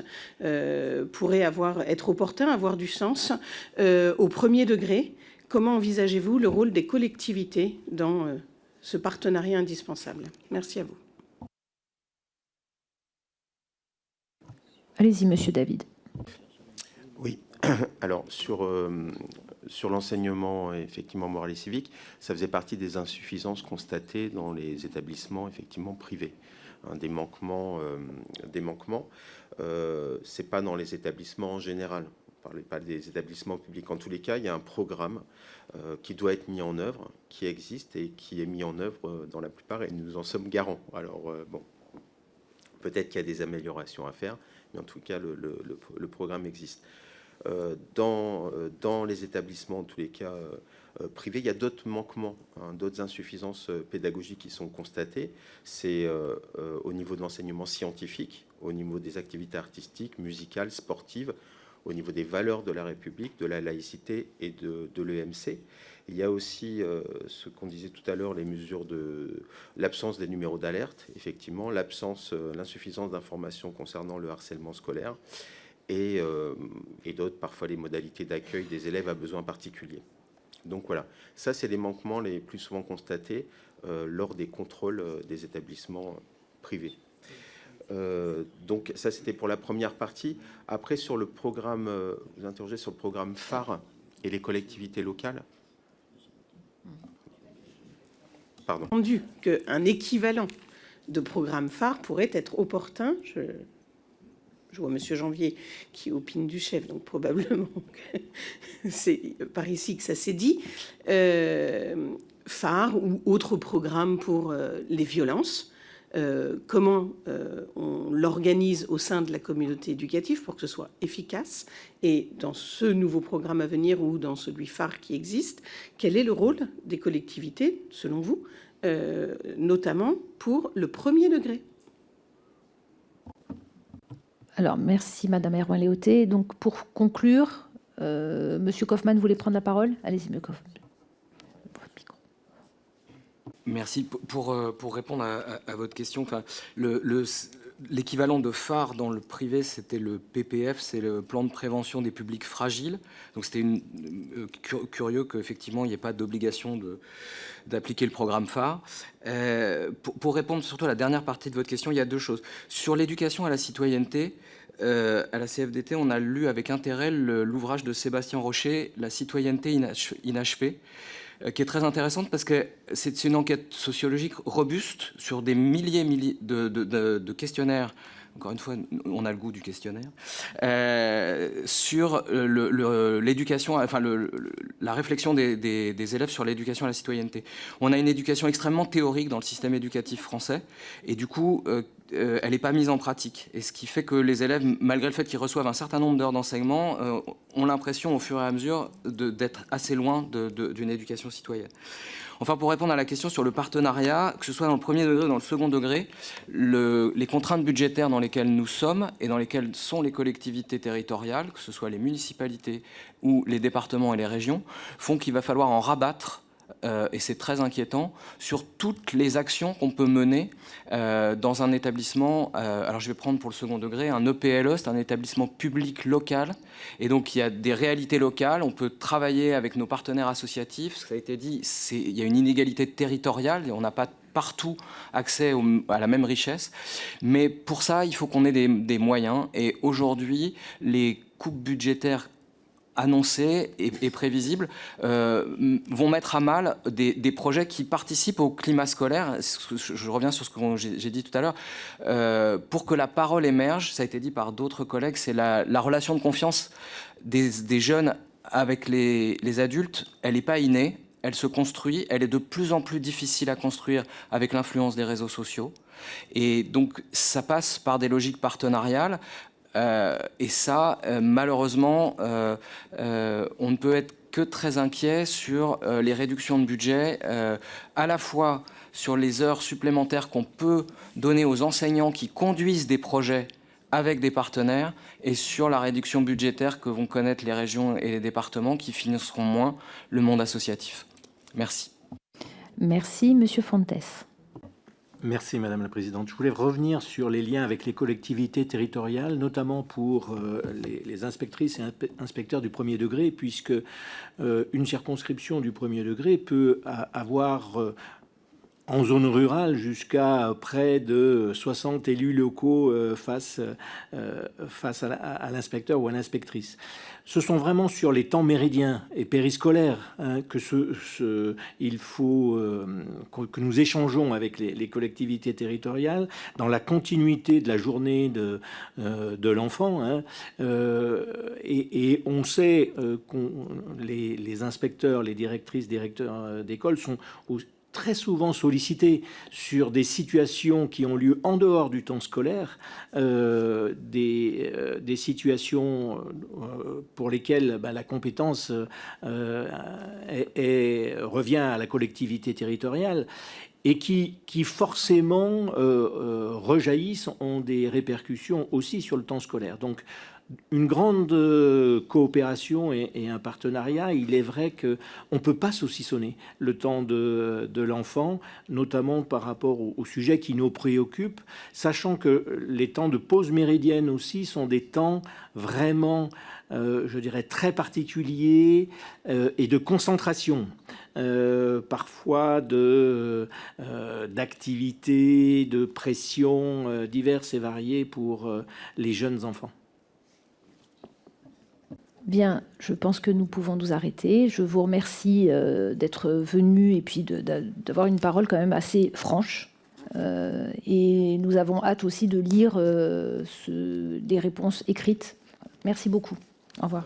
pourrait être opportun, avoir du sens au premier degré. Comment envisagez-vous le rôle des collectivités dans ce partenariat indispensable? Merci à vous. Allez-y, Monsieur David. Oui, alors sur l'enseignement effectivement moral et civique, ça faisait partie des insuffisances constatées dans les établissements effectivement privés. Des manquements, c'est pas dans les établissements en général. On ne parlait pas des établissements publics. En tous les cas, il y a un programme qui doit être mis en œuvre, qui existe et qui est mis en œuvre dans la plupart, et nous en sommes garants. Alors, bon, peut-être qu'il y a des améliorations à faire, mais en tout cas, le programme existe. Dans les établissements, en tous les cas privés, il y a d'autres manquements, d'autres insuffisances pédagogiques qui sont constatées. C'est au niveau de l'enseignement scientifique, au niveau des activités artistiques, musicales, sportives, au niveau des valeurs de la République, de la laïcité et de l'EMC. Il y a aussi ce qu'on disait tout à l'heure, les mesures de l'absence des numéros d'alerte, effectivement, l'insuffisance d'informations concernant le harcèlement scolaire et d'autres, parfois les modalités d'accueil des élèves à besoins particuliers. Donc voilà, ça c'est les manquements les plus souvent constatés lors des contrôles des établissements privés. Donc ça c'était pour la première partie. Après sur le programme, vous interrogez sur le programme phare et les collectivités locales. Pardon. Entendu qu'un équivalent de programme phare pourrait être opportun. Je vois Monsieur Janvier qui opine du chef, donc probablement c'est par ici que ça s'est dit. Phare ou autre programme pour les violences. Comment on l'organise au sein de la communauté éducative pour que ce soit efficace, et dans ce nouveau programme à venir ou dans celui phare qui existe, quel est le rôle des collectivités, selon vous, notamment pour le premier degré? Alors, merci Madame Herouin-Léautey. Donc, pour conclure, Monsieur Kaufmann voulait prendre la parole. Allez-y, Monsieur Kaufmann. Merci. Pour répondre à votre question, enfin, l'équivalent de phare dans le privé, c'était le PPF, c'est le plan de prévention des publics fragiles. Donc c'était curieux qu'effectivement il n'y ait pas d'obligation d'appliquer le programme phare. Pour répondre surtout à la dernière partie de votre question, il y a deux choses. Sur l'éducation à la citoyenneté, à la CFDT, on a lu avec intérêt l'ouvrage de Sébastien Rocher, La citoyenneté inachevée, qui est très intéressante parce que c'est une enquête sociologique robuste sur des milliers de questionnaires. Encore une fois, on a le goût du questionnaire, sur l'éducation, enfin la réflexion des élèves sur l'éducation à la citoyenneté. On a une éducation extrêmement théorique dans le système éducatif français, et du coup, elle n'est pas mise en pratique. Et ce qui fait que les élèves, malgré le fait qu'ils reçoivent un certain nombre d'heures d'enseignement, ont l'impression au fur et à mesure d'être assez loin d'une éducation citoyenne. Enfin, pour répondre à la question sur le partenariat, que ce soit dans le premier degré ou dans le second degré, les contraintes budgétaires dans lesquelles nous sommes et dans lesquelles sont les collectivités territoriales, que ce soit les municipalités ou les départements et les régions, font qu'il va falloir en rabattre, et c'est très inquiétant, sur toutes les actions qu'on peut mener dans un établissement. Alors je vais prendre pour le second degré un EPLE, c'est un établissement public local, et donc il y a des réalités locales, on peut travailler avec nos partenaires associatifs, ça a été dit, il y a une inégalité territoriale, et on n'a pas partout accès à la même richesse, mais pour ça il faut qu'on ait des moyens, et aujourd'hui les coupes budgétaires annoncés et prévisibles vont mettre à mal des projets qui participent au climat scolaire. Je reviens sur ce que j'ai dit tout à l'heure. Pour que la parole émerge, ça a été dit par d'autres collègues, c'est la relation de confiance des jeunes avec les adultes. Elle n'est pas innée, elle se construit, elle est de plus en plus difficile à construire avec l'influence des réseaux sociaux. Et donc ça passe par des logiques partenariales. Et ça, malheureusement, on ne peut être que très inquiet sur les réductions de budget, à la fois sur les heures supplémentaires qu'on peut donner aux enseignants qui conduisent des projets avec des partenaires, et sur la réduction budgétaire que vont connaître les régions et les départements qui financeront moins le monde associatif. Merci. Merci, Monsieur Fontes. Merci Madame la Présidente. Je voulais revenir sur les liens avec les collectivités territoriales, notamment pour les inspectrices et inspecteurs du premier degré, puisque une circonscription du premier degré peut avoir en zone rurale jusqu'à près de 60 élus locaux face à l'inspecteur ou à l'inspectrice. Ce sont vraiment sur les temps méridiens et périscolaires que il faut que nous échangeons avec les collectivités territoriales dans la continuité de la journée de l'enfant. Et on sait que les inspecteurs, les directrices, directeurs d'école sont très souvent sollicités sur des situations qui ont lieu en dehors du temps scolaire, des situations pour lesquelles la compétence revient à la collectivité territoriale et qui forcément rejaillissent, ont des répercussions aussi sur le temps scolaire. Donc, une grande coopération et un partenariat. Il est vrai qu'on ne peut pas saucissonner le temps de l'enfant, notamment par rapport au sujet qui nous préoccupe, sachant que les temps de pause méridienne aussi sont des temps vraiment, je dirais, très particuliers et de concentration, parfois d'activités, de pressions diverses et variées pour les jeunes enfants. Bien, je pense que nous pouvons nous arrêter. Je vous remercie d'être venu et puis d'avoir une parole quand même assez franche. Et nous avons hâte aussi de lire des réponses écrites. Merci beaucoup. Au revoir.